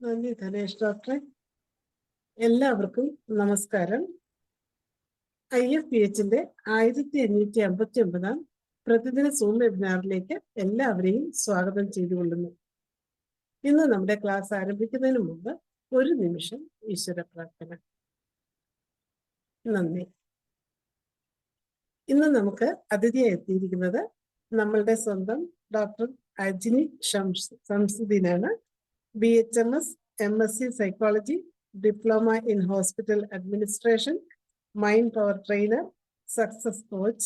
നന്ദി ധനേഷ് ഡോക്ടറെ. എല്ലാവർക്കും നമസ്കാരം. IFPHന്റെ 1559 പ്രതിദിന സൂം വെബിനാറിലേക്ക് എല്ലാവരെയും സ്വാഗതം ചെയ്തുകൊള്ളുന്നു. ഇന്ന് നമ്മുടെ ക്ലാസ് ആരംഭിക്കുന്നതിന് മുമ്പ് ഒരു നിമിഷം ഈശ്വര പ്രാർത്ഥന. നന്ദി. ഇന്ന് നമുക്ക് അതിഥിയായി എത്തിയിരിക്കുന്നത് നമ്മളുടെ സ്വന്തം ഡോക്ടർ അജ്നി ശംസുദ്ദീനാണ്. BHMS, MSc Psychology, Diploma in Hospital Administration, Mind Power Trainer, Success Coach,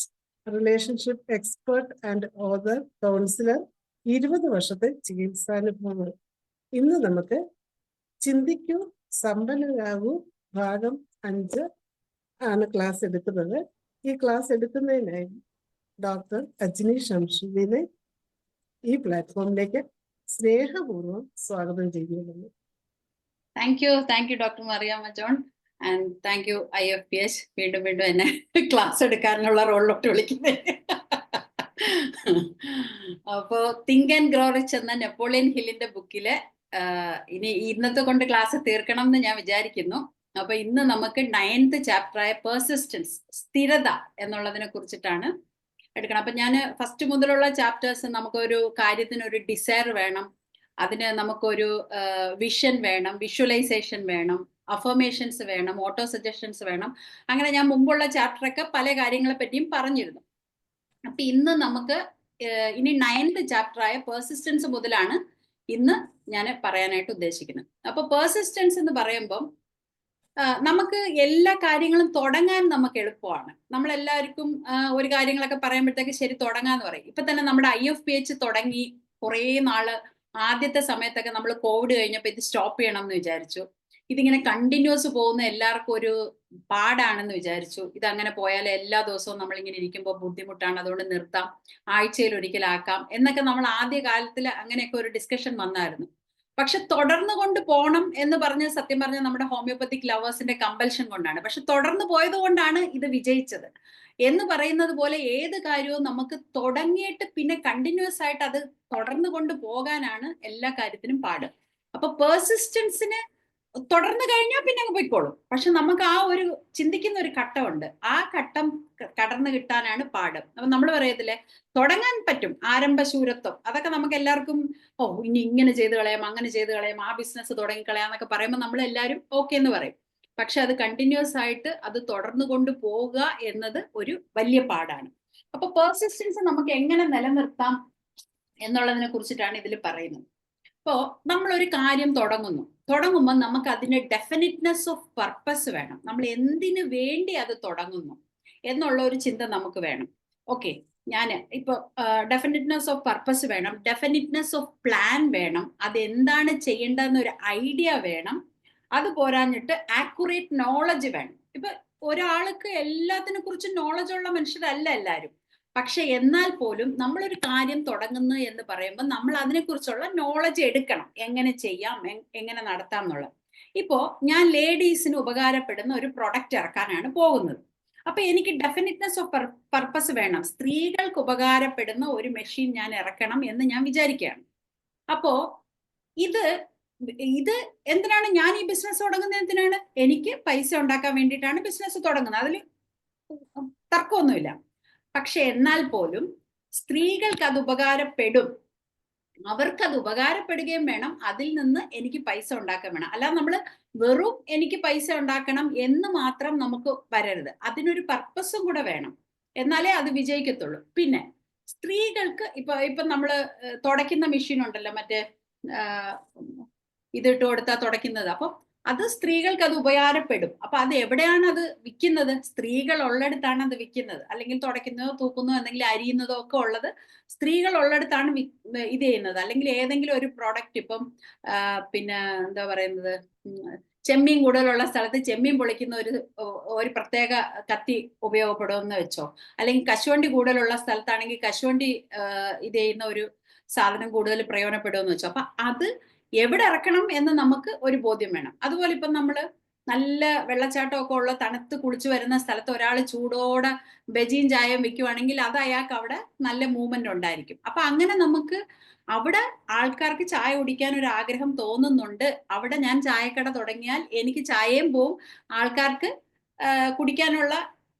Relationship Expert and Author, Counselor, 20 വർഷത്തെ ചികിത്സാനുഭവങ്ങൾ. ഇന്ന് നമുക്ക് ചിന്തിക്കൂ സമ്പന്നരാകൂ ഭാഗം 5 ആണ് ക്ലാസ് എടുക്കുന്നത്. ഈ ക്ലാസ് എടുക്കുന്നതിനായി ഡോക്ടർ അജ്നി ശംസുദ്ദീനെ ഈ പ്ലാറ്റ്ഫോമിലേക്ക് സ്നേഹപൂർവ്വം സ്വാഗതം ചെയ്യുന്നു. Thank you doctor Mariyamma John and thank you IFPH വീണ്ടും എന്നെ ക്ലാസ് എടുക്കാനുള്ള റോളിലോട്ട് വിളിക്കുന്നത്. അപ്പോ തിങ്ക് ആൻഡ് ഗ്രോ റിച്ച് എന്ന നെപ്പോളിയൻ ഹില്ലിന്റെ ബുക്കില് ഇന്നത്തെ കൊണ്ട് ക്ലാസ് തീർക്കണം എന്ന് ഞാൻ വിചാരിക്കുന്നു. അപ്പൊ ഇന്ന് നമുക്ക് 9th ചാപ്റ്ററായ പെർസിസ്റ്റൻസ്, സ്ഥിരത എന്നുള്ളതിനെ കുറിച്ചിട്ടാണ് എടുക്കണം. അപ്പൊ ഞാൻ ഫസ്റ്റ് മുതലുള്ള ചാപ്റ്റേഴ്സ് നമുക്കൊരു കാര്യത്തിന് ഒരു ഡിസയർ വേണം, അതിന് നമുക്കൊരു വിഷൻ വേണം, വിഷ്വലൈസേഷൻ വേണം, അഫർമേഷൻസ് വേണം, ഓട്ടോ സജഷൻസ് വേണം. അങ്ങനെ ഞാൻ മുമ്പുള്ള ചാപ്റ്ററൊക്കെ പല കാര്യങ്ങളെ പറ്റിയും പറഞ്ഞിരുന്നു. അപ്പൊ ഇന്ന് നമുക്ക് ഇനി 9th ചാപ്റ്ററായ പെർസിസ്റ്റൻസ് മുതലാണ് ഇന്ന് ഞാൻ പറയാനായിട്ട് ഉദ്ദേശിക്കുന്നത്. അപ്പൊ പെർസിസ്റ്റൻസ് എന്ന് പറയുമ്പം നമുക്ക് എല്ലാ കാര്യങ്ങളും തുടങ്ങാൻ നമുക്ക് എളുപ്പമാണ്. നമ്മളെല്ലാവർക്കും ഒരു കാര്യങ്ങളൊക്കെ പറയുമ്പോഴത്തേക്ക് ശരി തുടങ്ങാന്ന് പറയും. ഇപ്പൊ തന്നെ നമ്മുടെ IFPH തുടങ്ങി കുറേ നാള് ആദ്യത്തെ സമയത്തൊക്കെ നമ്മൾ കോവിഡ് കഴിഞ്ഞപ്പോൾ ഇത് സ്റ്റോപ്പ് ചെയ്യണം എന്ന് വിചാരിച്ചു. ഇതിങ്ങനെ കണ്ടിന്യൂസ് പോകുന്ന എല്ലാവർക്കും ഒരു പാടാണെന്ന് വിചാരിച്ചു. ഇതങ്ങനെ പോയാൽ എല്ലാ ദിവസവും നമ്മളിങ്ങനെ ഇരിക്കുമ്പോൾ ബുദ്ധിമുട്ടാണ്, അതുകൊണ്ട് നിർത്താം, ആഴ്ചയിൽ ഒരിക്കലാക്കാം എന്നൊക്കെ നമ്മൾ ആദ്യ കാലത്തിൽ അങ്ങനെയൊക്കെ ഒരു ഡിസ്കഷൻ വന്നായിരുന്നു. പക്ഷെ തുടർന്നു കൊണ്ട് പോകണം എന്ന് പറഞ്ഞ് സത്യം പറഞ്ഞ നമ്മുടെ ഹോമിയോപ്പത്തിക് ലവേഴ്സിന്റെ കമ്പൽഷൻ കൊണ്ടാണ്. പക്ഷെ തുടർന്നു പോയത് കൊണ്ടാണ് ഇത് വിജയിച്ചത് എന്ന് പറയുന്നത് പോലെ ഏത് കാര്യവും നമുക്ക് തുടങ്ങിയിട്ട് പിന്നെ കണ്ടിന്യൂസ് ആയിട്ട് അത് തുടർന്നു കൊണ്ട് പോകാനാണ് എല്ലാ കാര്യത്തിനും പാട്. അപ്പൊ പെർസിസ്റ്റൻസിന് തുടർന്ന് കഴിഞ്ഞാൽ പിന്നെ അങ്ങ് പോയിക്കോളും. പക്ഷെ നമുക്ക് ആ ഒരു ചിന്തിക്കുന്ന ഒരു ഘട്ടമുണ്ട്, ആ ഘട്ടം കടന്നു കിട്ടാനാണ് പാട്. അപ്പൊ നമ്മൾ പറയത്തില്ലേ തുടങ്ങാൻ പറ്റും, ആരംഭശൂരത്വം, അതൊക്കെ നമുക്ക് എല്ലാവർക്കും ഇനി ഇങ്ങനെ ചെയ്ത് കളയാം, അങ്ങനെ ചെയ്ത് കളയാം, ആ ബിസിനസ് തുടങ്ങിക്കളയാം എന്നൊക്കെ പറയുമ്പോൾ നമ്മൾ എല്ലാവരും ഓക്കെ എന്ന് പറയും. പക്ഷെ അത് കണ്ടിന്യൂസ് ആയിട്ട് അത് തുടർന്നു കൊണ്ട് പോവുക എന്നത് ഒരു വലിയ പാടാണ്. അപ്പൊ പെർസിസ്റ്റൻസ് നമുക്ക് എങ്ങനെ നിലനിർത്താം എന്നുള്ളതിനെ കുറിച്ചിട്ടാണ് ഇതിൽ പറയുന്നത്. ഇപ്പോ നമ്മളൊരു കാര്യം തുടങ്ങുമ്പോൾ നമുക്ക് അതിന് ഡെഫിനിറ്റ്നെസ് ഓഫ് പർപ്പസ് വേണം. നമ്മൾ എന്തിനു വേണ്ടി അത് തുടങ്ങുന്നു എന്നുള്ള ഒരു ചിന്ത നമുക്ക് വേണം. ഓക്കെ, ഞാൻ ഇപ്പൊ ഡെഫിനിറ്റ്നെസ് ഓഫ് പർപ്പസ് വേണം, ഡെഫിനിറ്റ്നെസ് ഓഫ് പ്ലാൻ വേണം, അതെന്താണ് ചെയ്യേണ്ടതെന്നൊരു ഐഡിയ വേണം. അത് പോരാഞ്ഞിട്ട് ആക്യുറേറ്റ് നോളജ് വേണം. ഇപ്പൊ ഒരാൾക്ക് എല്ലാത്തിനെ കുറിച്ചും നോളജ് ഉള്ള മനുഷ്യരല്ല എല്ലാവരും. പക്ഷെ എന്നാൽ പോലും നമ്മളൊരു കാര്യം തുടങ്ങുന്നു എന്ന് പറയുമ്പോൾ നമ്മൾ അതിനെക്കുറിച്ചുള്ള നോളജ് എടുക്കണം, എങ്ങനെ ചെയ്യാം, എങ്ങനെ നടത്താം എന്നുള്ളത്. ഇപ്പോ ഞാൻ ലേഡീസിന് ഉപകാരപ്പെടുന്ന ഒരു പ്രൊഡക്റ്റ് ഇറക്കാനാണ് പോകുന്നത്. അപ്പൊ എനിക്ക് ഡെഫിനിറ്റ്നെസ് ഓഫ് പർപ്പസ് വേണം. സ്ത്രീകൾക്ക് ഉപകാരപ്പെടുന്ന ഒരു മെഷീൻ ഞാൻ ഇറക്കണം എന്ന് ഞാൻ വിചാരിക്കുകയാണ്. അപ്പോ ഇത് എന്തിനാണ് ഞാൻ ഈ ബിസിനസ് തുടങ്ങുന്നത്? എന്തിനാണ്? എനിക്ക് പൈസ ഉണ്ടാക്കാൻ വേണ്ടിയിട്ടാണ് ബിസിനസ് തുടങ്ങുന്നത്, അതിൽ തർക്കമൊന്നുമില്ല. പക്ഷെ എന്നാൽ പോലും സ്ത്രീകൾക്ക് അത് ഉപകാരപ്പെടും, അവർക്കത് ഉപകാരപ്പെടുകയും വേണം, അതിൽ നിന്ന് എനിക്ക് പൈസ ഉണ്ടാക്കാൻ വേണം. അല്ലാതെ നമ്മൾ വെറും എനിക്ക് പൈസ ഉണ്ടാക്കണം എന്ന് മാത്രം നമുക്ക് വരരുത്, അതിനൊരു പർപ്പസും കൂടെ വേണം, എന്നാലേ അത് വിജയിക്കത്തുള്ളൂ. പിന്നെ സ്ത്രീകൾക്ക് ഇപ്പൊ നമ്മള് തുടയ്ക്കുന്ന മെഷീൻ ഉണ്ടല്ലോ, മറ്റേ ഇതിട്ട് കൊടുത്താൽ തുടയ്ക്കുന്നത്, അപ്പൊ അത് സ്ത്രീകൾക്ക് അത് ഉപകാരപ്പെടും. അപ്പൊ അത് എവിടെയാണ് അത് വിൽക്കുന്നത്? സ്ത്രീകൾ ഉള്ളിടത്താണ് അത് വിൽക്കുന്നത്. അല്ലെങ്കിൽ തുടയ്ക്കുന്നതോ തൂക്കുന്നതോ എന്തെങ്കിലും അരിയുന്നതോ ഒക്കെ ഉള്ളത് സ്ത്രീകൾ ഉള്ളിടത്താണ് ഇത് ചെയ്യുന്നത്. അല്ലെങ്കിൽ ഏതെങ്കിലും ഒരു പ്രോഡക്റ്റ്, ഇപ്പം പിന്നെ എന്താ പറയുന്നത്, ചെമ്മീൻ കൂടുതലുള്ള സ്ഥലത്ത് ചെമ്മീൻ പൊളിക്കുന്ന ഒരു പ്രത്യേക കത്തി ഉപയോഗപ്പെടുമെന്ന് വെച്ചോ, അല്ലെങ്കിൽ കശുവണ്ടി കൂടുതലുള്ള സ്ഥലത്താണെങ്കിൽ കശുവണ്ടി ഇത് ചെയ്യുന്ന ഒരു സാധനം കൂടുതൽ പ്രയോജനപ്പെടുമെന്ന് വെച്ചോ. അപ്പൊ അത് എവിടെ ഇറക്കണം എന്ന് നമുക്ക് ഒരു ബോധ്യം വേണം. അതുപോലെ ഇപ്പം നമ്മള് നല്ല വെള്ളച്ചാട്ടമൊക്കെ ഉള്ള തണുത്ത് കുളിച്ചു വരുന്ന സ്ഥലത്ത് ഒരാൾ ചൂടോടെ ബജിയും ചായയും വെക്കുവാണെങ്കിൽ അത് അയാൾക്ക് അവിടെ നല്ല മൂവ്മെന്റ് ഉണ്ടായിരിക്കും. അപ്പൊ അങ്ങനെ നമുക്ക് അവിടെ ആൾക്കാർക്ക് ചായ കുടിക്കാൻ ഒരു ആഗ്രഹം തോന്നുന്നുണ്ട്. അവിടെ ഞാൻ ചായക്കട തുടങ്ങിയാൽ എനിക്ക് ചായയും പോവും, ആൾക്കാർക്ക് കുടിക്കാനുള്ള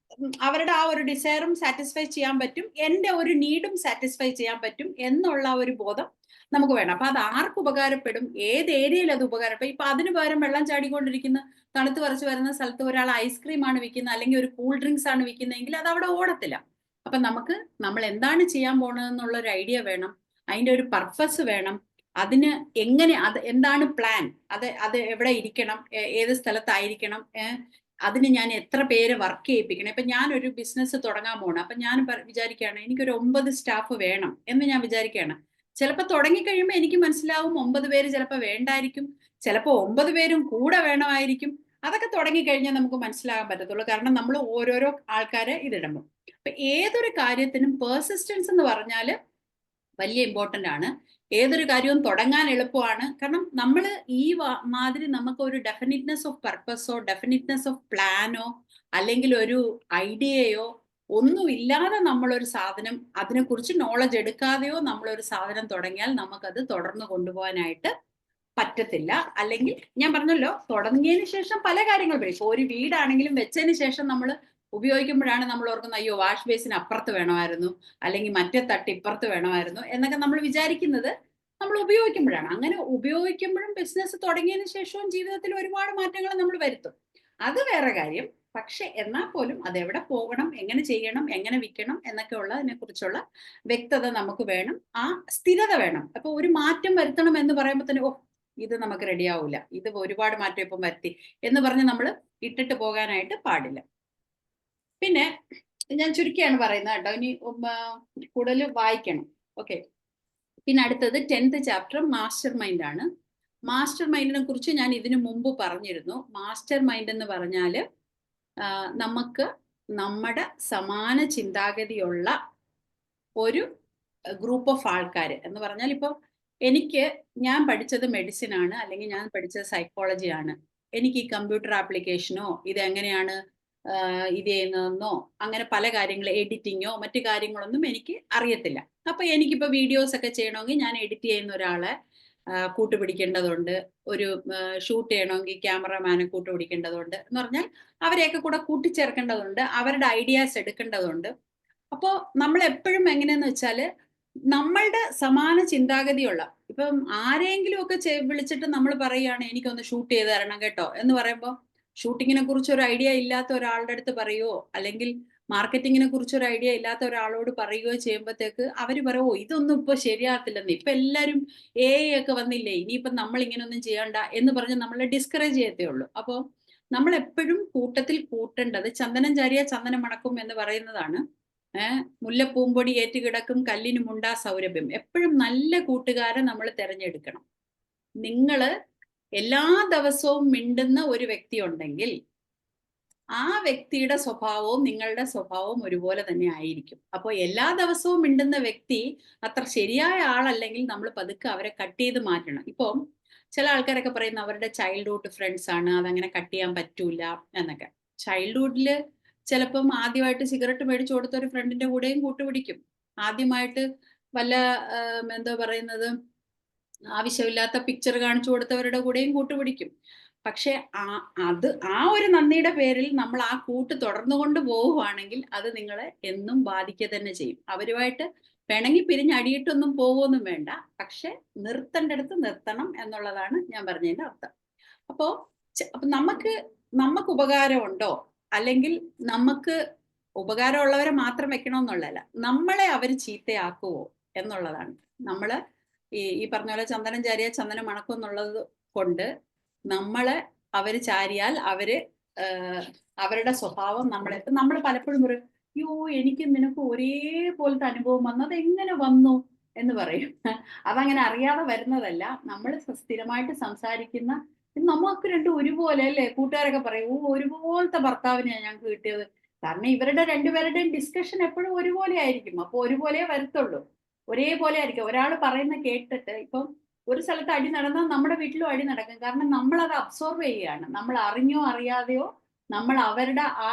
അവരുടെ ആ ഒരു ഡിസയറും സാറ്റിസ്ഫൈ ചെയ്യാൻ പറ്റും, എൻ്റെ ഒരു നീഡും സാറ്റിസ്ഫൈ ചെയ്യാൻ പറ്റും എന്നുള്ള ഒരു ബോധം നമുക്ക് വേണം. അപ്പൊ അത് ആർക്ക് ഉപകാരപ്പെടും, ഏത് ഏരിയയിൽ അത് ഉപകാരപ്പെടും? ഇപ്പൊ അതിന് പകരം വെള്ളം ചാടിക്കൊണ്ടിരിക്കുന്ന തണുത്ത് പറിച്ച് വരുന്ന സ്ഥലത്ത് ഒരാൾ ഐസ്ക്രീം ആണ് വിൽക്കുന്നത്, അല്ലെങ്കിൽ ഒരു കൂൾ ഡ്രിങ്ക്സ് ആണ് വിൽക്കുന്നതെങ്കിൽ അത് അവിടെ ഓടത്തില്ല. അപ്പൊ നമ്മൾ എന്താണ് ചെയ്യാൻ പോണതെന്നുള്ള ഒരു ഐഡിയ വേണം, അതിന്റെ ഒരു പർപ്പസ് വേണം, അതിന് അത് എന്താണ് പ്ലാൻ, അത് എവിടെ ഇരിക്കണം, ഏത് സ്ഥലത്തായിരിക്കണം, അതിന് ഞാൻ എത്ര പേര് വർക്ക് ചെയ്യിപ്പിക്കണം. ഇപ്പൊ ഞാനൊരു ബിസിനസ് തുടങ്ങാൻ പോകണം, അപ്പൊ ഞാൻ വിചാരിക്കുകയാണ് എനിക്കൊരു 9 സ്റ്റാഫ് വേണം എന്ന് ഞാൻ വിചാരിക്കുകയാണ്. ചിലപ്പോൾ തുടങ്ങിക്കഴിയുമ്പോൾ എനിക്ക് മനസ്സിലാവും 9 പേര് ചിലപ്പോൾ വേണ്ടായിരിക്കും, ചിലപ്പോൾ 9 പേരും കൂടെ വേണമായിരിക്കും. അതൊക്കെ തുടങ്ങിക്കഴിഞ്ഞാൽ നമുക്ക് മനസ്സിലാകാൻ പറ്റത്തുള്ളൂ, കാരണം നമ്മൾ ഓരോരോ ആൾക്കാരെ ഇതിടുമ്പോൾ. അപ്പൊ ഏതൊരു കാര്യത്തിനും പെർസിസ്റ്റൻസ് എന്ന് പറഞ്ഞാൽ വലിയ ഇമ്പോർട്ടൻ്റ് ആണ്. ഏതൊരു കാര്യവും തുടങ്ങാൻ എളുപ്പമാണ്, കാരണം നമ്മൾ ഈ മാതിരി നമുക്ക് ഒരു ഡെഫിനിറ്റ്നെസ് ഓഫ് പർപ്പസോ ഡെഫിനിറ്റ്നെസ് ഓഫ് പ്ലാനോ അല്ലെങ്കിൽ ഒരു ഐഡിയയോ ഒന്നുമില്ലാതെ നമ്മളൊരു സാധനം, അതിനെക്കുറിച്ച് നോളജ് എടുക്കാതെയോ നമ്മളൊരു സാധനം തുടങ്ങിയാൽ നമുക്കത് തുടർന്ന് കൊണ്ടുപോകാനായിട്ട് പറ്റത്തില്ല. അല്ലെങ്കിൽ ഞാൻ പറഞ്ഞല്ലോ, തുടങ്ങിയതിന് ശേഷം പല കാര്യങ്ങൾ വരും. ഇപ്പോൾ ഒരു വീടാണെങ്കിലും വെച്ചതിന് ശേഷം നമ്മൾ ഉപയോഗിക്കുമ്പോഴാണ് നമ്മൾ ഓർക്കുന്നത് അയ്യോ വാഷ് ബേസിന് അപ്പുറത്ത് വേണമായിരുന്നു, അല്ലെങ്കിൽ മറ്റേ തട്ട് ഇപ്പുറത്ത് വേണമായിരുന്നു എന്നൊക്കെ നമ്മൾ വിചാരിക്കുന്നത് നമ്മൾ ഉപയോഗിക്കുമ്പോഴാണ്. അങ്ങനെ ഉപയോഗിക്കുമ്പോഴും ബിസിനസ് തുടങ്ങിയതിന് ശേഷവും ജീവിതത്തിൽ ഒരുപാട് മാറ്റങ്ങൾ നമ്മൾ വരുത്തും, അത് വേറെ കാര്യം. പക്ഷെ എന്നാൽ പോലും അതെവിടെ പോകണം, എങ്ങനെ ചെയ്യണം, എങ്ങനെ വിൽക്കണം എന്നൊക്കെ ഉള്ളതിനെ കുറിച്ചുള്ള വ്യക്തത നമുക്ക് വേണം, ആ സ്ഥിരത വേണം. അപ്പൊ ഒരു മാറ്റം വരുത്തണം എന്ന് പറയുമ്പോൾ തന്നെ ഇത് നമുക്ക് റെഡിയാവൂല, ഇത് ഒരുപാട് മാറ്റം ഇപ്പം വരുത്തി എന്ന് പറഞ്ഞ് നമ്മൾ ഇട്ടിട്ട് പോകാനായിട്ട് പാടില്ല. പിന്നെ ഞാൻ ചുരുക്കിയാണ് പറയുന്നത് കേട്ടോ, ഇനി കൂടുതൽ വായിക്കണം. ഓക്കെ, പിന്നെ അടുത്തത് 10th ചാപ്റ്റർ മാസ്റ്റർ മൈൻഡ് ആണ്. മാസ്റ്റർ മൈൻഡിനെ കുറിച്ച് ഞാൻ ഇതിനു മുമ്പ് പറഞ്ഞിരുന്നു. മാസ്റ്റർ മൈൻഡ് എന്ന് പറഞ്ഞാൽ നമുക്ക് നമ്മുടെ സമാന ചിന്താഗതിയുള്ള ഒരു ഗ്രൂപ്പ് ഓഫ് ആൾക്കാർ എന്ന് പറഞ്ഞാൽ, ഇപ്പം ഞാൻ പഠിച്ചത് മെഡിസിൻ ആണ്, അല്ലെങ്കിൽ ഞാൻ പഠിച്ചത് സൈക്കോളജി ആണ്, എനിക്ക് ഈ കമ്പ്യൂട്ടർ ആപ്ലിക്കേഷനോ ഇതെങ്ങനെയാണ് ഇത് ചെയ്യുന്നതെന്നോ അങ്ങനെ പല കാര്യങ്ങൾ, എഡിറ്റിങ്ങോ മറ്റു കാര്യങ്ങളൊന്നും എനിക്ക് അറിയത്തില്ല. അപ്പൊ എനിക്കിപ്പോ വീഡിയോസ് ഒക്കെ ചെയ്യണമെങ്കിൽ ഞാൻ എഡിറ്റ് ചെയ്യുന്ന ഒരാളെ കൂട്ടുപിടിക്കേണ്ടതുണ്ട്, ഒരു ഷൂട്ട് ചെയ്യണമെങ്കിൽ ക്യാമറമാനെ കൂട്ടുപിടിക്കേണ്ടതുണ്ട് എന്ന് പറഞ്ഞാൽ അവരെയൊക്കെ കൂടെ കൂട്ടിച്ചേർക്കേണ്ടതുണ്ട്, അവരുടെ ഐഡിയാസ് എടുക്കേണ്ടതുണ്ട്. അപ്പോൾ നമ്മൾ എപ്പോഴും എങ്ങനെയെന്ന് വെച്ചാൽ നമ്മളുടെ സമാന ചിന്താഗതിയുള്ള, ഇപ്പം ആരെങ്കിലും ഒക്കെ വിളിച്ചിട്ട് നമ്മൾ പറയുകയാണ് എനിക്കൊന്ന് ഷൂട്ട് ചെയ്ത് തരണം കേട്ടോ എന്ന് പറയുമ്പോൾ, ഷൂട്ടിങ്ങിനെ കുറിച്ച് ഒരു ഐഡിയ ഇല്ലാത്ത ഒരാളുടെ അടുത്ത് പറയുകയോ അല്ലെങ്കിൽ മാർക്കറ്റിങ്ങിനെ കുറിച്ച് ഒരു ഐഡിയ ഇല്ലാത്ത ഒരാളോട് പറയുകയോ ചെയ്യുമ്പോഴത്തേക്ക് അവർ പറയുമോ ഇതൊന്നും ഇപ്പൊ ശരിയാകത്തില്ലെന്ന്, ഇപ്പൊ എല്ലാവരും AI ഒക്കെ വന്നില്ലേ, ഇനിയിപ്പം നമ്മൾ ഇങ്ങനെയൊന്നും ചെയ്യണ്ട എന്ന് പറഞ്ഞ് നമ്മളെ ഡിസ്കറേജ് ചെയ്യത്തേ ഉള്ളൂ. അപ്പോൾ നമ്മൾ എപ്പോഴും കൂട്ടത്തിൽ കൂട്ടേണ്ടത് ചന്ദനം ചാരിയ ചന്ദനം മണക്കും എന്ന് പറയുന്നതാണ്. മുല്ലപ്പൂമ്പൊടി ഏറ്റുകിടക്കും കല്ലിനുമുണ്ടാ സൗരഭ്യം. എപ്പോഴും നല്ല കൂട്ടുകാരെ നമ്മൾ തിരഞ്ഞെടുക്കണം. നിങ്ങള് എല്ലാ ദിവസവും മിണ്ടുന്ന ഒരു വ്യക്തി ഉണ്ടെങ്കിൽ ആ വ്യക്തിയുടെ സ്വഭാവവും നിങ്ങളുടെ സ്വഭാവവും ഒരുപോലെ തന്നെ ആയിരിക്കും. അപ്പോൾ എല്ലാ ദിവസവും മിണ്ടുന്ന വ്യക്തി അത്ര ശരിയായ ആളല്ലെങ്കിൽ നമ്മൾ പതുക്കെ അവരെ കട്ട് ചെയ്ത് മാറ്റണം. ഇപ്പം ചില ആൾക്കാരൊക്കെ പറയുന്ന അവരുടെ ചൈൽഡ്ഹുഡ് ഫ്രണ്ട്സ് ആണ്, അതങ്ങനെ കട്ട് ചെയ്യാൻ പറ്റൂല എന്നൊക്കെ. ചൈൽഡ്ഹുഡില് ചിലപ്പം ആദ്യമായിട്ട് സിഗരറ്റ് മേടിച്ചു കൊടുത്ത ഒരു ഫ്രണ്ടിന്റെ കൂടെയും കൂട്ടുപിടിക്കും, ആദ്യമായിട്ട് വല്ല എന്താ പറയുന്നത് ആവശ്യമില്ലാത്ത പിക്ചർ കാണിച്ചു കൊടുത്തവരുടെ കൂടെയും കൂട്ടുപിടിക്കും. പക്ഷെ ആ ഒരു നന്ദിയുടെ പേരിൽ നമ്മൾ ആ കൂട്ട് തുടർന്നുകൊണ്ട് പോവുകയാണെങ്കിൽ അത് നിങ്ങളെ എന്നും ബാധിക്കുക തന്നെ ചെയ്യും. അവരുമായിട്ട് പിണങ്ങി പിരിഞ്ഞ് അടിയിട്ടൊന്നും പോവുമൊന്നും വേണ്ട, പക്ഷെ നിർത്തേണ്ടടുത്ത് നിർത്തണം എന്നുള്ളതാണ് ഞാൻ പറഞ്ഞതിന്റെ അർത്ഥം. അപ്പോ നമുക്ക് ഉപകാരമുണ്ടോ, അല്ലെങ്കിൽ നമുക്ക് ഉപകാരമുള്ളവരെ മാത്രം വെക്കണമെന്നുള്ളതല്ല, നമ്മളെ അവർ ചീത്തയാക്കുവോ എന്നുള്ളതാണ്. നമ്മള് ഈ പറഞ്ഞ പോലെ ചന്ദനം ചാരിയാൽ ചന്ദനം മണക്കും എന്നുള്ളത് കൊണ്ട് നമ്മളെ അവര് ചാരിയാൽ അവരുടെ സ്വഭാവം നമ്മൾ പലപ്പോഴും പറയും അയ്യോ എനിക്ക് നിനക്ക് ഒരേപോലത്തെ അനുഭവം വന്നത് എങ്ങനെ വന്നു എന്ന് പറയും. അതങ്ങനെ അറിയാതെ വരുന്നതല്ല, നമ്മൾ സ്ഥിരമായിട്ട് സംസാരിക്കുന്ന നമുക്ക് രണ്ടും ഒരുപോലെ അല്ലേ. കൂട്ടുകാരൊക്കെ പറയും ഒരുപോലത്തെ ഭർത്താവിനെയാണ് ഞങ്ങൾക്ക് കിട്ടിയത്, കാരണം ഇവരുടെ രണ്ടുപേരുടെയും ഡിസ്കഷൻ എപ്പോഴും ഒരുപോലെ ആയിരിക്കും. അപ്പൊ ഒരുപോലെ വരത്തുള്ളൂ, ഒരേപോലെ ആയിരിക്കും. ഒരാൾ പറയുന്ന കേട്ടിട്ട് ഇപ്പം ഒരു സ്ഥലത്ത് അടി നടന്നാൽ നമ്മുടെ വീട്ടിലും അടി നടക്കും, കാരണം നമ്മൾ അത് അബ്സോർവ് ചെയ്യുകയാണ്. നമ്മൾ അറിഞ്ഞോ അറിയാതെയോ നമ്മൾ അവരുടെ ആ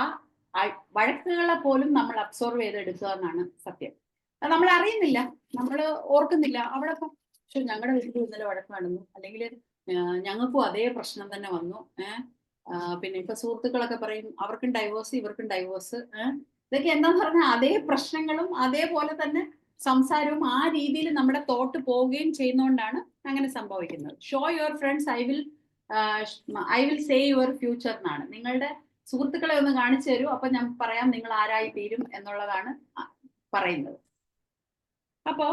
വഴക്കുകളെ പോലും നമ്മൾ അബ്സോർവ് ചെയ്തെടുക്കുക എന്നാണ് സത്യം. അത് നമ്മൾ അറിയുന്നില്ല, നമ്മൾ ഓർക്കുന്നില്ല. അവിടെ പക്ഷെ ഞങ്ങളുടെ വീട്ടിൽ ഇന്നലെ വഴക്ക് നടന്നു, അല്ലെങ്കിൽ ഞങ്ങൾക്കും അതേ പ്രശ്നം തന്നെ വന്നു. പിന്നെ ഇപ്പൊ സുഹൃത്തുക്കളൊക്കെ പറയും അവർക്കും ഡൈവോഴ്സ് ഇവർക്കും ഡൈവോഴ്സ്. ഇതൊക്കെ എന്താന്ന് പറഞ്ഞാൽ അതേ പ്രശ്നങ്ങളും അതേപോലെ തന്നെ സംസാരവും ആ രീതിയിൽ നമ്മുടെ തോട്ട് പോവുകയും ചെയ്യുന്നതുകൊണ്ടാണ് അങ്ങനെ സംഭവിക്കുന്നത്. Show your friends I will say your future എന്നാണ്. നിങ്ങളുടെ സുഹൃത്തുക്കളെ ഒന്ന് കാണിച്ചു തരൂ, അപ്പൊ ഞാൻ പറയാം നിങ്ങൾ ആരായി തീരും എന്നുള്ളതാണ് പറയുന്നത്. അപ്പോ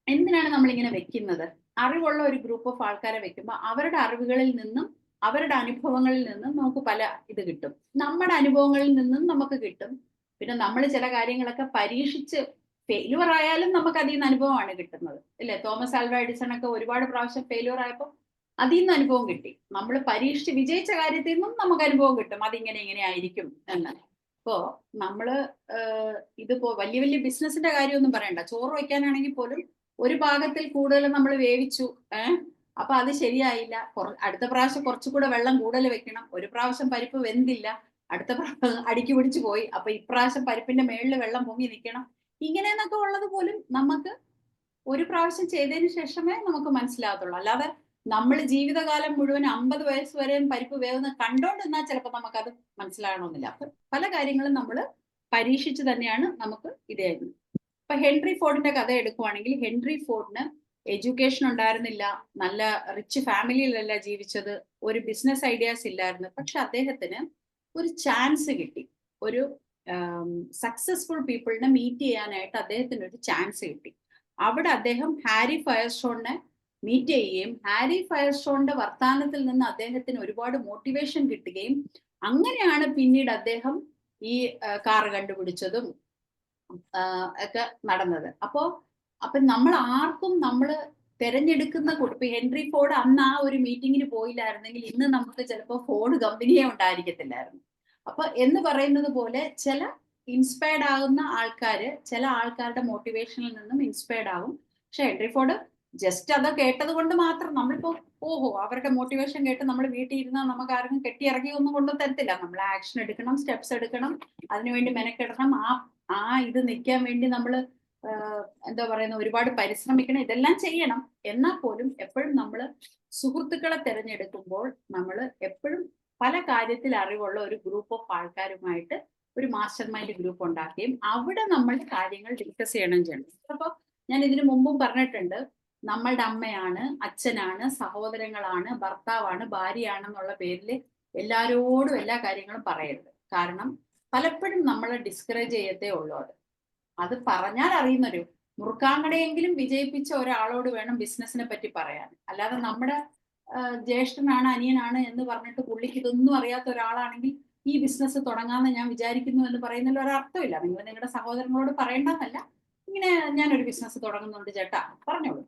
എന്തിനാണ് നമ്മളിങ്ങനെ വെക്കുന്നത്? അറിവുള്ള ഒരു ഗ്രൂപ്പ് ഓഫ് ആൾക്കാരെ വെക്കുമ്പോൾ അവരുടെ അറിവുകളിൽ നിന്നും അവരുടെ അനുഭവങ്ങളിൽ നിന്നും നമുക്ക് പല ഇത് കിട്ടും. നമ്മുടെ അനുഭവങ്ങളിൽ നിന്നും നമുക്ക് കിട്ടും. പിന്നെ നമ്മൾ ചില കാര്യങ്ങളൊക്കെ പരീക്ഷിച്ച് ഫെയിലുവർ ആയാലും നമുക്ക് അതിൽ നിന്ന് അനുഭവമാണ് കിട്ടുന്നത്, അല്ലേ? തോമസ് ആൽവ എഡിസൺ ഒക്കെ ഒരുപാട് പ്രാവശ്യം ഫെയിലുവർ ആയപ്പോൾ അതിൽ നിന്ന് അനുഭവം കിട്ടി. നമ്മൾ പരീക്ഷിച്ച് വിജയിച്ച കാര്യത്തിൽ നിന്നും നമുക്ക് അനുഭവം കിട്ടും, അതിങ്ങനെ ഇങ്ങനെ ആയിരിക്കും എന്ന്. ഇപ്പോ നമ്മള് ഇതിപ്പോ വലിയ വലിയ ബിസിനസിന്റെ കാര്യമൊന്നും പറയണ്ട. ചോറ് വയ്ക്കാനാണെങ്കിൽ പോലും ഒരു ഭാഗത്തിൽ കൂടുതൽ നമ്മൾ വേവിച്ചു, അപ്പൊ അത് ശരിയായില്ല, അടുത്ത പ്രാവശ്യം കുറച്ചുകൂടെ വെള്ളം കൂടുതൽ വെക്കണം. ഒരു പ്രാവശ്യം പരിപ്പ് വെന്തില്ല, അടുത്ത അടുക്കി പിടിച്ചു പോയി, അപ്പൊ ഇപ്രാവശ്യം പരിപ്പിന്റെ മേളിൽ വെള്ളം പൊങ്ങി നിൽക്കണം. ഇങ്ങനെയെന്നൊക്കെ ഉള്ളത് പോലും നമുക്ക് ഒരു പ്രാവശ്യം ചെയ്തതിന് ശേഷമേ നമുക്ക് മനസ്സിലാകത്തുള്ളൂ. അല്ലാതെ നമ്മൾ ജീവിതകാലം മുഴുവൻ 50 വയസ്സ് വരെയും പരിപ്പ് വേവുന്ന കണ്ടോണ്ടിരുന്നാൽ ചിലപ്പോൾ നമുക്കത് മനസ്സിലാകണമെന്നില്ല. അപ്പൊ പല കാര്യങ്ങളും നമ്മൾ പരീക്ഷിച്ച് തന്നെയാണ് നമുക്ക് ഇതായിരുന്നു. ഇപ്പൊ ഹെൻറി ഫോർഡിന്റെ കഥ എടുക്കുവാണെങ്കിൽ, ഹെൻറി ഫോർഡിന് എഡ്യൂക്കേഷൻ ഉണ്ടായിരുന്നില്ല, നല്ല റിച്ച് ഫാമിലിയിലല്ല ജീവിച്ചത്, ഒരു ബിസിനസ് ഐഡിയാസ് ഇല്ലായിരുന്നു. പക്ഷെ അദ്ദേഹത്തിന് ഒരു ചാൻസ് കിട്ടി. ഒരു സക്സസ്ഫുൾ പീപ്പിളിനെ മീറ്റ് ചെയ്യാനായിട്ട് അദ്ദേഹത്തിന് ഒരു ചാൻസ് കിട്ടി. അവിടെ അദ്ദേഹം ഹാരി ഫയർസ്റ്റോണിനെ മീറ്റ് ചെയ്യുകയും ഹാരി ഫയർസ്റ്റോണിന്റെ വർത്തമാനത്തിൽ നിന്ന് അദ്ദേഹത്തിന് ഒരുപാട് മോട്ടിവേഷൻ കിട്ടുകയും അങ്ങനെയാണ് പിന്നീട് അദ്ദേഹം ഈ കാറ് കണ്ടുപിടിച്ചതും ഒക്കെ നടന്നത്. അപ്പൊ നമ്മൾ ആർക്കും നമ്മൾ തെരഞ്ഞെടുക്കുന്ന ഇപ്പൊ ഹെൻറി ഫോർഡ് അന്ന് ആ ഒരു മീറ്റിങ്ങിന് പോയില്ലായിരുന്നെങ്കിൽ ഇന്ന് നമുക്ക് ചിലപ്പോൾ ഫോർഡ് കമ്പനിയെ ഉണ്ടായിരിക്കത്തില്ലായിരുന്നു. അപ്പൊ എന്ന് പറയുന്നത് പോലെ ചില ഇൻസ്പയർഡ് ആകുന്ന ആൾക്കാര് ചില ആൾക്കാരുടെ മോട്ടിവേഷനിൽ നിന്നും ഇൻസ്പയർഡ് ആകും. പക്ഷെ ഹെൻറി ഫോർഡ് ജസ്റ്റ് അത് കേട്ടത് കൊണ്ട് മാത്രം നമ്മളിപ്പോ ഓഹോ അവരുടെ മോട്ടിവേഷൻ കേട്ട് നമ്മൾ വീട്ടിൽ ഇരുന്നാൽ നമുക്ക് ആർക്കും കെട്ടിയിറങ്ങി ഒന്നും കൊണ്ട് തരത്തില്ല. നമ്മൾ ആക്ഷൻ എടുക്കണം, സ്റ്റെപ്സ് എടുക്കണം, അതിനുവേണ്ടി മെനക്കെടണം, ആ ഇത് നിൽക്കാൻ വേണ്ടി നമ്മൾ എന്താ പറയുന്ന ഒരുപാട് പരിശ്രമിക്കണം, ഇതെല്ലാം ചെയ്യണം. എന്നാൽ പോലും എപ്പോഴും നമ്മൾ സുഹൃത്തുക്കളെ തിരഞ്ഞെടുക്കുമ്പോൾ നമ്മൾ എപ്പോഴും പല കാര്യത്തിൽ അറിവുള്ള ഒരു ഗ്രൂപ്പ് ഓഫ് ആൾക്കാരുമായിട്ട് ഒരു മാസ്റ്റർ മൈൻഡ് ഗ്രൂപ്പ് ഉണ്ടാക്കുകയും അവിടെ നമ്മൾ കാര്യങ്ങൾ ഡിസ്കസ് ചെയ്യണം. അപ്പൊ ഞാൻ ഇതിനു മുമ്പും പറഞ്ഞിട്ടുണ്ട്, നമ്മളുടെ അമ്മയാണ്, അച്ഛനാണ്, സഹോദരങ്ങളാണ്, ഭർത്താവാണ്, ഭാര്യയാണെന്നുള്ള പേരിൽ എല്ലാരോടും എല്ലാ കാര്യങ്ങളും പറയരുത്. കാരണം പലപ്പോഴും നമ്മളെ ഡിസ്കറേജ് ചെയ്യത്തേ ഉള്ളൂ. അത് പറഞ്ഞാൽ അറിയുന്നൊരു മുറുക്കാങ്കടയെങ്കിലും വിജയിപ്പിച്ച ഒരാളോട് വേണം ബിസിനസിനെ പറ്റി പറയാൻ. അല്ലാതെ നമ്മുടെ ജ്യേഷ്ഠനാണ്, അനിയനാണ് എന്ന് പറഞ്ഞിട്ട് പുള്ളിക്ക് ഇതൊന്നും അറിയാത്ത ഒരാളാണെങ്കിൽ ഈ ബിസിനസ് തുടങ്ങാമെന്ന് ഞാൻ വിചാരിക്കുന്നു എന്ന് പറയുന്നതിൽ ഒരർത്ഥമില്ല. നിങ്ങൾ നിങ്ങളുടെ സഹോദരങ്ങളോട് പറയേണ്ടെന്നല്ല, ഇങ്ങനെ ഞാനൊരു ബിസിനസ് തുടങ്ങുന്നുണ്ട് ചേട്ടാ പറഞ്ഞോളൂ.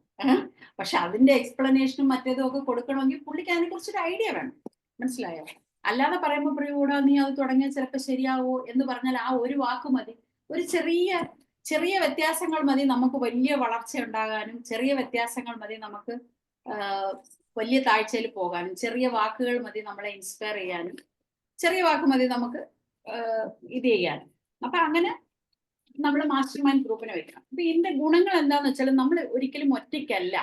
പക്ഷെ അതിന്റെ എക്സ്പ്ലനേഷനും മറ്റേതും ഒക്കെ കൊടുക്കണമെങ്കിൽ പുള്ളിക്ക് അതിനെ കുറിച്ചൊരു ഐഡിയ വേണം. മനസ്സിലായോ? അല്ലാതെ പറയുമ്പോൾ പറയൂടാ നീ അത് തുടങ്ങിയാൽ ചിലപ്പോൾ ശരിയാവോ എന്ന് പറഞ്ഞാൽ ആ ഒരു വാക്ക് മതി. ഒരു ചെറിയ വ്യത്യാസങ്ങൾ മതി നമുക്ക് വലിയ വളർച്ച ഉണ്ടാകാനും, ചെറിയ വ്യത്യാസങ്ങൾ മതി നമുക്ക് വലിയ താഴ്ചയിൽ പോകാനും, ചെറിയ വാക്കുകൾ മതി നമ്മളെ ഇൻസ്പയർ ചെയ്യാനും, ചെറിയ വാക്ക് മതി നമുക്ക് ഇത് ചെയ്യാനും. അപ്പൊ അങ്ങനെ നമ്മൾ മാസ്റ്റർ മൈൻഡ് ഗ്രൂപ്പിനെ വെക്കണം. അപ്പൊ ഇതിന്റെ ഗുണങ്ങൾ എന്താന്ന് വെച്ചാൽ നമ്മൾ ഒരിക്കലും ഒറ്റയ്ക്കല്ല.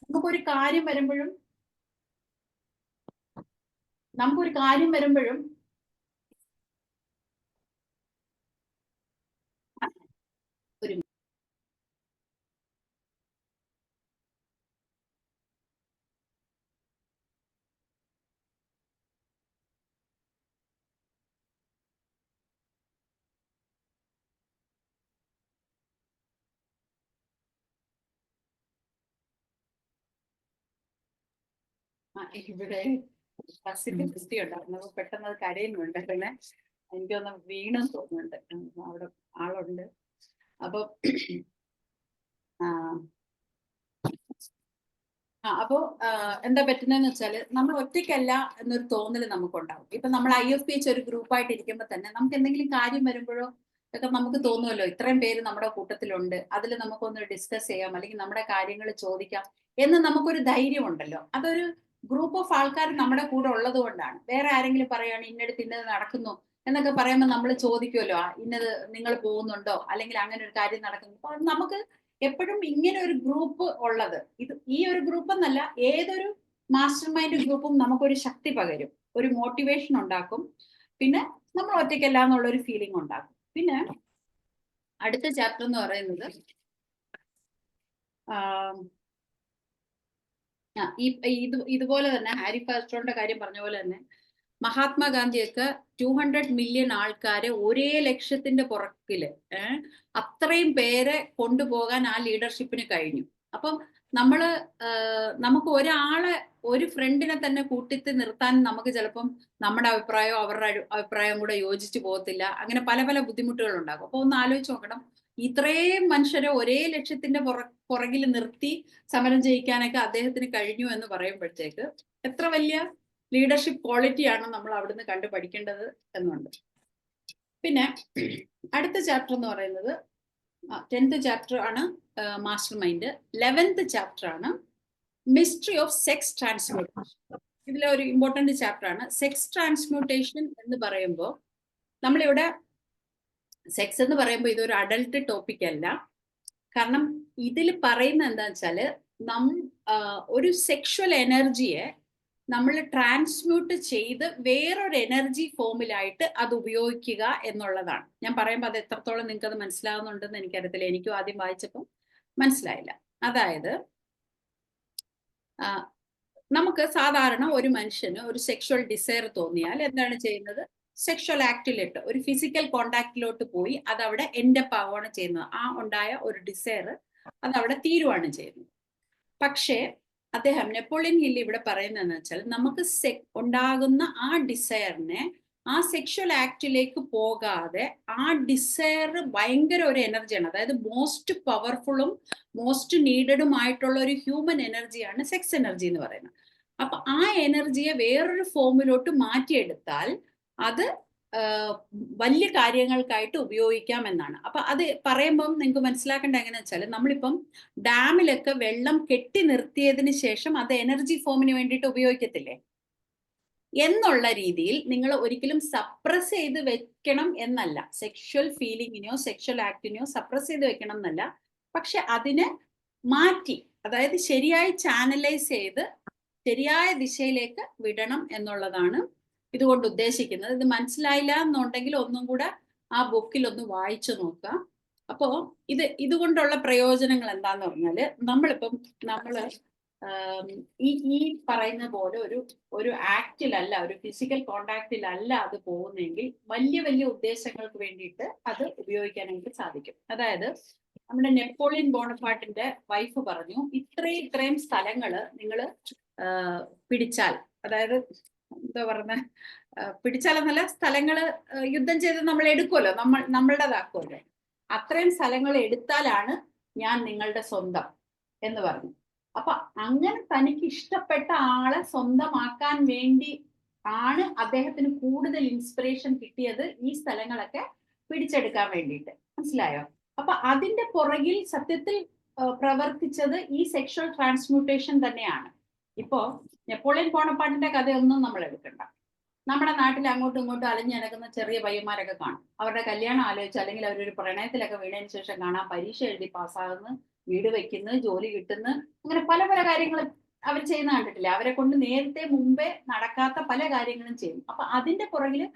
നമുക്കൊരു കാര്യം വരുമ്പോഴും ഒരു ഇവിടെ ബസ്സിന്റെ കുസ്തി ഉണ്ടായിരുന്നു. അപ്പൊ പെട്ടെന്ന് അത് കരയുന്നുണ്ട്. പിന്നെ എനിക്കൊന്ന് വീണെന്ന് തോന്നുന്നുണ്ട്. അവിടെ ആളുണ്ട്. അപ്പൊ അപ്പോ എന്താ പറ്റുന്നതെന്ന് വെച്ചാല് നമ്മൾ ഒറ്റയ്ക്കല്ല എന്നൊരു തോന്നല് നമുക്കുണ്ടാവും. ഇപ്പൊ നമ്മൾ IFPH ഒരു ഗ്രൂപ്പായിട്ട് ഇരിക്കുമ്പോൾ തന്നെ നമുക്ക് എന്തെങ്കിലും കാര്യം വരുമ്പോഴോ ഒക്കെ നമുക്ക് തോന്നുമല്ലോ ഇത്രയും പേര് നമ്മുടെ കൂട്ടത്തിലുണ്ട്, അതിൽ നമുക്കൊന്ന് ഡിസ്കസ് ചെയ്യാം, അല്ലെങ്കിൽ നമ്മുടെ കാര്യങ്ങൾ ചോദിക്കാം എന്ന് നമുക്കൊരു ധൈര്യം ഉണ്ടല്ലോ. അതൊരു ഗ്രൂപ്പ് ഓഫ് ആൾക്കാർ നമ്മുടെ കൂടെ ഉള്ളത് കൊണ്ടാണ്. വേറെ ആരെങ്കിലും പറയാണ് ഇന്നടുത്ത് ഇന്നത് നടക്കുന്നു എന്നൊക്കെ പറയുമ്പോൾ നമ്മൾ ചോദിക്കുമല്ലോ, ഇന്നത് നിങ്ങൾ പോകുന്നുണ്ടോ, അല്ലെങ്കിൽ അങ്ങനെ ഒരു കാര്യം നടക്കുന്നു. അപ്പൊ നമുക്ക് എപ്പോഴും ഇങ്ങനെ ഒരു ഗ്രൂപ്പ് ഉള്ളത്, ഈ ഒരു ഗ്രൂപ്പ് എന്നല്ല, ഏതൊരു മാസ്റ്റർ മൈൻഡ് ഗ്രൂപ്പും നമുക്കൊരു ശക്തി പകരും, ഒരു മോട്ടിവേഷൻ ഉണ്ടാക്കും, പിന്നെ നമ്മൾ ഒറ്റയ്ക്കല്ല എന്നുള്ള ഒരു ഫീലിംഗ് ഉണ്ടാക്കും. പിന്നെ അടുത്ത ചാപ്റ്റർ എന്ന് പറയുന്നത് ഇതുപോലെ തന്നെ ഹാരി ഫാസ്റ്റ്രോണിന്റെ കാര്യം പറഞ്ഞ പോലെ തന്നെ മഹാത്മാഗാന്ധിയൊക്കെ 200 മില്യൺ ആൾക്കാരെ ഒരേ ലക്ഷ്യത്തിന്റെ പുറകില് അത്രയും പേരെ കൊണ്ടുപോകാൻ ആ ലീഡർഷിപ്പിന് കഴിഞ്ഞു. അപ്പം നമുക്ക് ഒരു ഫ്രണ്ടിനെ തന്നെ കൂട്ടിട്ട് നിർത്താൻ നമുക്ക് ചിലപ്പം നമ്മുടെ അഭിപ്രായവും അവരുടെ അഭിപ്രായവും കൂടെ യോജിച്ചു പോകത്തില്ല. അങ്ങനെ പല പല ബുദ്ധിമുട്ടുകൾ ഉണ്ടാകും. അപ്പൊ ഒന്ന് ആലോചിച്ച് നോക്കണം, ഇത്രയും മനുഷ്യരെ ഒരേ ലക്ഷ്യത്തിന്റെ പുറകിൽ നിർത്തി സമരം ജയിക്കാനൊക്കെ അദ്ദേഹത്തിന് കഴിഞ്ഞു എന്ന് പറയുമ്പോഴത്തേക്ക് എത്ര വലിയ ലീഡർഷിപ്പ് ക്വാളിറ്റിയാണ് നമ്മൾ അവിടുന്ന് കണ്ടു പഠിക്കേണ്ടത് എന്നുണ്ട്. പിന്നെ അടുത്ത ചാപ്റ്റർ എന്ന് പറയുന്നത് 10th ചാപ്റ്റർ ആണ് മാസ്റ്റർ മൈൻഡ്. 11th ചാപ്റ്റർ ആണ് മിസ്റ്ററി ഓഫ് സെക്സ് ട്രാൻസ്മ്യൂട്ടേഷൻ. ഇതിലെ ഒരു ഇമ്പോർട്ടന്റ് ചാപ്റ്റർ ആണ്. സെക്സ് ട്രാൻസ്മ്യൂട്ടേഷൻ എന്ന് പറയുമ്പോൾ നമ്മളിവിടെ സെക്സ് എന്ന് പറയുമ്പോൾ ഇതൊരു അഡൽട്ട് ടോപ്പിക് അല്ല. കാരണം ഇതിൽ പറയുന്നത് എന്താ വെച്ചാല് ഒരു സെക്ഷൽ എനർജിയെ നമ്മൾ ട്രാൻസ്മ്യൂട്ട് ചെയ്ത് വേറൊരു എനർജി ഫോമിലായിട്ട് അത് ഉപയോഗിക്കുക എന്നുള്ളതാണ്. ഞാൻ പറയുമ്പോൾ അത് എത്രത്തോളം നിങ്ങൾക്ക് അത് മനസ്സിലാവുന്നുണ്ടെന്ന് എനിക്കറിയത്തില്ല. എനിക്കും ആദ്യം വായിച്ചപ്പോൾ മനസ്സിലായില്ല. അതായത് നമുക്ക് സാധാരണ ഒരു മനുഷ്യന് ഒരു സെക്ഷൽ ഡിസയർ തോന്നിയാൽ എന്താണ് ചെയ്യുന്നത്? സെക്ഷൽ ആക്ടിലിട്ട് ഒരു ഫിസിക്കൽ കോണ്ടാക്റ്റിലോട്ട് പോയി അതവിടെ എൻഡപ്പ് ആവുകയാണ് ചെയ്യുന്നത്. ആ ഉണ്ടായ ഒരു ഡിസയർ അതവിടെ തീരുവാണ് ചെയ്യുന്നത്. പക്ഷേ നെപ്പോളിയൻ ഹിൽ ഇവിടെ പറയുന്നതെന്ന് വെച്ചാൽ നമുക്ക് ഉണ്ടാകുന്ന ആ ഡിസയറിനെ ആ സെക്ഷൽ ആക്ടിലേക്ക് പോകാതെ ആ ഡിസയർ ഭയങ്കര ഒരു എനർജിയാണ്. അതായത് മോസ്റ്റ് പവർഫുള്ളും മോസ്റ്റ് നീഡഡുമായിട്ടുള്ള ഒരു ഹ്യൂമൻ എനർജിയാണ് സെക്സ് എനർജി എന്ന് പറയുന്നത്. അപ്പൊ ആ എനർജിയെ വേറൊരു ഫോമിലോട്ട് മാറ്റിയെടുത്താൽ അത് വലിയ കാര്യങ്ങൾക്കായിട്ട് ഉപയോഗിക്കാം എന്നാണ്. അപ്പൊ അത് പറയുമ്പം നിങ്ങൾക്ക് മനസ്സിലാക്കേണ്ട എങ്ങനെയാ വെച്ചാൽ, നമ്മളിപ്പം ഡാമിലൊക്കെ വെള്ളം കെട്ടി നിർത്തിയതിന് ശേഷം അത് എനർജി ഫോമിന് വേണ്ടിയിട്ട് ഉപയോഗിക്കത്തില്ലേ എന്നുള്ള രീതിയിൽ നിങ്ങൾ ഒരിക്കലും സപ്രസ് ചെയ്ത് വെക്കണം എന്നല്ല. സെക്ഷൽ ഫീലിങ്ങിനെയോ സെക്ഷൽ ആക്ടിനെയോ സപ്രസ് ചെയ്ത് വെക്കണം എന്നല്ല, പക്ഷെ അതിനെ മാറ്റി, അതായത് ശരിയായി ചാനലൈസ് ചെയ്ത് ശരിയായ ദിശയിലേക്ക് വിടണം എന്നുള്ളതാണ് ഇതുകൊണ്ട് ഉദ്ദേശിക്കുന്നത്. ഇത് മനസ്സിലായില്ല എന്നുണ്ടെങ്കിൽ ഒന്നും കൂടെ ആ ബുക്കിൽ ഒന്ന് വായിച്ചു നോക്കുക. അപ്പോ ഇതുകൊണ്ടുള്ള പ്രയോജനങ്ങൾ എന്താന്ന് പറഞ്ഞാല് നമ്മള് ഈ പറയുന്ന പോലെ ഒരു ആക്റ്റിലല്ല, ഒരു ഫിസിക്കൽ കോണ്ടാക്റ്റിലല്ല അത് പോകുന്നെങ്കിൽ വലിയ വലിയ ഉദ്ദേശങ്ങൾക്ക് വേണ്ടിയിട്ട് അത് ഉപയോഗിക്കാനായിട്ട് സാധിക്കും. അതായത് നമ്മുടെ നെപ്പോളിയൻ ബോണപ്പാർട്ടിന്റെ വൈഫ് പറഞ്ഞു, ഇത്രയും സ്ഥലങ്ങള് നിങ്ങൾ പിടിച്ചാൽ, അതായത് എന്താ പറഞ്ഞ പിടിച്ചാലെന്നല്ല, സ്ഥലങ്ങള് യുദ്ധം ചെയ്ത് നമ്മൾ എടുക്കുമല്ലോ, നമ്മളുടേതാക്കുമല്ലോ, അത്രയും സ്ഥലങ്ങൾ എടുത്താലാണ് ഞാൻ നിങ്ങളുടെ സ്വന്തം എന്ന് പറഞ്ഞു. അപ്പൊ അങ്ങനെ തനിക്ക് ഇഷ്ടപ്പെട്ട ആളെ സ്വന്തമാക്കാൻ വേണ്ടി ആണ് അദ്ദേഹത്തിന് കൂടുതൽ ഇൻസ്പിറേഷൻ കിട്ടിയത് ഈ സ്ഥലങ്ങളൊക്കെ പിടിച്ചെടുക്കാൻ വേണ്ടിയിട്ട്. മനസ്സിലായോ? അപ്പൊ അതിന്റെ പുറകിൽ സത്യത്തിൽ പ്രവർത്തിച്ചത് ഈ സെക്ഷൽ ട്രാൻസ്മ്യൂട്ടേഷൻ തന്നെയാണ്. ഇപ്പോ നെപ്പോളിയൻ ബോണപ്പാർട്ടിന്റെ കഥയൊന്നും നമ്മൾ എടുക്കണ്ട. നമ്മുടെ നാട്ടിൽ അങ്ങോട്ടും ഇങ്ങോട്ടും അലഞ്ഞു നടക്കുന്ന ചെറിയ പയ്യന്മാരൊക്കെ കാണും. അവരുടെ കല്യാണം ആലോചിച്ച് അല്ലെങ്കിൽ അവരൊരു പ്രണയത്തിലൊക്കെ വീണതിന് ശേഷം കാണാം പരീക്ഷ എഴുതി പാസ്സാകുന്നു, വീട് വെക്കുന്നു, ജോലി കിട്ടുന്നു, അങ്ങനെ പല പല കാര്യങ്ങൾ അവർ ചെയ്യുന്ന കണ്ടിട്ടില്ല. അവരെ കൊണ്ട് നേരത്തെ മുമ്പേ നടക്കാത്ത പല കാര്യങ്ങളും ചെയ്യും. അപ്പൊ അതിന്റെ പുറകില്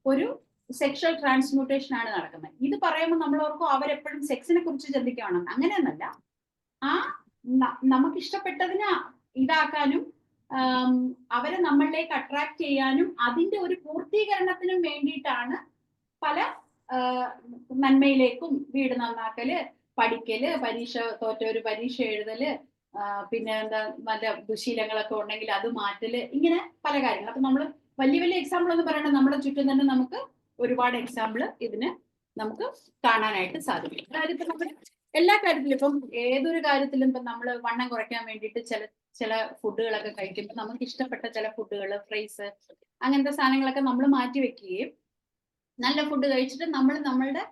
ഒരു സെക്ഷൽ ട്രാൻസ്മ്യൂട്ടേഷൻ ആണ് നടക്കുന്നത്. ഇത് പറയുമ്പോൾ നമ്മൾ ഓർക്കും അവരെപ്പോഴും സെക്സിനെ കുറിച്ച് ചിന്തിക്കുകയാണ്. അങ്ങനെയൊന്നല്ല. നമുക്ക് ഇഷ്ടപ്പെട്ടതിനെ ഇതാക്കാനും അവരെ നമ്മളിലേക്ക് അട്രാക്ട് ചെയ്യാനും അതിന്റെ ഒരു പൂർത്തീകരണത്തിനും വേണ്ടിയിട്ടാണ് പല നന്മയിലേക്കും, വീട് നന്നാക്കല്, പഠിക്കല്, പരീക്ഷ തോറ്റൊരു പരീക്ഷ എഴുതല്, പിന്നെ എന്താ നല്ല ദുശീലങ്ങളൊക്കെ ഉണ്ടെങ്കിൽ അത് മാറ്റല്, ഇങ്ങനെ പല കാര്യങ്ങൾ. അപ്പൊ നമ്മൾ വലിയ വലിയ എക്സാമ്പിൾ എന്ന് പറയണത് നമ്മുടെ ചുറ്റും തന്നെ നമുക്ക് ഒരുപാട് എക്സാമ്പിൾ ഇതിന് നമുക്ക് കാണാനായിട്ട് സാധിക്കും. അതായത് ഇപ്പൊ നമ്മൾ എല്ലാ കാര്യത്തിലും, ഇപ്പം ഏതൊരു കാര്യത്തിലും ഇപ്പം നമ്മൾ വണ്ണം കുറയ്ക്കാൻ വേണ്ടിയിട്ട് ചില ഫുഡുകളൊക്കെ കഴിക്കുമ്പോൾ നമുക്ക് ഇഷ്ടപ്പെട്ട ചില ഫുഡുകൾ, ഫ്രൈസ്, അങ്ങനത്തെ സാധനങ്ങളൊക്കെ നമ്മൾ മാറ്റി വെക്കുകയും നല്ല ഫുഡ് കഴിച്ചിട്ട് നമ്മളുടെ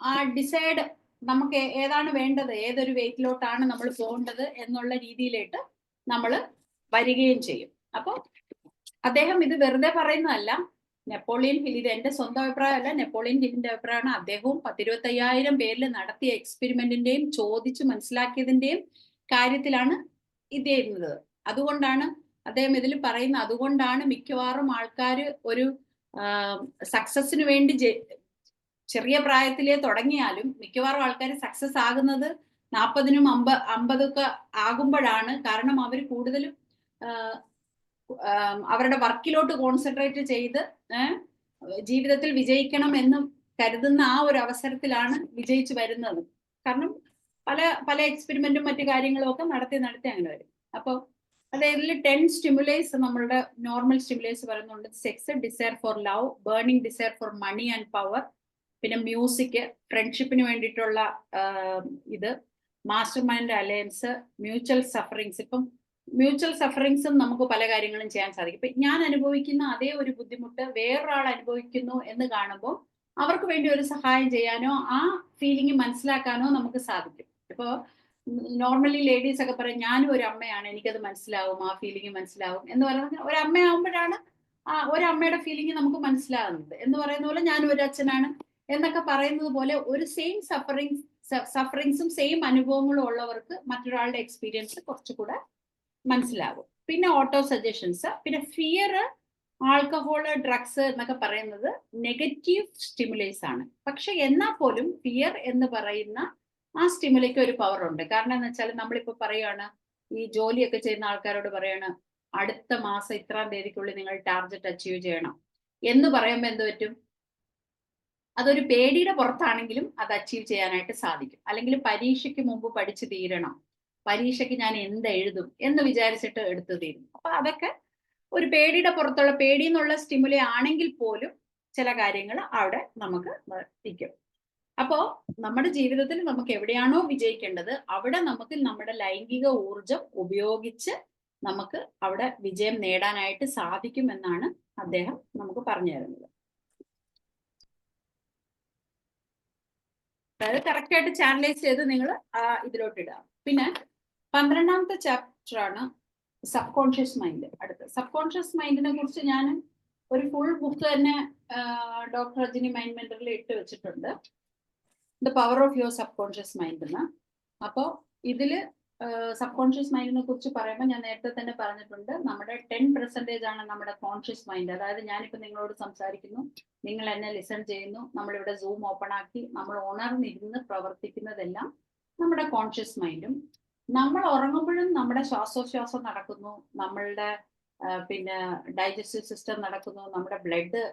ആ ഡിസൈഡ് നമുക്ക് ഏതാണ് വേണ്ടത്, ഏതൊരു വെയിറ്റിലോട്ടാണ് നമ്മൾ പോകേണ്ടത് എന്നുള്ള രീതിയിലേക്ക് നമ്മൾ വരികയും ചെയ്യും. അപ്പോൾ അദ്ദേഹം ഇത് വെറുതെ പറയുന്നതല്ല. നെപ്പോളിയൻ ഹിൽ, ഇത് എന്റെ സ്വന്തം അഭിപ്രായമല്ല, നെപ്പോളിയൻ ഹില്ലിന്റെ അഭിപ്രായമാണ്. അദ്ദേഹവും 10,25,000 പേരിൽ നടത്തിയ എക്സ്പെരിമെന്റിന്റെയും ചോദിച്ച് മനസ്സിലാക്കിയതിന്റെയും കാര്യത്തിലാണ് ഇത് ചെയ്യുന്നത്. അതുകൊണ്ടാണ് അദ്ദേഹം ഇതിൽ പറയുന്ന, അതുകൊണ്ടാണ് മിക്കവാറും ആൾക്കാർ ഒരു സക്സസിന് വേണ്ടി ചെറിയ പ്രായത്തിലേ തുടങ്ങിയാലും മിക്കവാറും ആൾക്കാർ സക്സസ് ആകുന്നത് 40-നും 50-ഒക്കെ ആകുമ്പോഴാണ്. കാരണം അവർ കൂടുതലും അവരുടെ വർക്കിലോട്ട് കോൺസെൻട്രേറ്റ് ചെയ്ത് ജീവിതത്തിൽ വിജയിക്കണം എന്ന് കരുതുന്ന ആ ഒരു അവസരത്തിലാണ് വിജയിച്ചു വരുന്നത്. കാരണം പല എക്സ്പെരിമെന്റും മറ്റു കാര്യങ്ങളും ഒക്കെ നടത്തി അങ്ങനെ വരും. അപ്പോൾ അതായത് 10 സ്റ്റിമുലേസ് നമ്മളുടെ നോർമൽ സ്റ്റിമുലേസ് പറയുന്നുണ്ട്. Sex, desire for love, burning desire for money and power, പിന്നെ മ്യൂസിക്, ഫ്രണ്ട്ഷിപ്പിന് വേണ്ടിയിട്ടുള്ള ഇത്, master mind alliance, mutual sufferings. ഇപ്പം മ്യൂച്വൽ സഫറിങ്സും നമുക്ക് പല കാര്യങ്ങളും ചെയ്യാൻ സാധിക്കും. ഇപ്പൊ ഞാൻ അനുഭവിക്കുന്ന അതേ ഒരു ബുദ്ധിമുട്ട് വേറൊരാൾ അനുഭവിക്കുന്നു എന്ന് കാണുമ്പോൾ അവർക്ക് വേണ്ടി ഒരു സഹായം ചെയ്യാനോ ആ ഫീലിംഗ് മനസ്സിലാക്കാനോ നമുക്ക് സാധിക്കും. ഇപ്പോ നോർമലി ലേഡീസ് ഒക്കെ പറയും, ഞാനും ഒരു അമ്മയാണ്, എനിക്കത് മനസ്സിലാവും, ആ ഫീലിംഗ് മനസ്സിലാവും എന്ന് പറയുന്നത്. ഒരു അമ്മയാവുമ്പോഴാണ് ഒരമ്മയുടെ ഫീലിംഗ് നമുക്ക് മനസ്സിലാകുന്നത് എന്ന് പറയുന്ന പോലെ ഞാനും ഒരു അച്ഛനാണ് എന്നൊക്കെ പറയുന്നത് പോലെ ഒരു സെയിം സഫറിങ്സും സെയിം അനുഭവങ്ങളും ഉള്ളവർക്ക് മറ്റൊരാളുടെ എക്സ്പീരിയൻസ് കുറച്ചുകൂടെ മനസ്സിലാകും. പിന്നെ ഓട്ടോ സജഷൻസ്, പിന്നെ ഫിയർ, ആൽക്കഹോള്, ഡ്രഗ്സ് എന്നൊക്കെ പറയുന്നത് നെഗറ്റീവ് സ്റ്റിമുലേസ് ആണ്. പക്ഷെ എന്നാൽ പോലും ഫിയർ എന്ന് പറയുന്ന ആ സ്റ്റിമുലയ്ക്ക് ഒരു പവർ ഉണ്ട്. കാരണം എന്ന് വെച്ചാൽ നമ്മളിപ്പോ പറയാണ്, ഈ ജോലിയൊക്കെ ചെയ്യുന്ന ആൾക്കാരോട് പറയാണ്, അടുത്ത മാസം ഇത്രാം തീയതിക്കുള്ളിൽ നിങ്ങൾ ടാർഗറ്റ് അച്ചീവ് ചെയ്യണം എന്ന് പറയുമ്പോൾ എന്ത് പറ്റും? അതൊരു പേടിയുടെ പുറത്താണെങ്കിലും അത് അച്ചീവ് ചെയ്യാനായിട്ട് സാധിക്കും. അല്ലെങ്കിൽ പരീക്ഷയ്ക്ക് മുമ്പ് പഠിച്ചു തീരണം, പരീക്ഷയ്ക്ക് ഞാൻ എന്ത് എഴുതും എന്ന് വിചാരിച്ചിട്ട് എടുത്തു തീരും. അപ്പൊ അതൊക്കെ ഒരു പേടിയുടെ പുറത്തുള്ള, പേടി എന്നുള്ള സ്റ്റിമുലേ ആണെങ്കിൽ പോലും ചില കാര്യങ്ങൾ അവിടെ നമുക്ക് നിൽക്കും. അപ്പോ നമ്മുടെ ജീവിതത്തിൽ നമുക്ക് എവിടെയാണോ വിജയിക്കേണ്ടത് അവിടെ നമുക്ക് നമ്മുടെ ലൈംഗിക ഊർജം ഉപയോഗിച്ച് നമുക്ക് അവിടെ വിജയം നേടാനായിട്ട് സാധിക്കുമെന്നാണ് അദ്ദേഹം നമുക്ക് പറഞ്ഞു തരുന്നത്. അതായത് കറക്റ്റ് ആയിട്ട് ചാനലൈസ് ചെയ്ത് നിങ്ങൾ ഇതിലോട്ട് ഇടുക. പിന്നെ 12ാമത്തെ ചാപ്റ്റർ ആണ് സബ് കോൺഷ്യസ് മൈൻഡ്. അടുത്ത സബ് കോൺഷ്യസ് മൈൻഡിനെ കുറിച്ച് ഞാൻ ഒരു ഫുൾ ബുക്ക് തന്നെ ഡോക്ടർ രജനി മൈൻഡ് മെന്ററിൽ ഇട്ട് വെച്ചിട്ടുണ്ട്, the power of your sub conscious mind എന്ന്. അപ്പോൾ ഇതില് സബ് കോൺഷ്യസ് മൈൻഡിനെ കുറിച്ച് പറയുമ്പോൾ ഞാൻ നേരത്തെ തന്നെ പറഞ്ഞിട്ടുണ്ട്, നമ്മുടെ 10% ആണ് നമ്മുടെ കോൺഷ്യസ് മൈൻഡ്. അതായത് ഞാനിപ്പോൾ നിങ്ങളോട് സംസാരിക്കുന്നു, നിങ്ങൾ എന്നെ ലിസൺ ചെയ്യുന്നു, നമ്മളിവിടെ സൂം ഓപ്പൺ ആക്കി നമ്മൾ ഉണർന്നിരുന്ന് പ്രവർത്തിക്കുന്നതെല്ലാം നമ്മുടെ കോൺഷ്യസ് മൈൻഡും. നമ്മൾ ഉറങ്ങുമ്പോഴും നമ്മുടെ ശ്വാസോച്ഛ്വാസം നടക്കുന്നു, നമ്മളുടെ പിന്നെ ഡൈജസ്റ്റീവ് സിസ്റ്റം നടക്കുന്നു, നമ്മുടെ ബ്ലഡ്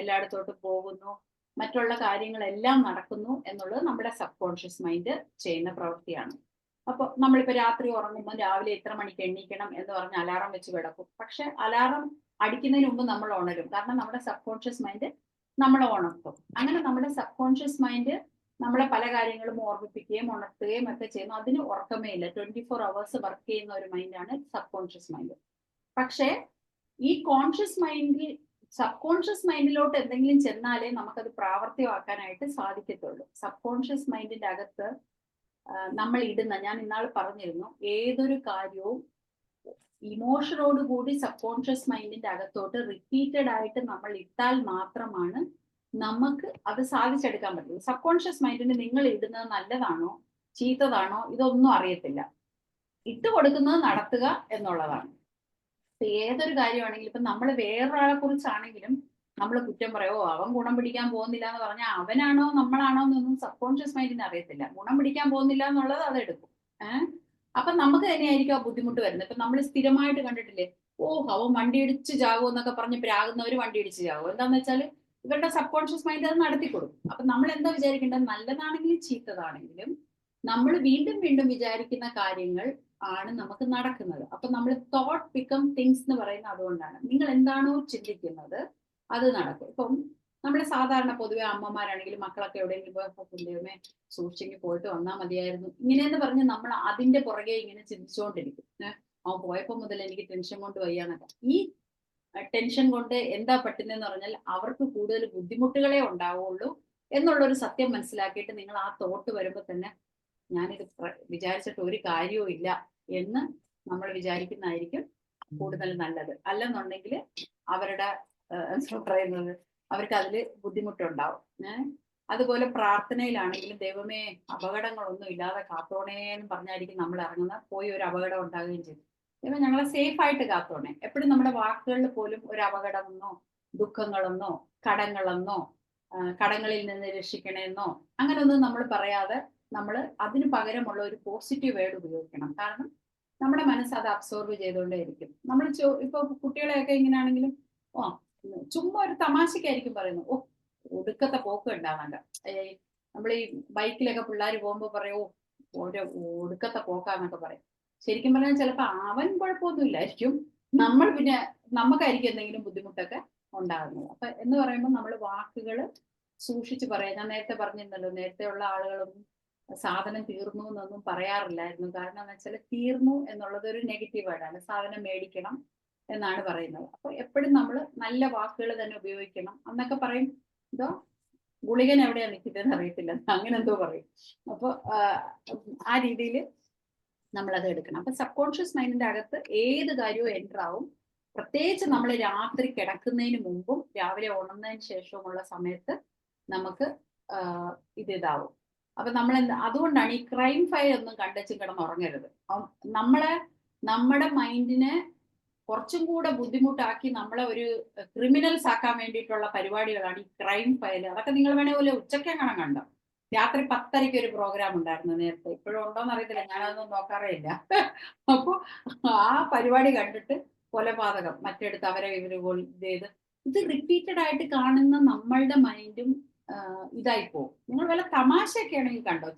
എല്ലായിടത്തോട്ടും പോകുന്നു, മറ്റുള്ള കാര്യങ്ങളെല്ലാം നടക്കുന്നു എന്നുള്ളത് നമ്മുടെ സബ് കോൺഷ്യസ് മൈൻഡ് ചെയ്യുന്ന പ്രവൃത്തിയാണ്. അപ്പൊ നമ്മളിപ്പോ രാത്രി ഉറങ്ങുമ്പോൾ രാവിലെ എത്ര മണിക്ക് എണ്ണീക്കണം എന്ന് പറഞ്ഞ് അലാറം വെച്ച് കിടക്കും. പക്ഷെ അലാറം അടിക്കുന്നതിന് മുമ്പ് നമ്മൾ ഉണരും, കാരണം നമ്മുടെ സബ് കോൺഷ്യസ് മൈൻഡ് നമ്മളെ ഉണർത്തും. അങ്ങനെ നമ്മുടെ സബ് കോൺഷ്യസ് മൈൻഡ് നമ്മളെ പല കാര്യങ്ങളും ഓർമ്മിപ്പിക്കുകയും ഉണർത്തുകയും ഒക്കെ ചെയ്യുന്നു. അതിന് ഉറക്കമേ ഇല്ല, 24 hours വർക്ക് ചെയ്യുന്ന ഒരു മൈൻഡാണ് സബ് കോൺഷ്യസ് മൈൻഡ്. പക്ഷേ ഈ കോൺഷ്യസ് മൈൻഡിൽ, സബ് കോൺഷ്യസ് മൈൻഡിലോട്ട് എന്തെങ്കിലും ചെന്നാലേ നമുക്കത് പ്രാവർത്തികമാക്കാനായിട്ട് സാധിക്കത്തുള്ളൂ. സബ് കോൺഷ്യസ് മൈൻഡിന്റെ അകത്ത് നമ്മൾ ഇടുന്ന, ഞാൻ ഇന്നാൾ പറഞ്ഞിരുന്നു, ഏതൊരു കാര്യവും ഇമോഷനോട് കൂടി സബ് കോൺഷ്യസ് മൈൻഡിന്റെ അകത്തോട്ട് റിപ്പീറ്റഡ് ആയിട്ട് നമ്മൾ ഇട്ടാൽ മാത്രമാണ് നമുക്ക് അത് സാധിച്ചെടുക്കാൻ പറ്റുള്ളൂ. സബ് കോൺഷ്യസ് മൈൻഡിന് നിങ്ങൾ ഇടുന്നത് നല്ലതാണോ ചീത്തതാണോ ഇതൊന്നും അറിയത്തില്ല, ഇട്ട് കൊടുക്കുന്നത് നടത്തുക എന്നുള്ളതാണ്. ഏതൊരു കാര്യമാണെങ്കിലും ഇപ്പൊ നമ്മൾ വേറൊരാളെ കുറിച്ചാണെങ്കിലും നമ്മൾ കുറ്റം പറയോ, അവൻ ഗുണം പിടിക്കാൻ പോകുന്നില്ല എന്ന് പറഞ്ഞാൽ അവനാണോ നമ്മളാണോ എന്നൊന്നും സബ് കോൺഷ്യസ് മൈൻഡിന് അറിയത്തില്ല. ഗുണം പിടിക്കാൻ പോകുന്നില്ല എന്നുള്ളത് അത് എടുക്കും. അപ്പൊ നമുക്ക് തന്നെയായിരിക്കും ആ ബുദ്ധിമുട്ട് വരുന്നത്. ഇപ്പൊ നമ്മൾ സ്ഥിരമായിട്ട് കണ്ടിട്ടില്ലേ, അവൻ വണ്ടി ഇടിച്ച് ചാകും എന്നൊക്കെ പറഞ്ഞ് പ്രാകുന്നവർ വണ്ടി ഇടിച്ച് ചാകും. എന്താന്ന് വെച്ചാൽ ഇവരുടെ സബ് കോൺഷ്യസ് മൈൻഡ് അത് നടത്തി കൊടുക്കും. അപ്പൊ നമ്മൾ എന്താ വിചാരിക്കേണ്ടത്, നല്ലതാണെങ്കിലും ചീത്തതാണെങ്കിലും നമ്മൾ വീണ്ടും വീണ്ടും വിചാരിക്കുന്ന കാര്യങ്ങൾ ആണ് നമുക്ക് നടക്കുന്നത്. അപ്പൊ നമ്മൾ തോട്ട് ബിക്കം തിങ്സ് എന്ന് പറയുന്നത് അതുകൊണ്ടാണ്. നിങ്ങൾ എന്താണോ ചിന്തിക്കുന്നത് അത് നടക്കും. ഇപ്പം നമ്മളെ സാധാരണ പൊതുവെ അമ്മമാരാണെങ്കിലും മക്കളൊക്കെ എവിടെയെങ്കിലും പോയപ്പോഴേ സൂക്ഷിച്ചെങ്കിൽ പോയിട്ട് വന്നാൽ മതിയായിരുന്നു ഇങ്ങനെയെന്ന് പറഞ്ഞ് നമ്മൾ അതിന്റെ പുറകെ ഇങ്ങനെ ചിന്തിച്ചുകൊണ്ടിരിക്കും. അവൻ പോയപ്പോ മുതൽ എനിക്ക് ടെൻഷൻ കൊണ്ട് വയ്യാന്നൊക്കെ. ഈ ടെൻഷൻ കൊണ്ട് എന്താ പറ്റുന്നതെന്ന് പറഞ്ഞാൽ അവർക്ക് കൂടുതൽ ബുദ്ധിമുട്ടുകളെ ഉണ്ടാവുള്ളൂ എന്നുള്ളൊരു സത്യം മനസ്സിലാക്കിയിട്ട് നിങ്ങൾ ആ തോട്ട് വരുമ്പോൾ തന്നെ ഞാനിത് വിചാരിച്ചിട്ട് ഒരു കാര്യവും ഇല്ല എന്ന് നമ്മൾ വിചാരിക്കുന്നതായിരിക്കും കൂടുതൽ നല്ലത്. അല്ലെന്നുണ്ടെങ്കിൽ അവരുടെ എന്താ പറയുന്നത്, അവർക്ക് അതിൽ ബുദ്ധിമുട്ടുണ്ടാവും. അതുപോലെ പ്രാർത്ഥനയിലാണെങ്കിലും ദൈവമേ അപകടങ്ങളൊന്നും ഇല്ലാതെ കാത്തോണേ എന്ന് പറഞ്ഞായിരിക്കും നമ്മൾ ഇറങ്ങുന്നത്. പോയി ഒരു അപകടം ഉണ്ടാകുകയും ചെയ്തു. ദൈവം ഞങ്ങളെ സേഫ് ആയിട്ട് കാത്തോണേ. എപ്പോഴും നമ്മുടെ വാക്കുകളിൽ പോലും ഒരു അപകടമെന്നോ ദുഃഖങ്ങളെന്നോ കടങ്ങളെന്നോ കടങ്ങളിൽ നിന്ന് രക്ഷിക്കണമെന്നോ അങ്ങനെയൊന്നും നമ്മൾ പറയാതെ നമ്മൾ അതിന് പകരമുള്ള ഒരു പോസിറ്റീവ് വേർഡ് ഉപയോഗിക്കണം. കാരണം നമ്മുടെ മനസ്സ് അത് അബ്സോർവ് ചെയ്തുകൊണ്ടേയിരിക്കും. നമ്മൾ ഇപ്പൊ കുട്ടികളെയൊക്കെ ഇങ്ങനെയാണെങ്കിലും ചുമ്മാ ഒരു തമാശക്കായിരിക്കും പറയുന്നത്, ഓ ഒടുക്കത്തെ പോക്ക് ഉണ്ടാകണ്ട. നമ്മൾ ഈ ബൈക്കിലൊക്കെ പിള്ളേർ പോകുമ്പോൾ പറയും, ഓ ഒരു ഒടുക്കത്തെ പോക്കാന്നൊക്കെ പറയും. ശരിക്കും പറഞ്ഞാൽ ചിലപ്പോൾ അവൻ കുഴപ്പമൊന്നും ഇല്ലായിരിക്കും, നമ്മൾ പിന്നെ നമുക്കായിരിക്കും എന്തെങ്കിലും ബുദ്ധിമുട്ടൊക്കെ ഉണ്ടാകുന്നത്. അപ്പൊ എന്ന് പറയുമ്പോൾ നമ്മൾ വാക്കുകൾ സൂക്ഷിച്ച് പറയാം. ഞാൻ നേരത്തെ പറഞ്ഞിരുന്നല്ലോ, നേരത്തെ ഉള്ള ആളുകളൊന്നും സാധനം തീർന്നു എന്നൊന്നും പറയാറില്ലായിരുന്നു. കാരണം എന്ന് വെച്ചാൽ തീർന്നു എന്നുള്ളത് ഒരു നെഗറ്റീവ് വേർഡാണ്. സാധനം മേടിക്കണം എന്നാണ് പറയുന്നത്. അപ്പൊ എപ്പോഴും നമ്മൾ നല്ല വാക്കുകൾ തന്നെ ഉപയോഗിക്കണം. അന്നൊക്കെ പറയും, എന്തോ ഗുളികൻ എവിടെയാ നിൽക്കുന്നതെന്ന് അറിയത്തില്ല, അങ്ങനെ എന്തോ പറയും. അപ്പൊ ആ രീതിയിൽ നമ്മളത് എടുക്കണം. അപ്പൊ സബ് കോൺഷ്യസ് മൈൻഡിന്റെ അകത്ത് ഏത് കാര്യവും എൻ്റർ ആവും. പ്രത്യേകിച്ച് നമ്മൾ രാത്രി കിടക്കുന്നതിന് മുമ്പും രാവിലെ ഉണർന്നതിന് ശേഷവുമുള്ള സമയത്ത് നമുക്ക് ഇതാവും. അപ്പൊ നമ്മൾ അതുകൊണ്ടാണ് ഈ ക്രൈം ഫയൽ ഒന്നും കണ്ടുവച്ച് കിടന്നുറങ്ങരുത്. നമ്മുടെ മൈൻഡിനെ കുറച്ചും കൂടെ ബുദ്ധിമുട്ടാക്കി നമ്മളെ ഒരു ക്രിമിനൽസ് ആക്കാൻ വേണ്ടിയിട്ടുള്ള പരിപാടികളാണ് ഈ ക്രൈം ഫയൽ. അതൊക്കെ നിങ്ങൾ വേണേൽ ഉച്ചക്കെങ്ങനെ കണ്ടോ? രാത്രി 10:30 ഒരു പ്രോഗ്രാം ഉണ്ടായിരുന്നു നേരത്തെ. ഇപ്പോഴും ഉണ്ടോന്ന് അറിയത്തില്ല, ഞാനതൊന്നും നോക്കാറേ ഇല്ല. അപ്പൊ ആ പരിപാടി കണ്ടിട്ട് കൊലപാതകം മറ്റെടുത്ത് അവരെ ഇവര് ചെയ്ത് ഇത് റിപ്പീറ്റഡ് ആയിട്ട് കാണുന്ന നമ്മളുടെ മൈൻഡും ഇതായി പോകും. നിങ്ങൾ വല്ല തമാശയൊക്കെ ആണെങ്കിൽ കണ്ടോ,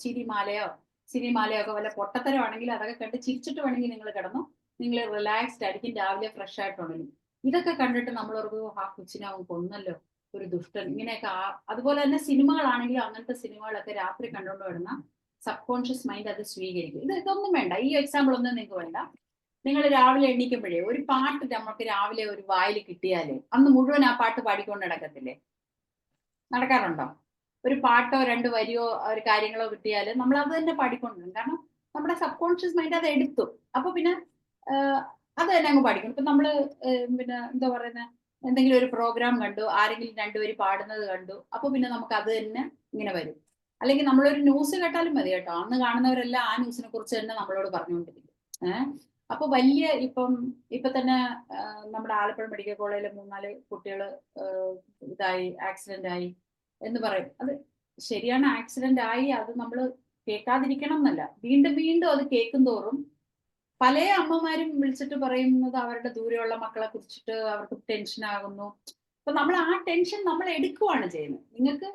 സിനിമാലയോ ഒക്കെ വല്ല പൊട്ടത്തരമാണെങ്കിൽ അതൊക്കെ കണ്ട് ചിരിച്ചിട്ട് വേണമെങ്കിൽ നിങ്ങൾ കിടന്നു, നിങ്ങൾ റിലാക്സ്ഡ് ആയിരിക്കും, രാവിലെ ഫ്രഷ് ആയിട്ടുണ്ടെങ്കിൽ. ഇതൊക്കെ കണ്ടിട്ട് നമ്മളൊരു ആ കൊച്ചിനാവും കൊന്നല്ലോ, ഒരു ദുഷ്ടൻ, ഇങ്ങനെയൊക്കെ. അതുപോലെ തന്നെ സിനിമകളാണെങ്കിലും അങ്ങനത്തെ സിനിമകളൊക്കെ രാത്രി കണ്ടുകൊണ്ട് വരുന്ന സബ് കോൺഷ്യസ് മൈൻഡ് അത് സ്വീകരിക്കും. ഇതൊന്നും വേണ്ട, ഈ എക്സാമ്പിൾ ഒന്നും നിങ്ങൾക്ക് വേണ്ട. നിങ്ങൾ രാവിലെ എണീക്കുമ്പോഴേ ഒരു പാട്ട് നമുക്ക് രാവിലെ ഒരു വായിൽ കിട്ടിയാലേ അന്ന് മുഴുവൻ ആ പാട്ട് പാടിക്കൊണ്ട് നടക്കത്തില്ലേ? നടക്കാറുണ്ടോ? ഒരു പാട്ടോ 2 വരിയോ ഒരു കാര്യങ്ങളോ കിട്ടിയാൽ നമ്മൾ അത് തന്നെ പാടിക്കൊണ്ടിരുന്നു. കാരണം നമ്മുടെ സബ് കോൺഷ്യസ് മൈൻഡ് അത് എടുത്തു. അപ്പൊ പിന്നെ അത് തന്നെ അങ്ങ് പാടിക്കും. ഇപ്പൊ നമ്മള് പിന്നെ എന്താ പറയുന്നത്, എന്തെങ്കിലും ഒരു പ്രോഗ്രാം കണ്ടു, ആരെങ്കിലും 2 പേര് പാടുന്നത് കണ്ടു, അപ്പൊ പിന്നെ നമുക്ക് അത് തന്നെ ഇങ്ങനെ വരും. അല്ലെങ്കിൽ നമ്മളൊരു ന്യൂസ് കേട്ടാലും മതി കേട്ടോ, അന്ന് കാണുന്നവരെല്ലാം ആ ന്യൂസിനെ കുറിച്ച് തന്നെ നമ്മളോട് പറഞ്ഞുകൊണ്ടിരിക്കും. അപ്പൊ വലിയ ഇപ്പൊ തന്നെ നമ്മുടെ ആലപ്പുഴ മെഡിക്കൽ കോളേജിലെ 3-4 കുട്ടികൾ ആക്സിഡന്റ് ആയി എന്ന് പറയും. അത് ശരിയാണ്, ആക്സിഡന്റ് ആയി, അത് നമ്മൾ കേൾക്കാതിരിക്കണം എന്നല്ല, വീണ്ടും വീണ്ടും അത് കേൾക്കും തോറും പല അമ്മമാരും വിളിച്ചിട്ട് പറയുന്നത് അവരുടെ ദൂരെയുള്ള മക്കളെ കുറിച്ചിട്ട് അവർക്ക് ടെൻഷൻ ആകുന്നു. അപ്പൊ നമ്മൾ ആ ടെൻഷൻ നമ്മൾ എടുക്കുവാണ് ചെയ്യുന്നത്. നിങ്ങൾക്ക്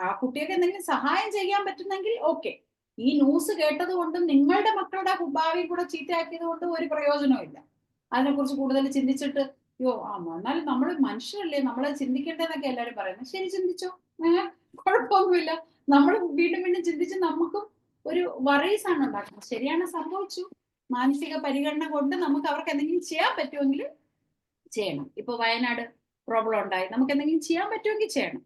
ആ കുട്ടിയൊക്കെ എന്തെങ്കിലും സഹായം ചെയ്യാൻ പറ്റുന്നെങ്കിൽ ഓക്കെ. ഈ ന്യൂസ് കേട്ടത് കൊണ്ടും നിങ്ങളുടെ മക്കളുടെ ഭാവി കൂടെ ചീത്തയാക്കിയത് കൊണ്ടും ഒരു പ്രയോജനവും ഇല്ല. അതിനെക്കുറിച്ച് കൂടുതൽ ചിന്തിച്ചിട്ട് എന്നാലും നമ്മൾ മനുഷ്യരല്ലേ, നമ്മളെ ചിന്തിക്കേണ്ടതെന്നൊക്കെ എല്ലാവരും പറയുന്നത്. ശരി, ചിന്തിച്ചോ, കുഴപ്പമൊന്നുമില്ല. നമ്മൾ വീണ്ടും വീണ്ടും ചിന്തിച്ച് നമുക്കും ഒരു വറീസ് ആണ് ഉണ്ടാക്കുന്നത്. ശരിയാണ്, സംഭവിച്ചു, മാനസിക പരിഗണന കൊണ്ട് നമുക്ക് അവർക്ക് എന്തെങ്കിലും ചെയ്യാൻ പറ്റുമെങ്കിൽ ചെയ്യണം. ഇപ്പൊ വയനാട് പ്രോബ്ലം ഉണ്ടായി, നമുക്ക് എന്തെങ്കിലും ചെയ്യാൻ പറ്റുമെങ്കിൽ ചെയ്യണം.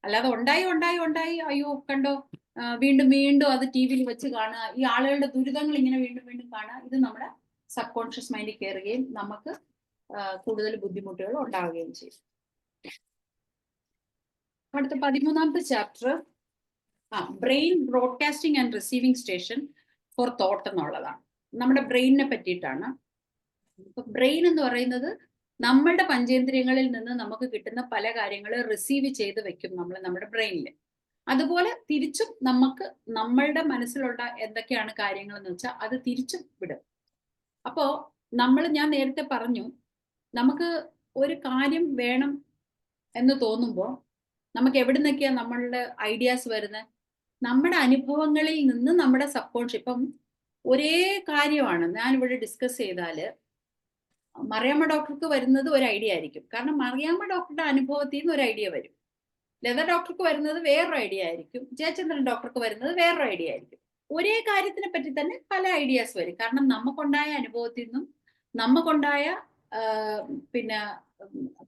അല്ലാതെ ഉണ്ടായി അയ്യോ കണ്ടോ വീണ്ടും വീണ്ടും അത് TV-യിൽ വെച്ച് കാണുക, ഈ ആളുകളുടെ ദുരിതങ്ങൾ ഇങ്ങനെ വീണ്ടും വീണ്ടും കാണുക, ഇത് നമ്മുടെ സബ് കോൺഷ്യസ് മൈൻഡിൽ കയറുകയും നമുക്ക് കൂടുതൽ ബുദ്ധിമുട്ടുകൾ ഉണ്ടാവുകയും ചെയ്യും. അടുത്ത 13ാമത്തെ chapter brain broadcasting and receiving station for thought എന്നുള്ളതാണ്. നമ്മുടെ ബ്രെയിനിനെ പറ്റിയിട്ടാണ്. ഇപ്പൊ ബ്രെയിൻ എന്ന് പറയുന്നത് നമ്മളുടെ പഞ്ചേന്ദ്രിയങ്ങളിൽ നിന്ന് നമുക്ക് കിട്ടുന്ന പല കാര്യങ്ങൾ റിസീവ് ചെയ്ത് വെക്കും നമ്മൾ നമ്മുടെ ബ്രെയിനിൽ. അതുപോലെ തിരിച്ചും നമുക്ക് നമ്മളുടെ മനസ്സിലുള്ള എന്തൊക്കെയാണ് കാര്യങ്ങൾ എന്ന് വെച്ചാൽ അത് തിരിച്ചും വിടും. അപ്പോ ഞാൻ നേരത്തെ പറഞ്ഞു, നമുക്ക് ഒരു കാര്യം വേണം എന്ന് തോന്നുമ്പോൾ നമുക്ക് എവിടെ നിന്നൊക്കെയാ നമ്മളുടെ ഐഡിയാസ് വരുന്നത്? നമ്മുടെ അനുഭവങ്ങളിൽ നിന്ന് നമ്മുടെ സബ് കോൺഷ്യസ്. ഇപ്പം ഒരേ കാര്യമാണ് ഞാനിവിടെ ഡിസ്കസ് ചെയ്താല് മറിയാമ്മ ഡോക്ടർക്ക് വരുന്നത് ഒരു ഐഡിയ ആയിരിക്കും. കാരണം മറിയാമ്മ ഡോക്ടറുടെ അനുഭവത്തിൽ നിന്ന് ഒരു ഐഡിയ വരും. ലത ഡോക്ടർക്ക് വരുന്നത് വേറൊരു ഐഡിയ ആയിരിക്കും. ജയചന്ദ്രൻ ഡോക്ടർക്ക് വരുന്നത് വേറൊരു ഐഡിയ ആയിരിക്കും. ഒരേ കാര്യത്തിനെ പറ്റി തന്നെ പല ഐഡിയാസ് വരും. കാരണം നമുക്കുണ്ടായ അനുഭവത്തിൽ നിന്നും നമുക്കുണ്ടായ പിന്നെ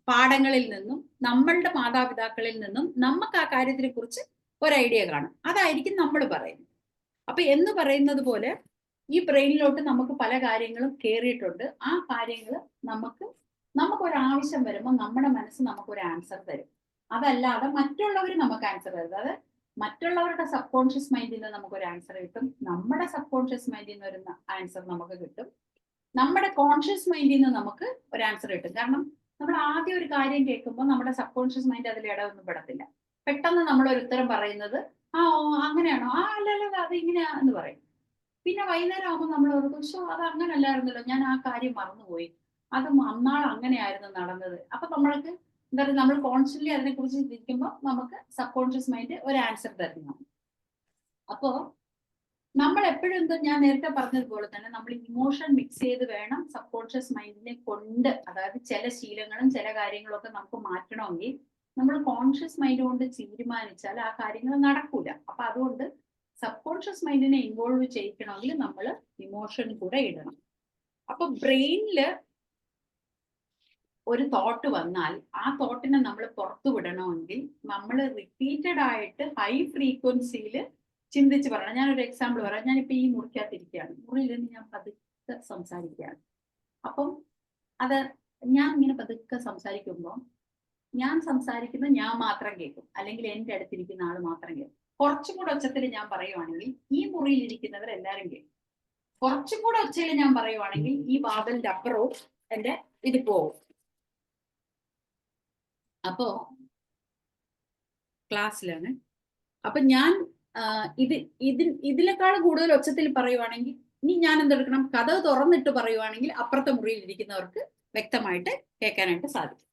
പാഠങ്ങളിൽ നിന്നും നമ്മളുടെ മാതാപിതാക്കളിൽ നിന്നും നമുക്ക് ആ കാര്യത്തിനെ കുറിച്ച് ഒരു ഐഡിയ കാണും. അതായിരിക്കും നമ്മൾ പറയുന്നത്. അപ്പൊ എന്ന് പറയുന്നത് പോലെ ഈ ബ്രെയിനിലോട്ട് നമുക്ക് പല കാര്യങ്ങളും കയറിയിട്ടുണ്ട്. ആ കാര്യങ്ങൾ നമുക്ക് നമുക്കൊരു ആവശ്യം വരുമ്പോൾ നമ്മുടെ മനസ്സ് നമുക്കൊരു ആൻസർ തരും. അതല്ലാതെ മറ്റുള്ളവർ നമുക്ക് ആൻസർ തരും. അത് മറ്റുള്ളവരുടെ സബ് കോൺഷ്യസ് മൈൻഡിൽ നിന്ന് നമുക്കൊരു ആൻസർ കിട്ടും, നമ്മുടെ സബ് കോൺഷ്യസ് മൈൻഡിൽ നിന്ന് ഒരു ആൻസർ നമുക്ക് കിട്ടും, നമ്മുടെ കോൺഷ്യസ് മൈൻഡിൽ നിന്ന് നമുക്ക് ഒരു ആൻസർ കിട്ടും. കാരണം നമ്മൾ ആദ്യം ഒരു കാര്യം കേൾക്കുമ്പോൾ നമ്മുടെ സബ് കോൺഷ്യസ് മൈൻഡ് അതിൽ ഇടമൊന്നും പെടത്തില്ല. പെട്ടെന്ന് നമ്മൾ ഒരു ഉത്തരം പറയുന്നത് ആ ഓ അങ്ങനെയാണോ, ആ അല്ലല്ല അത് ഇങ്ങനെയാ എന്ന് പറയും. പിന്നെ വൈകുന്നേരം ആകുമ്പോൾ നമ്മൾ ഓർക്കും, ശോ അത് അങ്ങനെ അല്ലായിരുന്നല്ലോ, ഞാൻ ആ കാര്യം മറന്നുപോയി, അത് അന്നാൾ അങ്ങനെയായിരുന്നു നടന്നത്. അപ്പൊ നമ്മൾക്ക് എന്താ പറയുക, നമ്മൾ കോൺസ്റ്റന്റ്ലി അതിനെക്കുറിച്ച് ചിന്തിക്കുമ്പോൾ നമുക്ക് സബ് കോൺഷ്യസ് മൈൻഡ് ഒരു ആൻസർ തരുന്നതാണ്. അപ്പോ നമ്മൾ എപ്പോഴും എന്താ, ഞാൻ നേരത്തെ പറഞ്ഞതുപോലെ തന്നെ നമ്മൾ ഇമോഷൻ മിക്സ് ചെയ്ത് വേണം സബ് കോൺഷ്യസ് മൈൻഡിനെ കൊണ്ട്, അതായത് ചില ശീലങ്ങളും ചില കാര്യങ്ങളും ഒക്കെ നമുക്ക് മാറ്റണമെങ്കിൽ നമ്മൾ കോൺഷ്യസ് മൈൻഡ് കൊണ്ട് തീരുമാനിച്ചാൽ ആ കാര്യങ്ങൾ നടക്കൂല. അപ്പൊ അതുകൊണ്ട് സബ് കോൺഷ്യസ് മൈൻഡിനെ ഇൻവോൾവ് ചെയ്യിക്കണമെങ്കിൽ നമ്മൾ ഇമോഷൻ കൂടെ ഇടണം. അപ്പൊ ബ്രെയിനില് ഒരു തോട്ട് വന്നാൽ ആ തോട്ടിനെ നമ്മൾ പുറത്തു വിടണമെങ്കിൽ നമ്മൾ റിപ്പീറ്റഡ് ആയിട്ട് ഹൈ ഫ്രീക്വൻസിയിൽ ചിന്തിച്ച് പറയണം. ഞാനൊരു എക്സാമ്പിൾ പറയാം. ഞാനിപ്പോ ഈ മുറിക്കകത്തിരിക്കുകയാണ്, മുറിയിൽ നിന്ന് ഞാൻ പതുക്കെ സംസാരിക്കുകയാണ്. അപ്പം അത് ഞാൻ ഇങ്ങനെ പതുക്കെ സംസാരിക്കുമ്പോൾ ഞാൻ സംസാരിക്കുന്നത് ഞാൻ മാത്രം കേൾക്കും, അല്ലെങ്കിൽ എൻ്റെ അടുത്തിരിക്കുന്ന ആൾ മാത്രം കേൾക്കും. കുറച്ചും കൂടെ ഒച്ചത്തിൽ ഞാൻ പറയുവാണെങ്കിൽ ഈ മുറിയിൽ ഇരിക്കുന്നവർ എല്ലാവരും കേൾക്കും. കുറച്ചും കൂടെ ഒച്ചയിൽ ഞാൻ പറയുവാണെങ്കിൽ ഈ വാതിലിന്റെ അപ്പുറവും എൻ്റെ ഇത് പോകും. അപ്പോ ക്ലാസ്സിലാണ്, അപ്പൊ ഞാൻ ഇതിനേക്കാൾ കൂടുതൽ ഒച്ചത്തിൽ പറയുവാണെങ്കിൽ ഇനി ഞാൻ എന്തെടുക്കണം, കഥ തുറന്നിട്ട് പറയുവാണെങ്കിൽ അപ്പുറത്തെ മുറിയിൽ ഇരിക്കുന്നവർക്ക് വ്യക്തമായിട്ട് കേൾക്കാനായിട്ട് സാധിക്കും.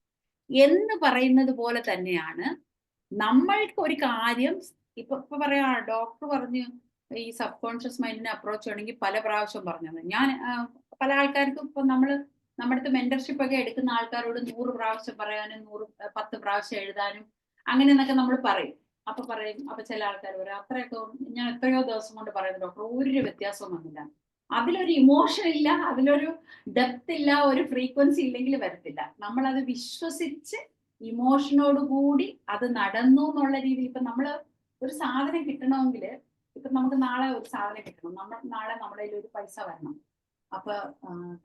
എന്ന് പറയുന്നത് പോലെ തന്നെയാണ് നമ്മൾക്ക് ഒരു കാര്യം ഇപ്പൊ പറയാ, ഡോക്ടർ പറഞ്ഞു ഈ സബ് കോൺഷ്യസ് മൈൻഡിനെ അപ്രോച്ച് ചെയ്യണമെങ്കിൽ പല പ്രാവശ്യം പറഞ്ഞത്. ഞാൻ പല ആൾക്കാർക്കും ഇപ്പൊ നമ്മുടെ അടുത്ത് മെന്റർഷിപ്പ് ഒക്കെ എടുക്കുന്ന ആൾക്കാരോട് 100 പ്രാവശ്യം പറയാനും 10 പ്രാവശ്യം എഴുതാനും അങ്ങനെ എന്നൊക്കെ നമ്മൾ പറയും. അപ്പൊ ചില ആൾക്കാർ പറയും അത്രയൊക്കെ ഞാൻ എത്രയോ ദിവസം കൊണ്ട് പറയുന്നു ഡോക്ടർ, ഒരു വ്യത്യാസവും വന്നില്ല. അതിലൊരു ഇമോഷൻ ഇല്ല, അതിലൊരു ഡെപ്ത് ഇല്ല, ഒരു ഫ്രീക്വൻസി ഇല്ലെങ്കിൽ വരത്തില്ല. നമ്മൾ അത് വിശ്വസിച്ച് ഇമോഷനോട് കൂടി അത് നടന്നു എന്നുള്ള രീതിയിൽ. ഇപ്പൊ നമ്മള് ഒരു സാധനം കിട്ടണമെങ്കിൽ, ഇപ്പൊ നമുക്ക് നാളെ ഒരു സാധനം കിട്ടണം, നാളെ നമ്മുടെ കയ്യിൽ ഒരു പൈസ വരണം. അപ്പൊ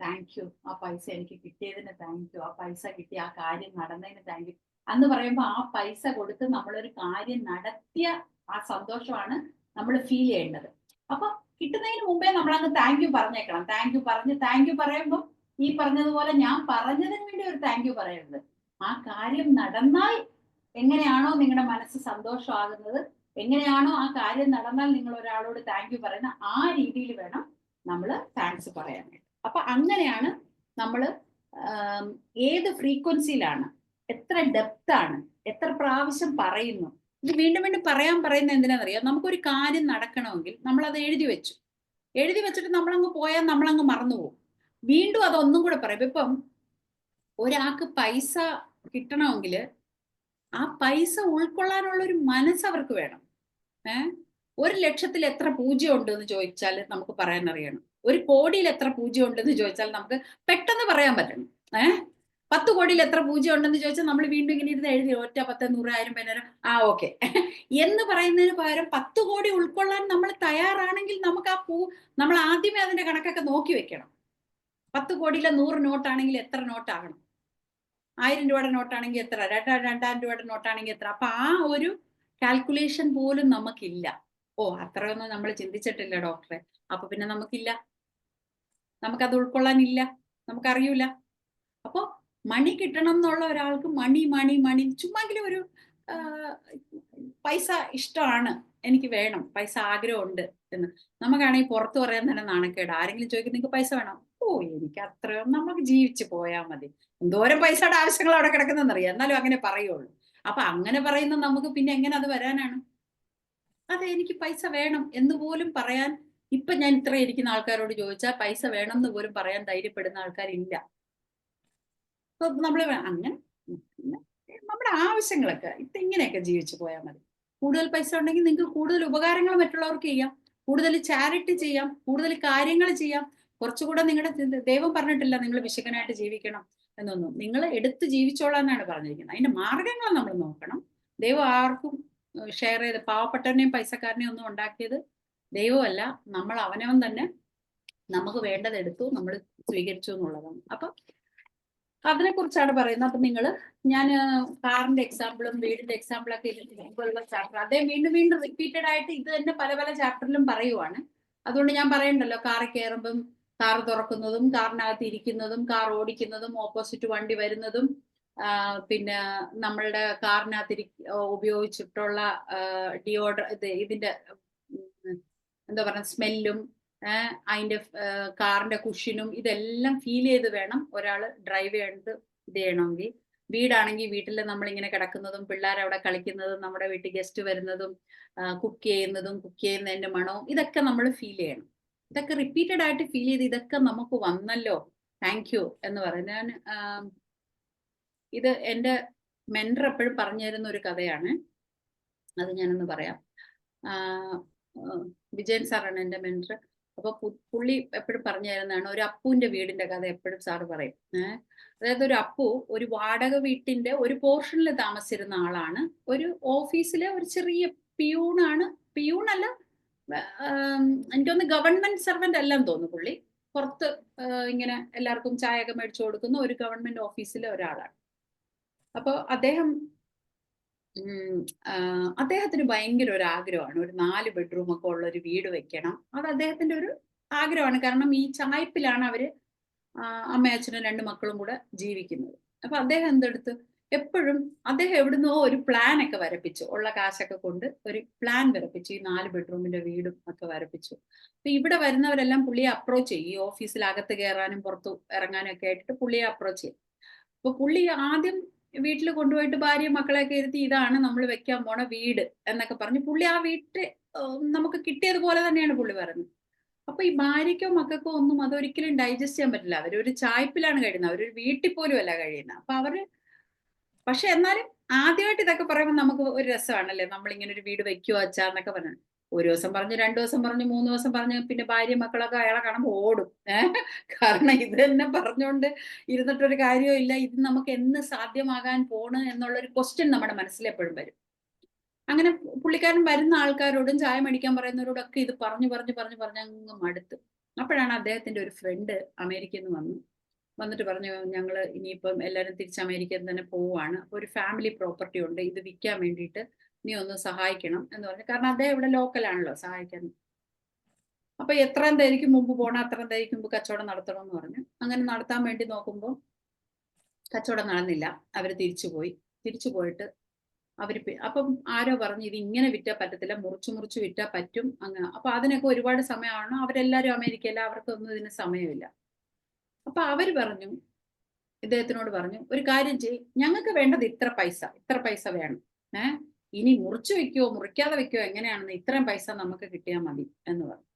താങ്ക് യു, ആ പൈസ എനിക്ക് കിട്ടിയതിന് താങ്ക് യു, ആ പൈസ കിട്ടി, ആ കാര്യം നടന്നതിന് താങ്ക് യു എന്ന് പറയുമ്പോൾ ആ പൈസ കൊടുത്ത് നമ്മളൊരു കാര്യം നടത്തിയ ആ സന്തോഷമാണ് നമ്മൾ ഫീൽ ചെയ്യേണ്ടത്. അപ്പൊ കിട്ടുന്നതിന് മുമ്പേ നമ്മളങ്ങ് താങ്ക് യു പറഞ്ഞേക്കണം. താങ്ക് യു പറയുമ്പോൾ ഈ പറഞ്ഞതുപോലെ ഞാൻ പറഞ്ഞതിന് വേണ്ടി ഒരു താങ്ക് യു പറയരുത്. ആ കാര്യം നടന്നാൽ എങ്ങനെയാണോ നിങ്ങളുടെ മനസ്സ് സന്തോഷമാകുന്നത്, എങ്ങനെയാണോ ആ കാര്യം നടന്നാൽ നിങ്ങൾ ഒരാളോട് താങ്ക് യു പറയുന്ന ആ രീതിയിൽ വേണം നമ്മൾ താങ്ക്സ് പറയാനായിട്ട്. അപ്പൊ അങ്ങനെയാണ് നമ്മൾ ഏത് ഫ്രീക്വൻസിയിലാണ്, എത്ര ഡെപ്ത് ആണ്, എത്ര പ്രാവശ്യം പറയുന്നു. ഇത് വീണ്ടും വീണ്ടും പറയുന്ന എന്തിനാണെന്നറിയാം, നമുക്കൊരു കാര്യം നടക്കണമെങ്കിൽ നമ്മൾ അത് എഴുതി വെച്ചിട്ട് നമ്മളങ്ങ് പോയാൽ നമ്മളങ്ങ് മറന്നുപോകും. വീണ്ടും അതൊന്നും കൂടെ പറയും. ഇപ്പം ഒരാൾക്ക് പൈസ കിട്ടണമെങ്കിൽ ആ പൈസ ഉൾക്കൊള്ളാനുള്ള ഒരു മനസ്സ് അവർക്ക് വേണം. 1,00,000 എത്ര പൂജ്യം ഉണ്ട് എന്ന് ചോദിച്ചാൽ നമുക്ക് പറയാൻ അറിയണം. 1 കോടിയിൽ എത്ര പൂജ്യം ഉണ്ടെന്ന് ചോദിച്ചാൽ നമുക്ക് പെട്ടെന്ന് പറയാൻ പറ്റണം. 10 കോടിയിൽ എത്ര പൂജ്യം ഉണ്ടെന്ന് ചോദിച്ചാൽ നമ്മൾ വീണ്ടും ഇങ്ങനെ ഇരുന്ന് എഴുതി 1, 10, 100, 1000, 10,000 ആ ഓക്കെ എന്ന് പറയുന്നതിന് പകരം 10 കോടി ഉൾക്കൊള്ളാൻ നമ്മൾ തയ്യാറാണെങ്കിൽ നമുക്ക് നമ്മൾ ആദ്യമേ അതിന്റെ കണക്കൊക്കെ നോക്കി വെക്കണം. 10 കോടിയിലെ 100 നോട്ടാണെങ്കിൽ എത്ര നോട്ടാകണം, 1000 രൂപയുടെ നോട്ടാണെങ്കിൽ എത്ര, 2000 രൂപയുടെ നോട്ടാണെങ്കിൽ എത്ര. അപ്പൊ ആ ഒരു കാൽക്കുലേഷൻ പോലും നമുക്കില്ല. ഓ അത്രയൊന്നും നമ്മൾ ചിന്തിച്ചിട്ടില്ല ഡോക്ടറെ, അപ്പൊ പിന്നെ നമുക്കത് ഉൾക്കൊള്ളാനില്ല, നമുക്കറിയൂല. അപ്പൊ മണി കിട്ടണം എന്നുള്ള ഒരാൾക്ക് മണി ചുമ്മാങ്കിലും ഒരു പൈസ ഇഷ്ടമാണ്, എനിക്ക് വേണം, പൈസ ആഗ്രഹമുണ്ട് എന്ന് നമുക്കാണെങ്കിൽ പുറത്ത് പറയാൻ തന്നെ നാണക്കേട്. ആരെങ്കിലും ചോദിക്കും നിങ്ങൾക്ക് പൈസ വേണം, ഓ എനിക്ക് അത്രയും, നമുക്ക് ജീവിച്ചു പോയാൽ മതി, എന്തോരം പൈസയുടെ ആവശ്യങ്ങൾ അവിടെ കിടക്കുന്നറിയാം, എന്നാലും അങ്ങനെ പറയുള്ളൂ. അപ്പൊ അങ്ങനെ പറയുന്ന നമുക്ക് പിന്നെ എങ്ങനെ അത് വരാനാണ്? അതെ എനിക്ക് പൈസ വേണം എന്ന് പോലും പറയാൻ ഇപ്പൊ ഞാൻ ഇത്ര ഇരിക്കുന്ന ആൾക്കാരോട് ചോദിച്ചാൽ പൈസ വേണം എന്ന് പോലും പറയാൻ ധൈര്യപ്പെടുന്ന ആൾക്കാരില്ല. അപ്പൊ നമ്മള് അങ്ങനെ നമ്മുടെ ആവശ്യങ്ങളൊക്കെ ഇങ്ങനെയൊക്കെ ജീവിച്ചു പോയാൽ മതി. കൂടുതൽ പൈസ ഉണ്ടെങ്കിൽ നിങ്ങൾക്ക് കൂടുതൽ ഉപകാരങ്ങൾ മറ്റുള്ളവർക്ക് ചെയ്യാം, കൂടുതൽ ചാരിറ്റി ചെയ്യാം, കൂടുതൽ കാര്യങ്ങൾ ചെയ്യാം. കുറച്ചുകൂടെ നിങ്ങളുടെ ദൈവം പറഞ്ഞിട്ടില്ല നിങ്ങൾ വിശുദ്ധനായിട്ട് ജീവിക്കണം എന്നൊന്നും, നിങ്ങൾ എടുത്ത് ജീവിച്ചോളാന്നാണ് പറഞ്ഞിരിക്കുന്നത്. അതിന്റെ മാർഗങ്ങൾ നമ്മൾ നോക്കണം. ദൈവം ആർക്കും ഷെയർ ചെയ്ത് പാവപ്പെട്ടവനെയും പൈസക്കാരനെയും ഒന്നും ഉണ്ടാക്കിയത് ദൈവമല്ല, നമ്മൾ അവനവൻ തന്നെ നമുക്ക് വേണ്ടത് എടുത്തു, നമ്മൾ സ്വീകരിച്ചു എന്നുള്ളതാണ്. അപ്പൊ അതിനെ കുറിച്ചാണ് പറയുന്നത്. അപ്പൊ ഞാൻ കാറിന്റെ എക്സാമ്പിളും വീടിന്റെ എക്സാമ്പിളൊക്കെ ഇതുപോലുള്ള ചാപ്റ്റർ അദ്ദേഹം വീണ്ടും വീണ്ടും റിപ്പീറ്റഡ് ആയിട്ട് ഇത് തന്നെ പല പല ചാപ്റ്ററിലും പറയുവാണ്. അതുകൊണ്ട് ഞാൻ പറയണ്ടല്ലോ, കാറിൽ കയറുമ്പം കാർ തുറക്കുന്നതും കാറിനകത്ത് ഇരിക്കുന്നതും കാർ ഓടിക്കുന്നതും ഓപ്പോസിറ്റ് വണ്ടി വരുന്നതും പിന്നെ നമ്മളുടെ കാറിനകത്ത് ഉപയോഗിച്ചിട്ടുള്ള ഇതിന്റെ എന്താ പറയുക സ്മെല്ലും അതിന്റെ കാറിന്റെ കുഷനും ഇതെല്ലാം ഫീൽ ചെയ്ത് വേണം ഒരാൾ ഡ്രൈവ് ചെയ്ത് ഇത് ചെയ്യണമെങ്കിൽ. വീടാണെങ്കിൽ വീട്ടിൽ നമ്മളിങ്ങനെ കിടക്കുന്നതും പിള്ളേരവിടെ കളിക്കുന്നതും നമ്മുടെ വീട്ടിൽ ഗസ്റ്റ് വരുന്നതും കുക്ക് ചെയ്യുന്നതിന്റെ മണവും ഇതൊക്കെ നമ്മൾ ഫീൽ ചെയ്യണം. ഇതൊക്കെ റിപ്പീറ്റഡ് ആയിട്ട് ഫീൽ ചെയ്ത് ഇതൊക്കെ നമുക്ക് വന്നല്ലോ, താങ്ക് യു എന്ന് പറയും. ഞാൻ ഇത് എൻ്റെ മെൻറ്റർ എപ്പോഴും പറഞ്ഞു തരുന്ന ഒരു കഥയാണ്, അത് ഞാനൊന്ന് പറയാം. വിജയൻ സാറാണ് എൻ്റെ മെൻറ്റർ. അപ്പൊ പുള്ളി എപ്പോഴും പറഞ്ഞു തരുന്നതാണ് ഒരു അപ്പുവിന്റെ വീടിന്റെ കഥ എപ്പോഴും സാറ് പറയും. അതായത് ഒരു അപ്പു ഒരു വാടക വീട്ടിന്റെ ഒരു പോർഷനിൽ താമസിച്ചിരുന്ന ആളാണ്. ഒരു ഓഫീസിലെ ഒരു ചെറിയ പിയൂണല്ല, എനിക്കൊന്ന് ഗവൺമെന്റ് സർവന്റ് എല്ലാം തോന്നുന്നു. പുള്ളി പുറത്ത് ഇങ്ങനെ എല്ലാവർക്കും ചായയൊക്കെ മേടിച്ചു കൊടുക്കുന്ന ഒരു ഗവൺമെന്റ് ഓഫീസിലെ ഒരാളാണ്. അപ്പൊ അദ്ദേഹത്തിന് ഭയങ്കര ഒരു ആഗ്രഹമാണ് ഒരു 4 ബെഡ്റൂം ഒക്കെ ഉള്ള ഒരു വീട് വെക്കണം. അത് അദ്ദേഹത്തിന്റെ ഒരു ആഗ്രഹമാണ്. കാരണം ഈ ചായ്പിലാണ് അവര് അമ്മയച്ഛനും 2 മക്കളും കൂടെ ജീവിക്കുന്നത്. അപ്പൊ അദ്ദേഹം എന്തെടുത്ത് എപ്പോഴും അദ്ദേഹം എവിടുന്നോ ഒരു പ്ലാൻ ഒക്കെ വരപ്പിച്ചു, ഉള്ള കാശൊക്കെ കൊണ്ട് ഒരു പ്ലാൻ വരപ്പിച്ചു, ഈ 4 ബെഡ്റൂമിന്റെ വീടും ഒക്കെ വരപ്പിച്ചു. അപ്പൊ ഇവിടെ വരുന്നവരെല്ലാം പുള്ളിയെ അപ്രോച്ച് ചെയ്യും. ഈ ഓഫീസിൽ അകത്ത് കയറാനും പുറത്തു ഇറങ്ങാനും ഒക്കെ ആയിട്ട് പുള്ളിയെ അപ്രോച്ച് ചെയ്യും. അപ്പൊ പുള്ളി ആദ്യം വീട്ടിൽ കൊണ്ടുപോയിട്ട് ഭാര്യയും മക്കളെയൊക്കെ ഇരുത്തി ഇതാണ് നമ്മൾ വെക്കാൻ പോണ വീട് എന്നൊക്കെ പറഞ്ഞ് പുള്ളി ആ വീട്ടിൽ നമുക്ക് കിട്ടിയതുപോലെ തന്നെയാണ് പുള്ളി പറഞ്ഞത്. അപ്പൊ ഈ ഭാര്യയ്ക്കോ മക്കൾക്കോ ഒന്നും അതൊരിക്കലും ഡൈജസ്റ്റ് ചെയ്യാൻ പറ്റില്ല. അവരൊരു ചായ്പിലാണ് കഴിയുന്നത്, അവരൊരു വീട്ടിൽ പോലും അല്ല കഴിയുന്നത്. അപ്പൊ പക്ഷെ എന്നാലും ആദ്യമായിട്ട് ഇതൊക്കെ പറയുമ്പോൾ നമുക്ക് ഒരു രസമാണല്ലേ, നമ്മളിങ്ങനെ ഒരു വീട് വെക്കുവോ അച്ഛാ എന്നൊക്കെ പറഞ്ഞു. ഒരു ദിവസം പറഞ്ഞു, 2 ദിവസം പറഞ്ഞു, 3 ദിവസം പറഞ്ഞു, പിന്നെ ഭാര്യ മക്കളൊക്കെ അയാളെ കാണുമ്പോൾ ഓടും. കാരണം ഇത് തന്നെ പറഞ്ഞുകൊണ്ട് ഇരുന്നിട്ടൊരു കാര്യവും ഇല്ല. ഇത് നമുക്ക് എന്ന് സാധ്യമാകാൻ പോണ് എന്നുള്ളൊരു ക്വസ്റ്റ്യൻ നമ്മുടെ മനസ്സിൽ എപ്പോഴും വരും. അങ്ങനെ പുള്ളിക്കാരൻ വരുന്ന ആൾക്കാരോടും ചായ മേടിക്കാൻ പറയുന്നവരോടൊക്കെ ഇത് പറഞ്ഞ് അങ്ങ് മടുത്ത്. അപ്പോഴാണ് അദ്ദേഹത്തിന്റെ ഒരു ഫ്രണ്ട് അമേരിക്കയിൽ നിന്ന് വന്നിട്ട് പറഞ്ഞു, ഞങ്ങൾ ഇനിയിപ്പം എല്ലാവരും തിരിച്ച് അമേരിക്കയിൽ തന്നെ പോവുകയാണ്, അപ്പൊ ഒരു ഫാമിലി പ്രോപ്പർട്ടി ഉണ്ട്, ഇത് വിൽക്കാൻ വേണ്ടിയിട്ട് നീ ഒന്ന് സഹായിക്കണം എന്ന് പറഞ്ഞു. കാരണം അദ്ദേഹം ഇവിടെ ലോക്കലാണല്ലോ, സഹായിക്കാൻ. അപ്പൊ എത്രയും തേരിക്കും മുമ്പ് പോകണം, അത്രയും തേരിക്കും മുമ്പ് കച്ചവടം നടത്തണം എന്ന് പറഞ്ഞു. അങ്ങനെ നടത്താൻ വേണ്ടി നോക്കുമ്പോൾ കച്ചവടം നടന്നില്ല. അവര് തിരിച്ചു പോയിട്ട് അപ്പം ആരോ പറഞ്ഞു ഇത് ഇങ്ങനെ വിറ്റാ പറ്റത്തില്ല, മുറിച്ച് വിറ്റാ പറ്റും. അങ്ങനെ അപ്പൊ അതിനൊക്കെ ഒരുപാട് സമയമാണ്. അവരെല്ലാരും അമേരിക്കയില, അവർക്കൊന്നും ഇതിന് സമയമില്ല. അപ്പൊ അവര് പറഞ്ഞു, ഇദ്ദേഹത്തിനോട് പറഞ്ഞു, ഒരു കാര്യം ചെയ്യ്, ഞങ്ങൾക്ക് വേണ്ടത് ഇത്ര പൈസ വേണം. ഇനി മുറിച്ചു വെക്കോ മുറിക്കാതെ വെക്കോ എങ്ങനെയാണെന്ന്, ഇത്രയും പൈസ നമുക്ക് കിട്ടിയാൽ മതി എന്ന് പറഞ്ഞു.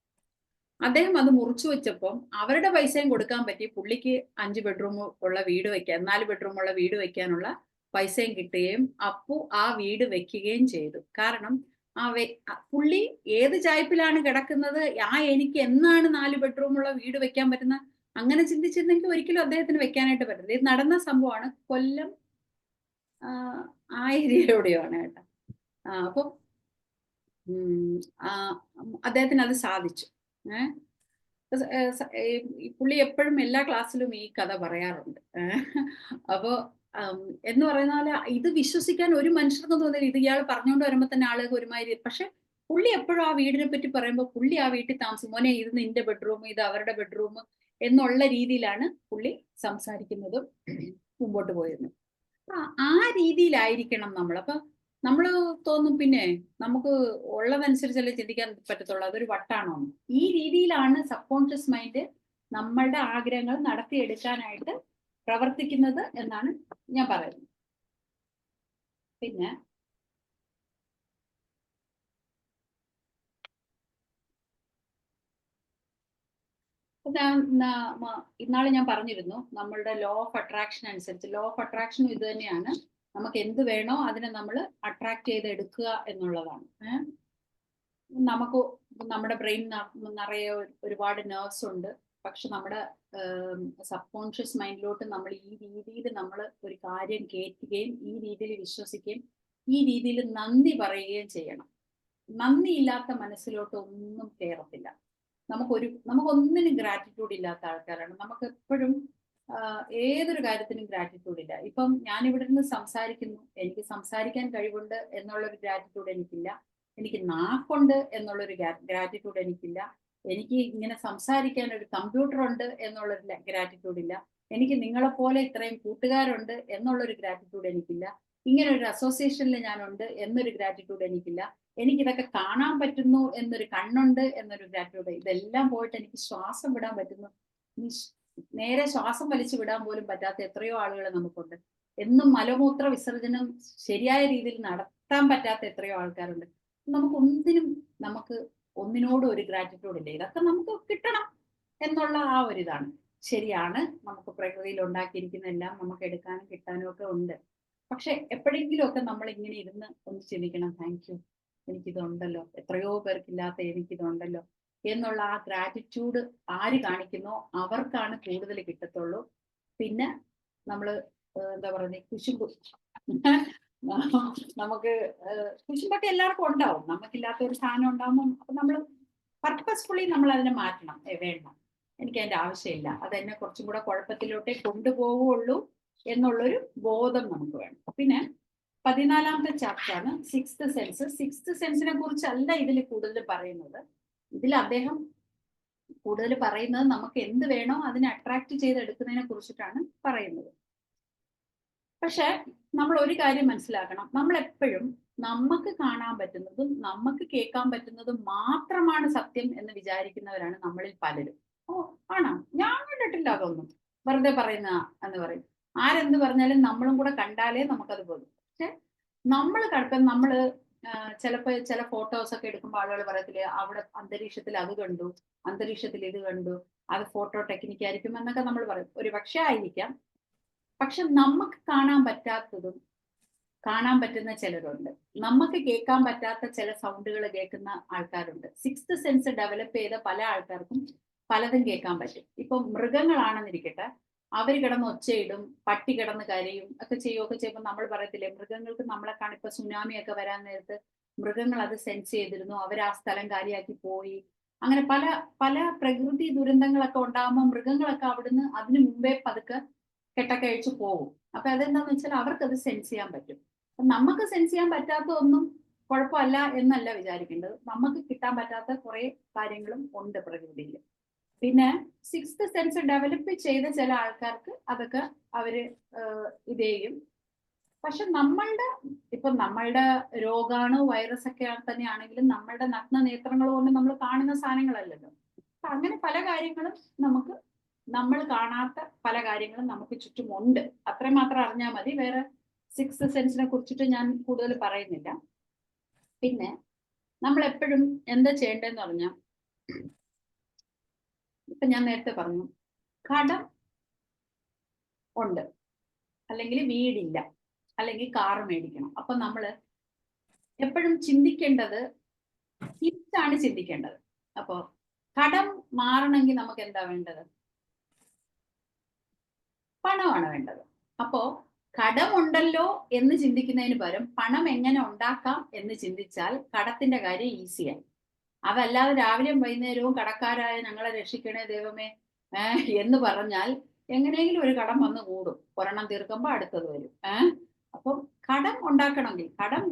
അദ്ദേഹം അത് മുറിച്ചു വെച്ചപ്പം അവരുടെ പൈസയും കൊടുക്കാൻ പറ്റി. പുള്ളിക്ക് 5 ബെഡ്റൂം ഉള്ള വീട് വെക്കാൻ, 4 ബെഡ്റൂം ഉള്ള വീട് വെക്കാനുള്ള പൈസയും കിട്ടുകയും അപ്പു ആ വീട് വെക്കുകയും ചെയ്തു. കാരണം പുള്ളി ഏത് ചായ്പിലാണ് കിടക്കുന്നത്, എനിക്ക് എന്നാണ് 4 ബെഡ്റൂം ഉള്ള വീട് വെക്കാൻ പറ്റുന്ന, അങ്ങനെ ചിന്തിച്ചിരുന്നെങ്കിൽ ഒരിക്കലും അദ്ദേഹത്തിന് വെക്കാനായിട്ട് പറ്റില്ല. ഇത് നടന്ന സംഭവമാണ്. കൊല്ലം ആ ഏരിയയിലൂടെയാണ് കേട്ടോ. അപ്പം അദ്ദേഹത്തിന് അത് സാധിച്ചു. പുള്ളി എപ്പോഴും എല്ലാ ക്ലാസ്സിലും ഈ കഥ പറയാറുണ്ട്. അപ്പോ എന്ന് പറയുന്ന ഇത് വിശ്വസിക്കാൻ ഒരു മനുഷ്യർക്കും തോന്നില്ല. ഇത് ഇയാൾ പറഞ്ഞുകൊണ്ട് വരുമ്പോ തന്നെ ആളുകൾക്ക് ഒരുമാതിരി. പക്ഷെ പുള്ളി എപ്പോഴും ആ വീടിനെ പറ്റി പറയുമ്പോൾ പുള്ളി ആ വീട്ടിൽ താമസിക്കും. മോനെ ഇത് നിന്റെ ബെഡ്റൂം, ഇത് അവരുടെ ബെഡ്റൂം എന്നുള്ള രീതിയിലാണ് പുള്ളി സംസാരിക്കുന്നതും മുമ്പോട്ട് പോയിരുന്നത്. ആ രീതിയിലായിരിക്കണം നമ്മൾ. അപ്പൊ നമ്മൾ തോന്നും പിന്നെ നമുക്ക് ഉള്ളതനുസരിച്ചല്ലേ ചിന്തിക്കാൻ പറ്റത്തുള്ളൂ, അതൊരു വട്ടാണോ. ഈ രീതിയിലാണ് സബ് കോൺഷ്യസ് മൈൻഡ് നമ്മളുടെ ആഗ്രഹങ്ങൾ നടത്തിയെടുക്കാനായിട്ട് പ്രവർത്തിക്കുന്നത് എന്നാണ് ഞാൻ പറയുന്നത്. പിന്നെ ഇന്നാള് ഞാൻ പറഞ്ഞിരുന്നു, നമ്മളുടെ ലോ ഓഫ് അട്രാക്ഷൻ അനുസരിച്ച്, ലോ ഓഫ് അട്രാക്ഷൻ ഇത് തന്നെയാണ്, നമുക്ക് എന്ത് വേണോ അതിനെ നമ്മൾ അട്രാക്ട് ചെയ്ത് എടുക്കുക എന്നുള്ളതാണ്. നമുക്ക് നമ്മുടെ ബ്രെയിൻ നിറയെ ഒരുപാട് നെർവ്സ് ഉണ്ട്. പക്ഷെ നമ്മുടെ സബ് കോൺഷ്യസ് മൈൻഡിലോട്ട് നമ്മൾ ഈ രീതിയിൽ നമ്മൾ ഒരു കാര്യം കേൾക്കുകയും ഈ രീതിയിൽ വിശ്വസിക്കുകയും ഈ രീതിയിൽ നന്ദി പറയുകയും ചെയ്യണം. നന്ദി ഇല്ലാത്ത മനസ്സിലോട്ട് ഒന്നും കയറത്തില്ല. നമുക്കൊന്നിനും ഗ്രാറ്റിറ്റ്യൂഡ് ഇല്ലാത്ത ആൾക്കാരാണ്. നമുക്ക് എപ്പോഴും ഏതൊരു കാര്യത്തിനും ഗ്രാറ്റിറ്റ്യൂഡ് ഇല്ല. ഇപ്പം ഞാൻ ഇവിടെ നിന്ന് സംസാരിക്കുന്നു, എനിക്ക് സംസാരിക്കാൻ കഴിവുണ്ട് എന്നുള്ളൊരു ഗ്രാറ്റിറ്റ്യൂഡ് എനിക്കില്ല. എനിക്ക് നാക്കുണ്ട് എന്നുള്ളൊരു ഗ്രാറ്റിറ്റ്യൂഡ് എനിക്കില്ല. എനിക്ക് ഇങ്ങനെ സംസാരിക്കാൻ ഒരു കമ്പ്യൂട്ടർ ഉണ്ട് എന്നുള്ളൊരു ഗ്രാറ്റിറ്റ്യൂഡ് ഇല്ല. എനിക്ക് നിങ്ങളെപ്പോലെ ഇത്രയും കൂട്ടുകാരുണ്ട് എന്നുള്ളൊരു ഗ്രാറ്റിറ്റ്യൂഡ് എനിക്കില്ല. ഇങ്ങനെ ഒരു അസോസിയേഷനിൽ ഞാനുണ്ട് എന്നൊരു ഗ്രാറ്റിറ്റ്യൂഡ് എനിക്കില്ല. എനിക്കിതൊക്കെ കാണാൻ പറ്റുന്നു എന്നൊരു കണ്ണുണ്ട് എന്നൊരു ഗ്രാറ്റിറ്റ്യൂഡ്. ഇതെല്ലാം പോയിട്ട് എനിക്ക് ശ്വാസം വിടാൻ പറ്റുന്നു. നേരെ ശ്വാസം വലിച്ചു വിടാൻ പോലും പറ്റാത്ത എത്രയോ ആളുകൾ നമുക്കുണ്ട്. എന്നും മലമൂത്ര വിസർജനം ശരിയായ രീതിയിൽ നടത്താൻ പറ്റാത്ത എത്രയോ ആൾക്കാരുണ്ട്. നമുക്ക് ഒന്നിനോടും ഒരു ഗ്രാറ്റിറ്റ്യൂഡ് ഇല്ല. ഇതൊക്കെ നമുക്ക് കിട്ടണം എന്നുള്ള ആ ഒരു ഇതാണ്. ശരിയാണ്, നമുക്ക് പ്രകൃതിയിൽ ഉണ്ടാക്കിയിരിക്കുന്ന എല്ലാം നമുക്ക് എടുക്കാനും കിട്ടാനും ഒക്കെ ഉണ്ട്. പക്ഷെ എപ്പോഴെങ്കിലും ഒക്കെ നമ്മൾ ഇങ്ങനെ ഇരുന്ന് ഒന്ന് ചിന്തിക്കണം, താങ്ക് യു, എനിക്കിതുണ്ടല്ലോ, എത്രയോ പേർക്കില്ലാത്ത എനിക്കിതുണ്ടല്ലോ എന്നുള്ള ആ ഗ്രാറ്റിറ്റ്യൂഡ് ആര് കാണിക്കുന്നോ അവർക്കാണ് കൂടുതൽ കിട്ടത്തുള്ളൂ. പിന്നെ നമ്മള് എന്താ പറയുന്നത്, കുശുമ്പ് നമുക്ക് കുശുമ്പൊക്കെ എല്ലാവർക്കും ഉണ്ടാവും. നമുക്കില്ലാത്ത ഒരു സാധനം ഉണ്ടാവുമ്പോൾ അപ്പൊ നമ്മൾ പർപ്പസ്ഫുള്ളി നമ്മൾ അതിനെ മാറ്റണം. വേണ്ട, എനിക്ക് അതിന്റെ ആവശ്യമില്ല, അതെന്നെ കുറച്ചും കൂടെ കുഴപ്പത്തിലോട്ടേ കൊണ്ടുപോവുള്ളൂ എന്നുള്ളൊരു ബോധം നമുക്ക് വേണം. പിന്നെ 14ാമത്തെ ചാപ്റ്ററാണ് സിക്സ്ത് സെൻസ്. സിക്സ്ത് സെൻസിനെ കുറിച്ചല്ല ഇതിൽ കൂടുതൽ പറയുന്നത്. ഇതിൽ അദ്ദേഹം കൂടുതൽ പറയുന്നത് നമുക്ക് എന്ത് വേണോ അതിനെ അട്രാക്ട് ചെയ്തെടുക്കുന്നതിനെ കുറിച്ചിട്ടാണ് പറയുന്നത്. പക്ഷെ നമ്മൾ ഒരു കാര്യം മനസ്സിലാക്കണം, നമ്മൾ എപ്പോഴും നമുക്ക് കാണാൻ പറ്റുന്നതും നമുക്ക് കേൾക്കാൻ പറ്റുന്നതും മാത്രമാണ് സത്യം എന്ന് വിചാരിക്കുന്നവരാണ് നമ്മളിൽ പലരും. ഓ ആണോ, ഞാൻ കണ്ടിട്ടില്ല അതൊന്നും, വെറുതെ പറയുന്ന എന്ന് പറയും. ആരെന്ത് പറഞ്ഞാലും നമ്മളും കൂടെ കണ്ടാലേ നമുക്കത് പോകും. പക്ഷെ നമ്മള് ചിലപ്പോ ചില ഫോട്ടോസ് ഒക്കെ എടുക്കുമ്പോൾ ആളുകൾ പറയത്തില്ലേ, അവിടെ അന്തരീക്ഷത്തിൽ അത് കണ്ടു, അന്തരീക്ഷത്തിൽ ഇത് കണ്ടു, അത് ഫോട്ടോ ടെക്നിക്ക് ആയിരിക്കും എന്നൊക്കെ നമ്മൾ പറയും. ഒരു പക്ഷേ ആയിരിക്കാം. പക്ഷെ നമുക്ക് കാണാൻ പറ്റാത്തതും കാണാൻ പറ്റുന്ന ചിലരുണ്ട്. നമുക്ക് കേൾക്കാൻ പറ്റാത്ത ചില സൗണ്ടുകൾ കേൾക്കുന്ന ആൾക്കാരുണ്ട്. സിക്സ്ത് സെൻസ് ഡെവലപ്പ് ചെയ്ത പല ആൾക്കാർക്കും പലതും കേൾക്കാൻ പറ്റും. ഇപ്പൊ മൃഗങ്ങളാണെന്നിരിക്കട്ടെ, അവർ കിടന്ന് ഒച്ചയിടും, പട്ടി കിടന്ന് കരയും ഒക്കെ ചെയ്യുകയൊക്കെ ചെയ്യുമ്പോൾ നമ്മൾ പറയത്തില്ലേ, മൃഗങ്ങൾക്ക് നമ്മളെ കാണിപ്പോ സുനാമി ഒക്കെ വരാൻ നേരത്ത് മൃഗങ്ങൾ അത് സെൻസ് ചെയ്തിരുന്നു, അവർ ആ സ്ഥലം കാലിയാക്കി പോയി. അങ്ങനെ പല പല പ്രകൃതി ദുരന്തങ്ങളൊക്കെ ഉണ്ടാകുമ്പോൾ മൃഗങ്ങളൊക്കെ അവിടുന്ന് അതിനു മുമ്പേ പതുക്കെ കെട്ടൊക്കെ അഴിച്ചു പോകും. അപ്പൊ അതെന്താന്ന് വെച്ചാൽ അവർക്കത് സെൻസ് ചെയ്യാൻ പറ്റും. നമുക്ക് സെൻസ് ചെയ്യാൻ പറ്റാത്ത ഒന്നും കുഴപ്പമല്ല എന്നല്ല വിചാരിക്കേണ്ടത്. നമുക്ക് കിട്ടാൻ പറ്റാത്ത കുറെ കാര്യങ്ങളും ഉണ്ട് പ്രകൃതിയിൽ. പിന്നെ സിക്സ്ത് സെൻസ് ഡെവലപ്പ് ചെയ്ത ചില ആൾക്കാർക്ക് അതൊക്കെ അവര് ഇത് ചെയ്യും. പക്ഷെ നമ്മളുടെ രോഗാണു വൈറസ് ഒക്കെ തന്നെയാണെങ്കിലും നമ്മളുടെ നഗ്ന നേത്രങ്ങൾ കൊണ്ട് നമ്മൾ കാണുന്ന സാധനങ്ങളല്ലല്ലോ. അപ്പൊ അങ്ങനെ പല കാര്യങ്ങളും നമ്മൾ കാണാത്ത പല കാര്യങ്ങളും നമുക്ക് ചുറ്റുമുണ്ട്. അത്രയും മാത്രം അറിഞ്ഞാൽ മതി. വേറെ സിക്സ്ത് സെൻസിനെ കുറിച്ചിട്ട് ഞാൻ കൂടുതൽ പറയുന്നില്ല. പിന്നെ നമ്മൾ എപ്പോഴും എന്താ ചെയ്യേണ്ടതെന്ന് പറഞ്ഞാൽ, ഇപ്പൊ ഞാൻ നേരത്തെ പറഞ്ഞു, കടം ഉണ്ട്, അല്ലെങ്കിൽ വീടില്ല, അല്ലെങ്കിൽ കാറ് മേടിക്കണം. അപ്പൊ നമ്മൾ എപ്പോഴും ചിന്തിക്കേണ്ടത് തിരിച്ചാണ് ചിന്തിക്കേണ്ടത്. അപ്പോ കടം മാറണമെങ്കിൽ നമുക്ക് എന്താ വേണ്ടത്? പണമാണ് വേണ്ടത്. അപ്പോ കടമുണ്ടല്ലോ എന്ന് ചിന്തിക്കുന്നതിന് പകരം പണം എങ്ങനെ ഉണ്ടാക്കാം എന്ന് ചിന്തിച്ചാൽ കടത്തിന്റെ കാര്യം ഈസിയായി. അതല്ലാതെ രാവിലെയും വൈകുന്നേരവും കടക്കാരായ ഞങ്ങളെ രക്ഷിക്കണേ ദൈവമേ എന്ന് പറഞ്ഞാൽ എങ്ങനെയെങ്കിലും ഒരു കടം വന്ന് കൂടും. ഒരെണ്ണം തീർക്കുമ്പോൾ അടുത്തത് വരും. അപ്പം കടം ഉണ്ടാക്കണമെങ്കിൽ, കടം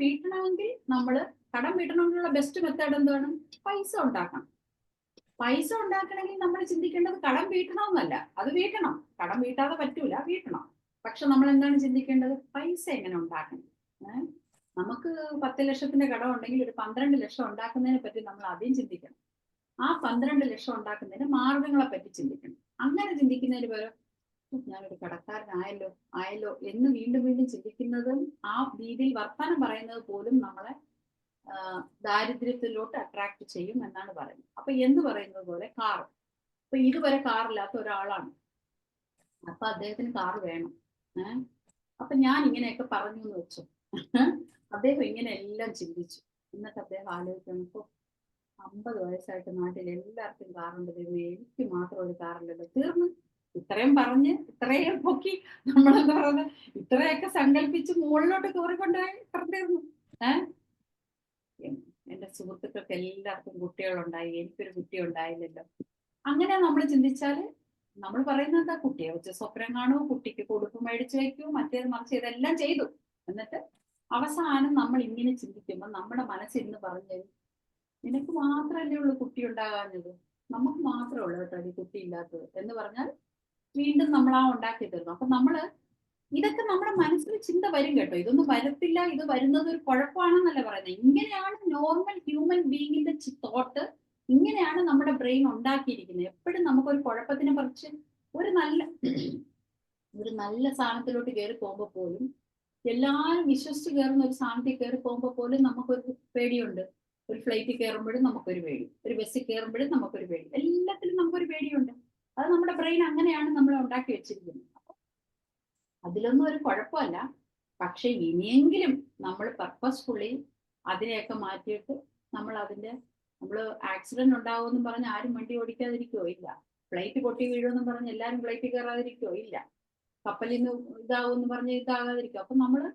വീട്ടണമെങ്കിലുള്ള ബെസ്റ്റ് മെത്തേഡ് എന്താണ്? പൈസ ഉണ്ടാക്കണം. പൈസ ഉണ്ടാക്കണമെങ്കിൽ നമ്മൾ ചിന്തിക്കേണ്ടത് കടം വീട്ടണമെന്നല്ല. അത് വീട്ടണം, കടം വീട്ടാതെ പറ്റൂല, വീട്ടണം. പക്ഷെ നമ്മൾ എന്താണ് ചിന്തിക്കേണ്ടത്? പൈസ എങ്ങനെ ഉണ്ടാക്കണം. നമുക്ക് 10 ലക്ഷത്തിന്റെ കടം ഉണ്ടെങ്കിൽ ഒരു 12 ലക്ഷം ഉണ്ടാക്കുന്നതിനെ പറ്റി നമ്മൾ ആദ്യം ചിന്തിക്കണം. ആ 12 ലക്ഷം ഉണ്ടാക്കുന്നതിന് മാർഗങ്ങളെ പറ്റി ചിന്തിക്കണം. അങ്ങനെ ചിന്തിക്കുന്നതിന് പകരം ഞാനൊരു കടക്കാരനായല്ലോ എന്ന് വീണ്ടും വീണ്ടും ചിന്തിക്കുന്നതും ആ രീതിയിൽ വർത്തമാനം പറയുന്നത് പോലും നമ്മളെ ദാരിദ്ര്യത്തിലോട്ട് അട്രാക്ട് ചെയ്യും എന്നാണ് പറയുന്നത്. അപ്പൊ എന്ന് പറയുന്നത് പോലെ കാർ, ഇപ്പൊ ഇതുവരെ കാറില്ലാത്ത ഒരാളാണ്, അപ്പൊ അദ്ദേഹത്തിന് കാർ വേണം. അപ്പൊ ഞാൻ ഇങ്ങനെയൊക്കെ പറഞ്ഞു എന്ന് വെച്ചു. അദ്ദേഹം ഇങ്ങനെ എല്ലാം ചിന്തിച്ചു. എന്നിട്ട് അദ്ദേഹം ആലോചിച്ചപ്പോ 50 വയസ്സായിട്ട് നാട്ടിൽ എല്ലാവർക്കും കാറുണ്ട്, എനിക്ക് മാത്രം ഒരു കാറില്ലല്ലോ. തീർന്നു. ഇത്രയും പറഞ്ഞ് ഇത്രയും പൊക്കി നമ്മളെന്താ പറയുന്നത്, ഇത്രയൊക്കെ സങ്കല്പിച്ച് മുകളിലോട്ട് കയറിക്കൊണ്ടുപോയി ഇത്ര തീർന്നു. എന്റെ സുഹൃത്തുക്കൾക്ക് എല്ലാവർക്കും കുട്ടികളുണ്ടായി, എനിക്കൊരു കുട്ടി ഉണ്ടായില്ലല്ലോ. അങ്ങനെ നമ്മൾ ചിന്തിച്ചാല് നമ്മൾ പറയുന്നത് എന്താ, കുട്ടിയെ വെച്ച് സ്വപ്നം കാണൂ, കുട്ടിക്ക് കൊടുപ്പ് മേടിച്ചു വയ്ക്കൂ, മറ്റേത് മറിച്ച് ഇതെല്ലാം ചെയ്തു. എന്നിട്ട് അവസാനം നമ്മൾ ഇങ്ങനെ ചിന്തിക്കുമ്പോൾ നമ്മുടെ മനസ്സിരുന്ന് പറഞ്ഞു, നിനക്ക് മാത്രമല്ലേ ഉള്ളൂ കുട്ടി ഉണ്ടാകാഞ്ഞത്, നമുക്ക് മാത്രമേ ഉള്ളൂ കേട്ടോ ഈ കുട്ടി ഇല്ലാത്തത് എന്ന് പറഞ്ഞാൽ വീണ്ടും നമ്മൾ ആ ഉണ്ടാക്കി തരുന്നു. അപ്പൊ നമ്മള് ഇതൊക്കെ നമ്മുടെ മനസ്സിൽ ചിന്ത വരും കേട്ടോ. ഇതൊന്നും വരത്തില്ല, ഇത് വരുന്നത് ഒരു കുഴപ്പമാണെന്നല്ല പറയുന്നത്. ഇങ്ങനെയാണ് നോർമൽ ഹ്യൂമൻ ബീയിങ്ങിന്റെ തോട്ട്, ഇങ്ങനെയാണ് നമ്മുടെ ബ്രെയിൻ ഉണ്ടാക്കിയിരിക്കുന്നത്. എപ്പോഴും നമുക്കൊരു കുഴപ്പത്തിനെ കുറിച്ച് ഒരു നല്ല സാധനത്തിലോട്ട് കയറി പോകുമ്പോൾ പോലും, എല്ലാവരും വിശ്വസിച്ച് കയറുന്ന ഒരു സാധനത്തിൽ കയറി പോകുമ്പോൾ പോലും നമുക്കൊരു പേടിയുണ്ട്. ഒരു ഫ്ലൈറ്റിൽ കയറുമ്പോഴും നമുക്കൊരു പേടി, ഒരു ബസ്സിൽ കയറുമ്പോഴും നമുക്കൊരു പേടി, എല്ലാത്തിലും നമുക്കൊരു പേടിയുണ്ട്. അത് നമ്മുടെ ബ്രെയിൻ അങ്ങനെയാണ് നമ്മൾ ഉണ്ടാക്കി വെച്ചിരിക്കുന്നത്. അതിലൊന്നും ഒരു കുഴപ്പമല്ല. പക്ഷെ ഇനിയെങ്കിലും നമ്മൾ പർപ്പസ്ഫുള്ളി അതിനെയൊക്കെ മാറ്റിയിട്ട് നമ്മൾ ആക്സിഡന്റ് ഉണ്ടാവുമെന്നും പറഞ്ഞ് ആരും വണ്ടി ഓടിക്കാതിരിക്കോ? ഇല്ല. ഫ്ലൈറ്റ് പൊട്ടി വീഴുമെന്നും പറഞ്ഞ് എല്ലാവരും ഫ്ലൈറ്റിൽ കയറാതിരിക്കോ? ഇല്ല. കപ്പലിൽ നിന്ന് ഇതാവുമെന്ന് പറഞ്ഞ് ഇതാകാതിരിക്കോ? അപ്പൊ നമ്മള്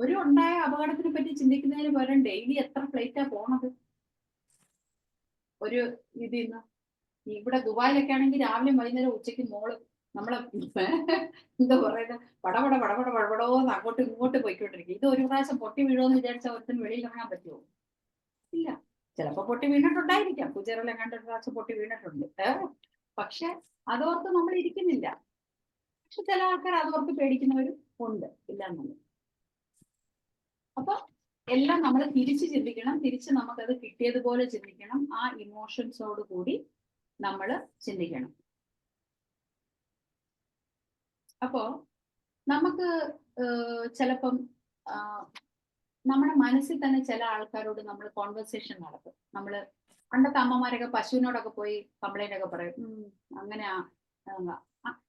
ഒരു ഉണ്ടായ അപകടത്തിനെ പറ്റി ചിന്തിക്കുന്നതിന് പകരം ഡെയിലി എത്ര ഫ്ലൈറ്റാ പോണത് ഒരു ഇതിന്ന്. ഇവിടെ ദുബായിലൊക്കെ ആണെങ്കിൽ രാവിലെ വൈകുന്നേരം ഉച്ചയ്ക്ക് മോള് നമ്മളെ എന്താ പറയുന്നത്, പടപടോന്ന് അങ്ങോട്ടും ഇങ്ങോട്ട് പോയിക്കൊണ്ടിരിക്കും. ഇത് ഒരു പ്രാവശ്യം പൊട്ടി വീഴുമെന്ന് വിചാരിച്ചാൽ ഒരുത്തിന് വെളിയിൽ ഇറങ്ങാൻ പറ്റുമോ? ഇല്ല. ചിലപ്പോ പൊട്ടി വീണിട്ടുണ്ടായിരിക്കാം, കുജറെല്ലാം കണ്ട ഒരു പ്രാവശ്യം പൊട്ടി വീണിട്ടുണ്ട്. പക്ഷെ അതോർത്ത് നമ്മൾ ഇരിക്കുന്നില്ല. പക്ഷെ ചില ആൾക്കാർ അതോർത്ത് പേടിക്കുന്നവരും ഉണ്ട്, ഇല്ല എന്നുള്ളത്. അപ്പൊ എല്ലാം നമ്മൾ തിരിച്ച് ചിന്തിക്കണം, തിരിച്ച് നമുക്കത് കിട്ടിയതുപോലെ ചിന്തിക്കണം, ആ ഇമോഷൻസോട് കൂടി നമ്മൾ ചിന്തിക്കണം. അപ്പോ നമുക്ക് ചിലപ്പം നമ്മുടെ മനസ്സിൽ തന്നെ ചില ആൾക്കാരോട് നമ്മൾ കോൺവെർസേഷൻ നടത്തും. നമ്മള് പണ്ടത്തെ അമ്മമാരൊക്കെ പശുവിനോടൊക്കെ പോയി കംപ്ലൈന്റ് ഒക്കെ പറയും, അങ്ങനെയാ.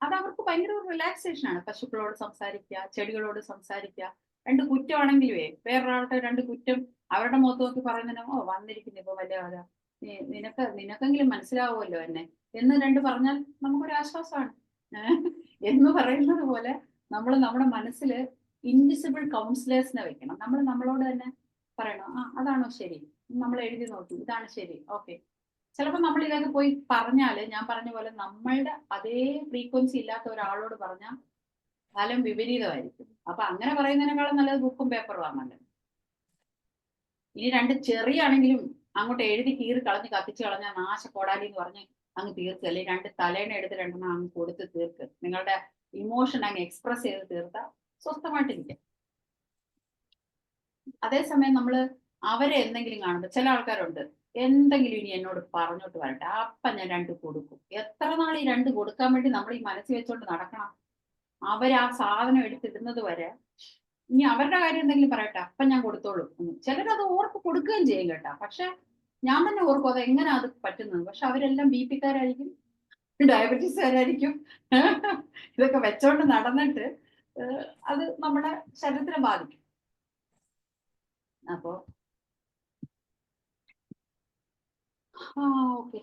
അത് അവർക്ക് ഭയങ്കര റിലാക്സേഷൻ ആണ്. പശുക്കളോട് സംസാരിക്കുക, ചെടികളോട് സംസാരിക്കുക. രണ്ട് കുറ്റമാണെങ്കിലുവേ വേറൊരാളുടെ രണ്ട് കുറ്റം അവരുടെ മുഖത്ത് നോക്കി പറയുന്നതിന്, ഓ വന്നിരിക്കുന്നു ഇപ്പൊ വലിയ ആളാ, നിനക്കെങ്കിലും മനസ്സിലാവുമല്ലോ എന്നെ എന്ന് രണ്ട് പറഞ്ഞാൽ നമുക്കൊരു ആശ്വാസമാണ്. എന്ന് പറയുന്നത് പോലെ നമ്മൾ നമ്മുടെ മനസ്സിൽ ഇൻവിസിബിൾ കൗൺസിലേഴ്സിനെ വെക്കണം. നമ്മൾ നമ്മളോട് തന്നെ പറയണം, അതാണോ ശരി, നമ്മൾ എഴുതി നോക്കി, ഇതാണ് ശരി, ഓക്കെ. ചിലപ്പോൾ നമ്മൾ ഇതൊക്കെ പോയി പറഞ്ഞാല് ഞാൻ പറഞ്ഞ പോലെ നമ്മളുടെ അതേ ഫ്രീക്വൻസി ഇല്ലാത്ത ഒരാളോട് പറഞ്ഞാൽ ഫലം വിപരീതമായിരിക്കും. അപ്പൊ അങ്ങനെ പറയുന്നതിനേക്കാളും നല്ലത് ബുക്കും പേപ്പറും ആണല്ലോ. ഇനി രണ്ട് ചെറിയാണെങ്കിലും അങ്ങോട്ട് എഴുതി കീറി കളഞ്ഞ് കത്തിച്ച് കളഞ്ഞാൽ നാശക്കോടാലി എന്ന് പറഞ്ഞ് അങ്ങ് തീർക്കുക, അല്ലെങ്കിൽ രണ്ട് തലേണ എടുത്ത് രണ്ടെണ്ണം അങ്ങ് കൊടുത്ത് തീർക്ക്. നിങ്ങളുടെ ഇമോഷൻ അങ്ങ് എക്സ്പ്രസ് ചെയ്ത് തീർത്താൽ സ്വസ്ഥമായിട്ടിരിക്കാം. അതേസമയം നമ്മൾ അവരെ എന്തെങ്കിലും കാണുമ്പോൾ, ചില ആൾക്കാരുണ്ട് എന്തെങ്കിലും ഇനി എന്നോട് പറഞ്ഞോട്ട് വരട്ടെ, അപ്പൊ ഞാൻ രണ്ട് കൊടുക്കും. എത്ര നാൾ ഈ രണ്ട് കൊടുക്കാൻ വേണ്ടി നമ്മൾ ഈ മനസ്സിൽ വെച്ചോണ്ട് നടക്കണം? അവര് ആ സാധനം എടുത്തിടുന്നത് വരെ ഇനി അവരുടെ കാര്യം എന്തെങ്കിലും പറയട്ടെ, അപ്പൊ ഞാൻ കൊടുത്തോളൂ. ചിലരത് ഓർക്ക് കൊടുക്കുകയും ചെയ്യും കേട്ടാ. പക്ഷെ ഞാൻ തന്നെ ഓർക്കും അത് എങ്ങനെയാ അത് പറ്റുന്നത്. പക്ഷെ അവരെല്ലാം BP ക്കാരായിരിക്കും, ഡയബറ്റീസുകാരായിരിക്കും. ഇതൊക്കെ വെച്ചോണ്ട് നടന്നിട്ട് അത് നമ്മുടെ ശരീരത്തിനെ ബാധിക്കും. അപ്പോ ഓക്കെ.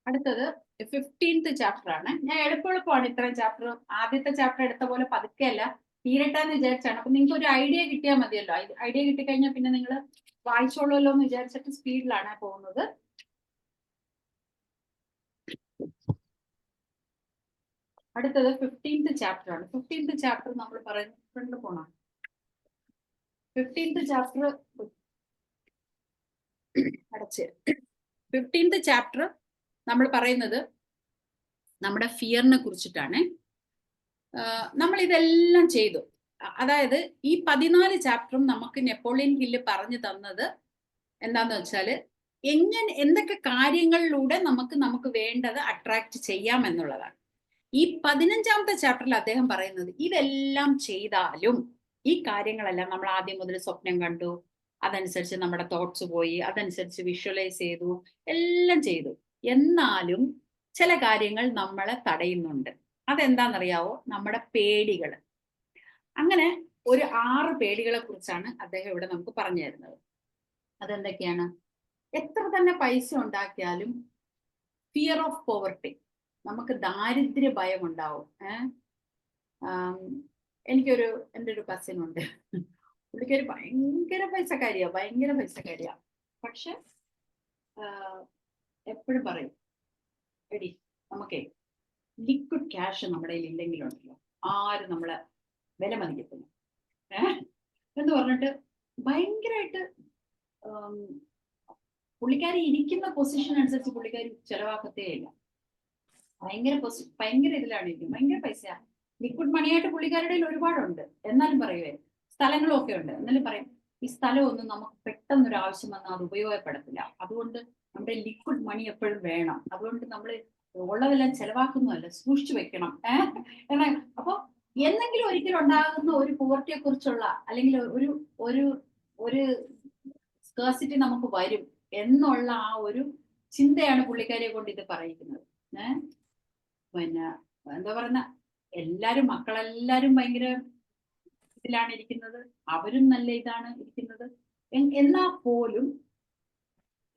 അടുത്തത് 15th ചാപ്റ്റർ ആണ്. ഞാൻ എളുപ്പമാണ് ഇത്രയും ചാപ്റ്റർ. ആദ്യത്തെ ചാപ്റ്റർ എടുത്ത പോലെ പതുക്കെയല്ല, തീരട്ടെന്ന് വിചാരിച്ചാണ്. അപ്പൊ നിങ്ങൾക്ക് ഒരു ഐഡിയ കിട്ടിയാൽ മതിയല്ലോ. ഐഡിയ കിട്ടിക്കഴിഞ്ഞാൽ പിന്നെ നിങ്ങൾ വായിച്ചോളൂല്ലോ എന്ന് വിചാരിച്ചിട്ട് സ്പീഡിലാണ് പോകുന്നത്. അടുത്തത് 15th ചാപ്റ്റർ ആണ്. 15th ചാപ്റ്റർ നമ്മൾ പറയുന്നത് പോണം. 15th ചാപ്റ്റർ അടച്ച് 15th ചാപ്റ്റർ നമ്മൾ പറയുന്നത് നമ്മുടെ ഫിയറിനെ കുറിച്ചിട്ടാണ്. നമ്മൾ ഇതെല്ലാം ചെയ്തു. അതായത് ഈ 14 ചാപ്റ്ററും നമുക്ക് നെപ്പോളിയൻ ഹില്ല് പറഞ്ഞു തന്നത് എന്താന്ന് വെച്ചാല് എന്തൊക്കെ കാര്യങ്ങളിലൂടെ നമുക്ക് വേണ്ടത് അട്രാക്ട് ചെയ്യാം എന്നുള്ളതാണ്. ഈ 15ാമത്തെ ചാപ്റ്ററിൽ അദ്ദേഹം പറയുന്നത് ഇതെല്ലാം ചെയ്താലും, ഈ കാര്യങ്ങളെല്ലാം നമ്മൾ ആദ്യം മുതൽ സ്വപ്നം കണ്ടു, അതനുസരിച്ച് നമ്മുടെ തോട്ട്സ് പോയി, അതനുസരിച്ച് വിഷ്വലൈസ് ചെയ്തു, എല്ലാം ചെയ്തു, എന്നാലും ചില കാര്യങ്ങൾ നമ്മളെ തടയുന്നുണ്ട്. അതെന്താണെന്നറിയാവോ? നമ്മുടെ പേടികൾ. അങ്ങനെ ഒരു 6 പേടികളെ കുറിച്ചാണ് അദ്ദേഹം ഇവിടെ നമുക്ക് പറഞ്ഞു തരുന്നത്. അതെന്തൊക്കെയാണ്? എത്ര തന്നെ പൈസ ഉണ്ടാക്കിയാലും ഫിയർ ഓഫ് പോവർട്ടി, നമുക്ക് ദാരിദ്ര്യ ഭയം ഉണ്ടാവും. എനിക്കൊരു എൻ്റെ ഒരു കസിൻ ഉണ്ട്. പുള്ളിക്കാരി ഭയങ്കര പൈസക്കാരിയാ. പക്ഷെ എപ്പോഴും പറയും, എടി നമുക്കേ ലിക്വിഡ് ക്യാഷ് നമ്മുടെ കയ്യിൽ ഇല്ലെങ്കിലുണ്ടല്ലോ ആരും നമ്മളെ വില മതിക്കത്തില്ല എന്ന് പറഞ്ഞിട്ട് ഭയങ്കരമായിട്ട് പുള്ളിക്കാരി ഇരിക്കുന്ന പൊസിഷൻ അനുസരിച്ച് പുള്ളിക്കാരി ചെലവാക്കത്തേ ഇല്ല. ഭയങ്കര ഇതിലാണ് ഇരിക്കും. ഭയങ്കര പൈസ ലിക്വിഡ് മണിയായിട്ട് പുള്ളിക്കാരുടെ ഒരുപാടുണ്ട്. എന്നാലും പറയുവേ സ്ഥലങ്ങളും ഒക്കെ ഉണ്ട്. എന്നാലും പറയും ഈ സ്ഥലമൊന്നും നമുക്ക് പെട്ടെന്നൊരു ആവശ്യം വന്നാൽ അത് ഉപയോഗപ്പെടത്തില്ല. അതുകൊണ്ട് നമ്മുടെ ലിക്വിഡ് മണി എപ്പോഴും വേണം. അതുകൊണ്ട് നമ്മൾ ഉള്ളതെല്ലാം ചെലവാക്കുന്നതല്ല, സൂക്ഷിച്ചു വെക്കണം. എന്നാ അപ്പൊ എന്തെങ്കിലും ഒരിക്കലും ഉണ്ടാകുന്ന ഒരു പോവർട്ടിയെ കുറിച്ചുള്ള അല്ലെങ്കിൽ ഒരു ഒരു ഒരു സ്കേഴ്സിറ്റി നമുക്ക് വരും എന്നുള്ള ആ ഒരു ചിന്തയാണ് പുള്ളിക്കാരിയെ കൊണ്ട് ഇത് പറയിക്കുന്നത്. പിന്നെ എന്താ പറയുന്ന മക്കളെല്ലാരും ഭയങ്കര ഇതിലാണ് ഇരിക്കുന്നത്, അവരും നല്ല ഇതാണ് ഇരിക്കുന്നത്. എന്നാൽ പോലും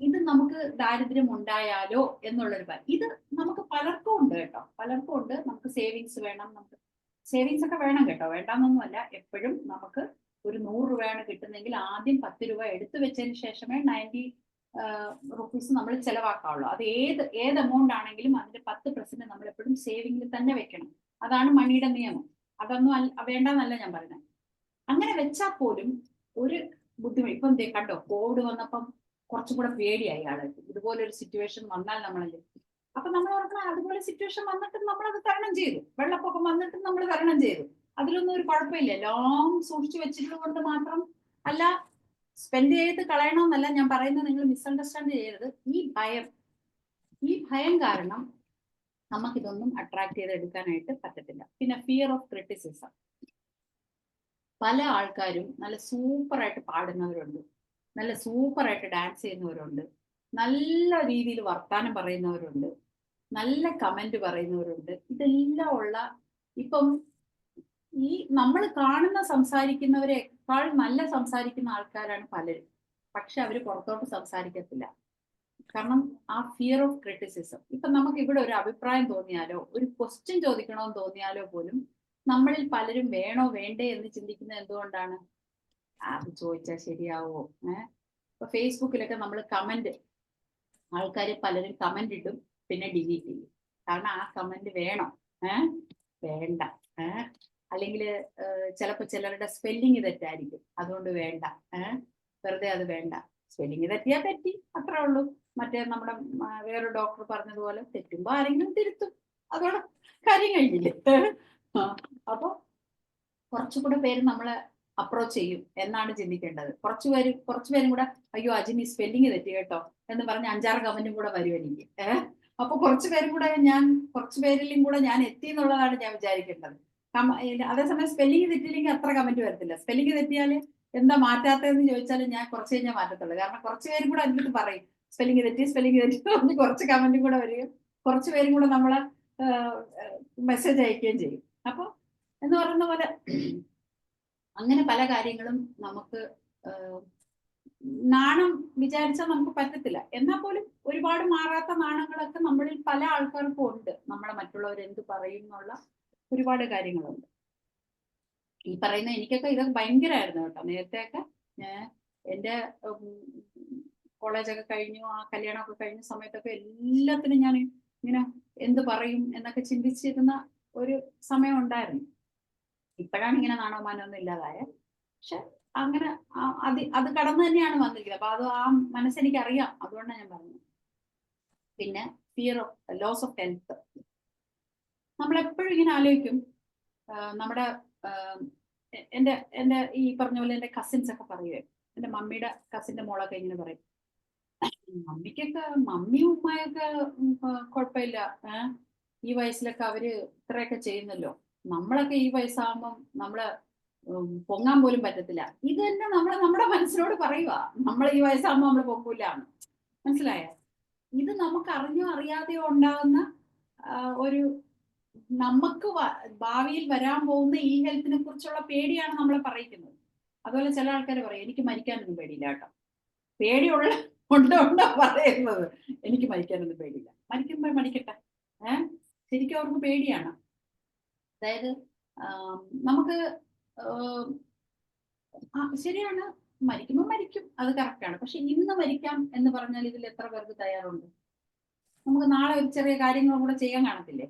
ഇത് നമുക്ക് ദാരിദ്ര്യം ഉണ്ടായാലോ എന്നുള്ളൊരു ഇത് നമുക്ക് പലർക്കും ഉണ്ട് കേട്ടോ, പലർക്കും ഉണ്ട്. നമുക്ക് സേവിങ്സ് വേണം, നമുക്ക് സേവിങ്സ് ഒക്കെ വേണം കേട്ടോ, വേണ്ടാന്നൊന്നുമല്ല. എപ്പോഴും നമുക്ക് ഒരു 100 രൂപയാണ് കിട്ടുന്നെങ്കിൽ ആദ്യം 10 രൂപ എടുത്തു വെച്ചതിന് ശേഷമേ 90 റുപ്പീസ് നമ്മൾ ചെലവാക്കാവുള്ളൂ. അത് ഏത് എമൗണ്ട് ആണെങ്കിലും അതിന്റെ 10% നമ്മൾ എപ്പോഴും സേവിങ്ങിൽ തന്നെ വെക്കണം. അതാണ് മണിയുടെ നിയമം. അതൊന്നും വേണ്ടെന്നല്ല ഞാൻ പറയുന്നത്. അങ്ങനെ വെച്ചാൽ പോലും ഒരു ബുദ്ധിമുട്ട്. ഇപ്പം കണ്ടോ, കോവിഡ് വന്നപ്പം കുറച്ചും കൂടെ പേടിയായി ആൾക്ക്. ഇതുപോലൊരു സിറ്റുവേഷൻ വന്നാൽ നമ്മളല്ലേ, അപ്പൊ നമ്മൾ ഓർക്കണം അതുപോലെ സിറ്റുവേഷൻ വന്നിട്ടും നമ്മളത് തരണം ചെയ്തു. വെള്ളപ്പൊക്കം വന്നിട്ടും നമ്മൾ തരണം ചെയ്തു. അതിലൊന്നും ഒരു കുഴപ്പമില്ല. എല്ലാം സൂക്ഷിച്ചു വെച്ചിട്ടുള്ളത് കൊണ്ട് മാത്രം അല്ല, സ്പെൻഡ് ചെയ്ത് കളയണമെന്നല്ല ഞാൻ പറയുന്നത്. നിങ്ങൾ മിസ്അണ്ടർസ്റ്റാൻഡ് ചെയ്യരുത്. ഈ ഭയം കാരണം നമുക്കിതൊന്നും അട്രാക്ട് ചെയ്തെടുക്കാനായിട്ട് പറ്റത്തില്ല. പിന്നെ ഫിയർ ഓഫ് ക്രിറ്റിസിസം. പല ആൾക്കാരും നല്ല സൂപ്പറായിട്ട് പാടുന്നവരുണ്ട്, നല്ല സൂപ്പറായിട്ട് ഡാൻസ് ചെയ്യുന്നവരുണ്ട്, നല്ല രീതിയിൽ വർത്താനം പറയുന്നവരുണ്ട്, നല്ല കമന്റ് പറയുന്നവരുണ്ട്. ഇതെല്ലാം ഉള്ള ഇപ്പം ഈ നമ്മൾ കാണുന്ന സംസാരിക്കുന്നവരെക്കാൾ നല്ല സംസാരിക്കുന്ന ആൾക്കാരാണ് പലരും. പക്ഷെ അവര് പുറത്തോട്ട് സംസാരിക്കത്തില്ല. കാരണം ആ ഫിയർ ഓഫ് ക്രിറ്റിസിസം. ഇപ്പൊ നമുക്ക് ഇവിടെ ഒരു അഭിപ്രായം തോന്നിയാലോ ഒരു ക്വസ്റ്റ്യൻ ചോദിക്കണമെന്ന് തോന്നിയാലോ പോലും നമ്മളിൽ പലരും വേണോ വേണ്ടേ എന്ന് ചിന്തിക്കുന്നത് എന്തുകൊണ്ടാണ്? അത് ചോദിച്ചാൽ ശരിയാവോ? ഇപ്പൊ ഫേസ്ബുക്കിലൊക്കെ നമ്മൾ കമന്റ്, ആൾക്കാർ പലരും കമന്റ് ഇടും, പിന്നെ ഡിലീറ്റ് ചെയ്യും. കാരണം ആ കമന്റ് വേണോ വേണ്ട. അല്ലെങ്കിൽ ചിലപ്പോൾ ചിലരുടെ സ്പെല്ലിങ് തെറ്റായിരിക്കും, അതുകൊണ്ട് വേണ്ട. വെറുതെ അത് വേണ്ട. സ്പെല്ലിങ് തെറ്റിയാൽ തെറ്റി, അത്രേ ഉള്ളൂ. മറ്റേ നമ്മുടെ വേറൊരു ഡോക്ടർ പറഞ്ഞതുപോലെ തെറ്റുമ്പോ ആരെങ്കിലും തിരുത്തും, അതോടെ കാര്യം കഴിഞ്ഞില്ലേ? അപ്പൊ കുറച്ചുകൂടെ പേര് നമ്മളെ അപ്രോച്ച് ചെയ്യും എന്നാണ് ചിന്തിക്കേണ്ടത്. കുറച്ചുപേരും കൂടെ അയ്യോ അജിനി സ്പെല്ലിങ് തെറ്റി കേട്ടോ എന്ന് പറഞ്ഞ് 5-6 കമന്റും കൂടെ വരും എനിക്ക്. അപ്പൊ കുറച്ചുപേരിലും കൂടെ ഞാൻ എത്തി എന്നുള്ളതാണ് ഞാൻ വിചാരിക്കേണ്ടത്. അതേസമയം സ്പെല്ലിങ് തെറ്റിയില്ലെങ്കിൽ അത്ര കമന്റ് വരത്തില്ല. സ്പെല്ലിങ് തെറ്റിയാൽ എന്താ മാറ്റാത്തതെന്ന് ചോദിച്ചാൽ ഞാൻ കുറച്ച് കഴിഞ്ഞാൽ മാറ്റത്തുള്ളൂ. കാരണം കുറച്ചുപേരും കൂടെ എന്നിട്ട് പറയും സ്പെല്ലിങ് തെറ്റി പറഞ്ഞ് കുറച്ച് കമന്റും കൂടെ വരികയും കുറച്ചുപേരും കൂടെ നമ്മളെ മെസ്സേജ് അയക്കുകയും ചെയ്യും. അപ്പൊ എന്ന് പറയുന്ന പോലെ അങ്ങനെ പല കാര്യങ്ങളും നമുക്ക് നാണം വിചാരിച്ചാൽ നമുക്ക് പറ്റത്തില്ല. എന്നാൽ പോലും ഒരുപാട് മാറാത്ത നാണങ്ങളൊക്കെ നമ്മളിൽ പല ആൾക്കാർക്കും ഉണ്ട്. നമ്മളെ മറ്റുള്ളവർ എന്ത് പറയും എന്നുള്ള ഒരുപാട് കാര്യങ്ങളുണ്ട്. ഈ പറയുന്ന എനിക്കൊക്കെ ഇതൊക്കെ ഭയങ്കരമായിരുന്നു കേട്ടോ. നേരത്തെയൊക്കെ എൻ്റെ കോളേജൊക്കെ കഴിഞ്ഞു, ആ കല്യാണമൊക്കെ കഴിഞ്ഞ സമയത്തൊക്കെ എല്ലാത്തിനും ഞാൻ ഇങ്ങനെ എന്ത് പറയും എന്നൊക്കെ ചിന്തിച്ചിരുന്ന ഒരു സമയം ഉണ്ടായിരുന്നു. ഇപ്പോഴാണ് ഇങ്ങനെ നാണോമാനമൊന്നും ഇല്ലാതായ. പക്ഷെ അങ്ങനെ അത് കടന്നു തന്നെയാണ് വന്നിരിക്കുന്നത്. അപ്പൊ അത് ആ മനസ്സെനിക്ക് അറിയാം, അതുകൊണ്ടാണ് ഞാൻ പറഞ്ഞത്. പിന്നെ fear of loss of health. നമ്മളെപ്പോഴും ഇങ്ങനെ ആലോചിക്കും, നമ്മുടെ എൻ്റെ ഈ പറഞ്ഞ പോലെ എൻ്റെ കസിൻസ് ഒക്കെ പറയുവേ, എൻ്റെ മമ്മിയുടെ കസിൻ്റെ മോളൊക്കെ ഇങ്ങനെ പറയും, മമ്മിയും ഉമ്മയൊക്കെ കുഴപ്പമില്ല, ഈ വയസ്സിലൊക്കെ അവര് ഇത്രയൊക്കെ ചെയ്യുന്നല്ലോ, നമ്മളൊക്കെ ഈ വയസ്സാകുമ്പം നമ്മള് പൊങ്ങാൻ പോലും പറ്റത്തില്ല. ഇത് തന്നെ നമ്മുടെ മനസ്സിനോട് പറയുക, നമ്മൾ ഈ വയസ്സാകുമ്പോ നമ്മൾ പൊങ്ങൂലാണ്. മനസ്സിലായ? ഇത് നമുക്ക് അറിഞ്ഞോ അറിയാതെയോ ഉണ്ടാകുന്ന ഒരു നമുക്ക് ഭാവിയിൽ വരാൻ പോകുന്ന ഈ ഹെൽത്തിനെ കുറിച്ചുള്ള പേടിയാണ് നമ്മളെ പറയിക്കുന്നത്. അതുപോലെ ചില ആൾക്കാർ പറയും എനിക്ക് മരിക്കാനൊന്നും പേടിയില്ല കേട്ടോ. പേടിയുള്ള കൊണ്ടാ പറയുന്നത് എനിക്ക് മരിക്കാനൊന്നും പേടിയില്ല. മരിക്കുമ്പോൾ മരിക്കട്ടെ. ശരിക്കും അവർക്ക് പേടിയാണ്. അതായത് നമുക്ക് ശരിയാണ്, മരിക്കുമ്പോൾ മരിക്കും, അത് കറക്റ്റാണ്. പക്ഷെ ഇന്ന് മരിക്കാം എന്ന് പറഞ്ഞാൽ ഇതിൽ എത്ര പേർക്ക് തയ്യാറുണ്ട്? നമുക്ക് നാളെ ഒരു ചെറിയ കാര്യങ്ങളും കൂടെ ചെയ്യാൻ കാണത്തില്ലേ?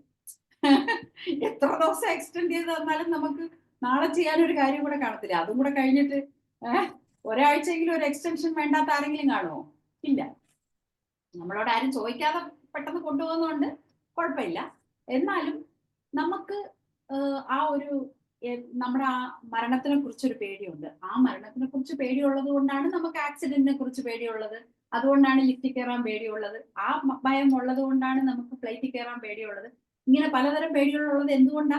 എത്ര ദിവസം എക്സ്റ്റെൻഡ് ചെയ്ത് തന്നാലും നമുക്ക് നാളെ ചെയ്യാനൊരു കാര്യം കൂടെ കാണത്തില്ല. അതും കൂടെ കഴിഞ്ഞിട്ട് ഒരാഴ്ചയെങ്കിലും ഒരു എക്സ്റ്റൻഷൻ വേണ്ടാത്ത ആരെങ്കിലും കാണുമോ? ഇല്ല. നമ്മളോട് ആരും ചോദിക്കാതെ പെട്ടെന്ന് കൊണ്ടുപോകുന്നതുകൊണ്ട് കുഴപ്പമില്ല. എന്നാലും നമുക്ക് ആ ഒരു നമ്മുടെ ആ മരണത്തിനെ കുറിച്ചൊരു പേടിയുണ്ട്. ആ മരണത്തിനെ കുറിച്ച് പേടിയുള്ളത് കൊണ്ടാണ് നമുക്ക് ആക്സിഡന്റിനെ കുറിച്ച് പേടിയുള്ളത്. അതുകൊണ്ടാണ് ലിഫ്റ്റിൽ കയറാൻ പേടിയുള്ളത്. ആ ഭയം ഉള്ളത് കൊണ്ടാണ് നമുക്ക് ഫ്ലൈറ്റിൽ കയറാൻ പേടിയുള്ളത്. ഇങ്ങനെ പലതരം പേടികളുള്ളത് എന്തുകൊണ്ടാ?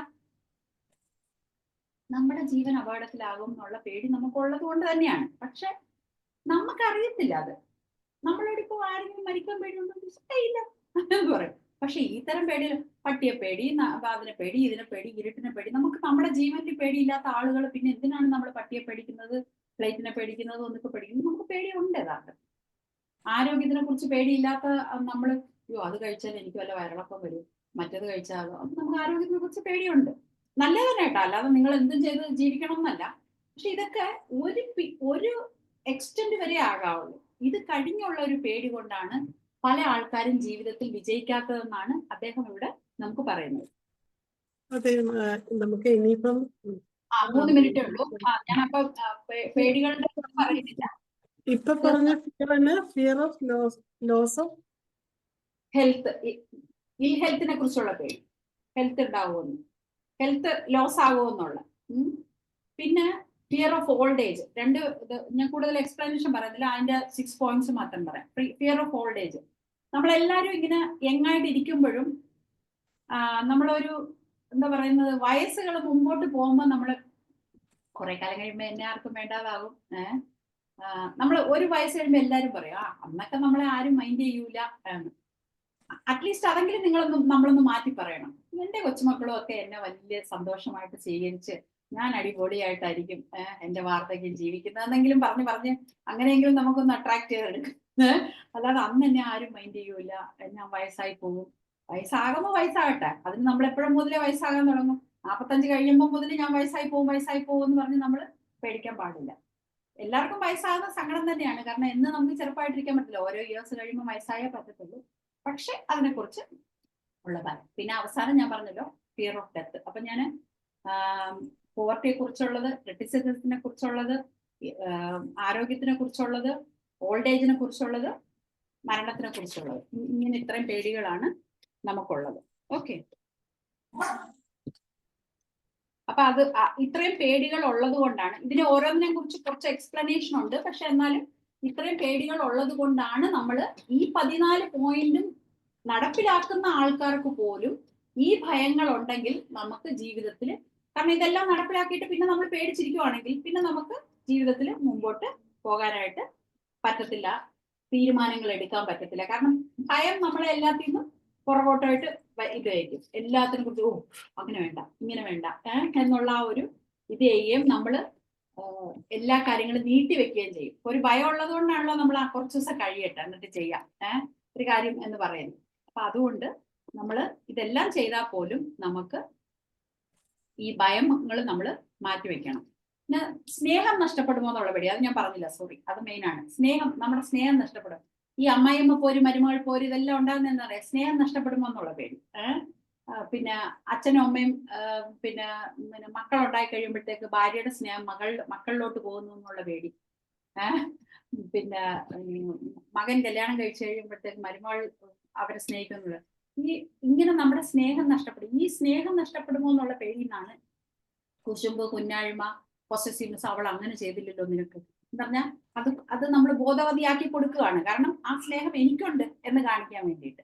നമ്മുടെ ജീവൻ അപകടത്തിലാകും എന്നുള്ള പേടി നമുക്കുള്ളത് കൊണ്ട് തന്നെയാണ്. പക്ഷെ നമുക്കറിയത്തില്ല അത്. നമ്മളോട് ഇപ്പോ ആരെങ്കിലും മരിക്കാൻ പേടിയുണ്ടോ ഇല്ല എന്ന് പറയും. പക്ഷെ ഈ തരം പേടി, പട്ടിയെ പേടി, അതിനെ പേടി, ഇതിനെ പേടി, ഇരുട്ടിനെ പേടി, നമുക്ക് നമ്മുടെ ജീവനിൽ പേടിയില്ലാത്ത ആളുകൾ പിന്നെ എന്തിനാണ് നമ്മൾ പട്ടിയെ പേടിക്കുന്നത്, ഫ്ലൈറ്റിനെ പേടിക്കുന്നത്, ഒന്നൊക്കെ പേടിക്കുന്നത്? നമുക്ക് പേടിയുണ്ട് യഥാർത്ഥം. ആരോഗ്യത്തിനെ കുറിച്ച് പേടിയില്ലാത്ത നമ്മൾ, അയ്യോ അത് കഴിച്ചാൽ എനിക്ക് വല്ല വയറിളക്കം വരും, മറ്റേത് കഴിച്ചാലോ, അപ്പൊ നമുക്ക് ആരോഗ്യത്തിനെ കുറിച്ച് പേടിയുണ്ട്. നല്ലത് തന്നെ കേട്ടോ, അല്ലാതെ നിങ്ങൾ എന്തും ചെയ്ത് ജീവിക്കണം എന്നല്ല. പക്ഷെ ഇതൊക്കെ ഒരു എക്സ്റ്റെന്റ് വരെ ആകാവുള്ളൂ. ഇത് കഴിഞ്ഞുള്ള ഒരു പേടി കൊണ്ടാണ് പല ആൾക്കാരും ജീവിതത്തിൽ വിജയിക്കാത്തതെന്നാണ് അദ്ദേഹം ഇവിടെ നമുക്ക് പറയുന്നത്. അതെ, നമുക്ക് ഇനിയിപ്പം 3 മിനിറ്റേ ഉള്ളൂ. ഞാനപ്പോ പേടികളുടെ പറയുന്നില്ല. ഇപ്പൊ പറഞ്ഞ fear of loss of health, ഈ ഹെൽത്തിനെ കുറിച്ചുള്ള പേടി, ഹെൽത്ത് ഉണ്ടാവുമെന്ന്, ഹെൽത്ത് ലോസ് ആകുമെന്നുള്ള. പിന്നെ ഫിയർ ഓഫ് ഓൾഡ് ഏജ്. ഞാൻ കൂടുതൽ എക്സ്പ്ലനേഷൻ പറയുന്നില്ല, അതിന്റെ 6 പോയിന്റ്സ് മാത്രം പറയാം. Fear of old age. നമ്മളെല്ലാരും ഇങ്ങനെ യങ്ങായിട്ട് ഇരിക്കുമ്പോഴും നമ്മളൊരു എന്താ പറയുന്നത്, വയസ്സുകൾ മുമ്പോട്ട് പോകുമ്പോൾ നമ്മൾ കുറെ കാലം കഴിയുമ്പോൾ എന്നെ ആർക്കും വേണ്ടാതാവും. നമ്മൾ ഒരു വയസ്സ് കഴിയുമ്പോൾ എല്ലാരും പറയും അന്നൊക്കെ നമ്മളെ ആരും മൈൻഡ് ചെയ്യൂല എന്ന്. അറ്റ്ലീസ്റ്റ് അതെങ്കിലും നമ്മളൊന്ന് മാറ്റി പറയണം. എന്റെ കൊച്ചുമക്കളും ഒക്കെ എന്നെ വലിയ സന്തോഷമായിട്ട് സ്വീകരിച്ച് ഞാൻ അടിപൊളിയായിട്ടായിരിക്കും എന്റെ വാർദ്ധക്യം ജീവിക്കുന്നതെന്നെങ്കിലും പറഞ്ഞ് അങ്ങനെയെങ്കിലും നമുക്കൊന്ന് അട്രാക്ട് ചെയ്തെടുക്കും. അല്ലാതെ അന്ന് എന്നെ ആരും മൈൻഡ് ചെയ്യൂല, ഞാൻ വയസ്സായി പോകും. വയസ്സാകുമ്പോൾ വയസ്സാകട്ടെ, അതിന് നമ്മൾ എപ്പോഴും മുതലേ വയസ്സാകാൻ തുടങ്ങും. 45 കഴിയുമ്പോൾ മുതൽ ഞാൻ വയസ്സായി പോകും എന്ന് പറഞ്ഞ് നമ്മൾ പേടിക്കാൻ പാടില്ല. എല്ലാവർക്കും വയസ്സാകുന്ന സങ്കടം തന്നെയാണ്, കാരണം എന്ന് നമുക്ക് ചെറുപ്പമായിട്ടിരിക്കാൻ പറ്റില്ല. ഓരോ ഇയേഴ്സ് കഴിയുമ്പോൾ വയസ്സായേ പറ്റത്തുള്ളൂ. പക്ഷെ അതിനെക്കുറിച്ച് ഉള്ളതാണ്. പിന്നെ അവസാനം ഞാൻ പറഞ്ഞല്ലോ ഫിയർ ഓഫ് ഡെത്ത്. അപ്പൊ ഞാൻ പോവർട്ടിയെ കുറിച്ചുള്ളത്, ക്രിറ്റിസിസത്തിനെ കുറിച്ചുള്ളത്, ആരോഗ്യത്തിനെ കുറിച്ചുള്ളത്, ഓൾഡ് ഏജിനെ കുറിച്ചുള്ളത്, മരണത്തിനെ കുറിച്ചുള്ളത്, ഇങ്ങനെ ഇത്രയും പേടികളാണ് നമുക്കുള്ളത്. ഓക്കെ, അപ്പൊ അത് ഇത്രയും പേടികൾ ഉള്ളത് കൊണ്ടാണ്, ഇതിന് ഓരോന്നിനെ കുറിച്ച് കുറച്ച് എക്സ്പ്ലനേഷൻ ഉണ്ട്. പക്ഷെ എന്നാലും ഇത്രയും പേടികൾ ഉള്ളത് കൊണ്ടാണ് നമ്മൾ ഈ 14 പോയിന്റും നടപ്പിലാക്കുന്ന ആൾക്കാർക്ക് പോലും ഈ ഭയങ്ങൾ ഉണ്ടെങ്കിൽ നമുക്ക് ജീവിതത്തിൽ, കാരണം ഇതെല്ലാം നടപ്പിലാക്കിയിട്ട് പിന്നെ നമ്മൾ പേടിച്ചിരിക്കുവാണെങ്കിൽ പിന്നെ നമുക്ക് ജീവിതത്തിൽ മുമ്പോട്ട് പോകാനായിട്ട് പറ്റത്തില്ല, തീരുമാനങ്ങൾ എടുക്കാൻ പറ്റത്തില്ല. കാരണം ഭയം നമ്മളെ എല്ലാത്തിനും പുറകോട്ടായിട്ട് ഇതായിരിക്കും. എല്ലാത്തിനെ കുറിച്ച് അങ്ങനെ വേണ്ട, ഇങ്ങനെ വേണ്ട എന്നുള്ള ആ ഒരു ഇത് ചെയ്യുകയും നമ്മൾ എല്ലാ കാര്യങ്ങളും നീട്ടി വെക്കുകയും ചെയ്യും. ഒരു ഭയം ഉള്ളത് കൊണ്ടാണല്ലോ നമ്മൾ കുറച്ച് ദിവസം കഴിയട്ടെ എന്നിട്ട് ചെയ്യാം ഒരു കാര്യം എന്ന് പറയുന്നത്. അപ്പൊ അതുകൊണ്ട് നമ്മൾ ഇതെല്ലാം ചെയ്താൽ പോലും നമുക്ക് ഈ ഭയങ്ങൾ നമ്മൾ മാറ്റിവെക്കണം. പിന്നെ സ്നേഹം നഷ്ടപ്പെടുമോ എന്നുള്ള പേടി, അത് ഞാൻ പറഞ്ഞില്ല, സോറി, അത് മെയിൻ ആണ്. നമ്മുടെ സ്നേഹം നഷ്ടപ്പെടും. ഈ അമ്മായിയമ്മ പോര്, മരുമകൾ പോര്, ഇതെല്ലാം ഉണ്ടാകുന്ന എന്താ പറയാ, സ്നേഹം നഷ്ടപ്പെടുമോ എന്നുള്ള പേടി. പിന്നെ അച്ഛനും അമ്മയും പിന്നെ മക്കളുണ്ടായി കഴിയുമ്പോഴത്തേക്ക് ഭാര്യയുടെ സ്നേഹം മക്കളിലോട്ട് പോകുന്നു എന്നുള്ള പേടി. പിന്നെ മകൻ കല്യാണം കഴിച്ചു കഴിയുമ്പോഴത്തേക്ക് മരുമകൾ അവരെ സ്നേഹിക്കുന്നുള്ളത്. ഇങ്ങനെ നമ്മുടെ സ്നേഹം നഷ്ടപ്പെടും. ഈ സ്നേഹം നഷ്ടപ്പെടുമോ എന്നുള്ള പേടിയിൽ നിന്നാണ് കുശുമ്പ്, കുഞ്ഞാഴ്മ, പൊസസീവ്നെസ്, അവൾ അങ്ങനെ ചെയ്തില്ലല്ലോ നിനക്ക് എന്ന് പറഞ്ഞാൽ അത് നമ്മൾ ബോധവതിയാക്കി കൊടുക്കുകയാണ്. കാരണം ആ സ്നേഹം എനിക്കുണ്ട് എന്ന് കാണിക്കാൻ വേണ്ടിയിട്ട്.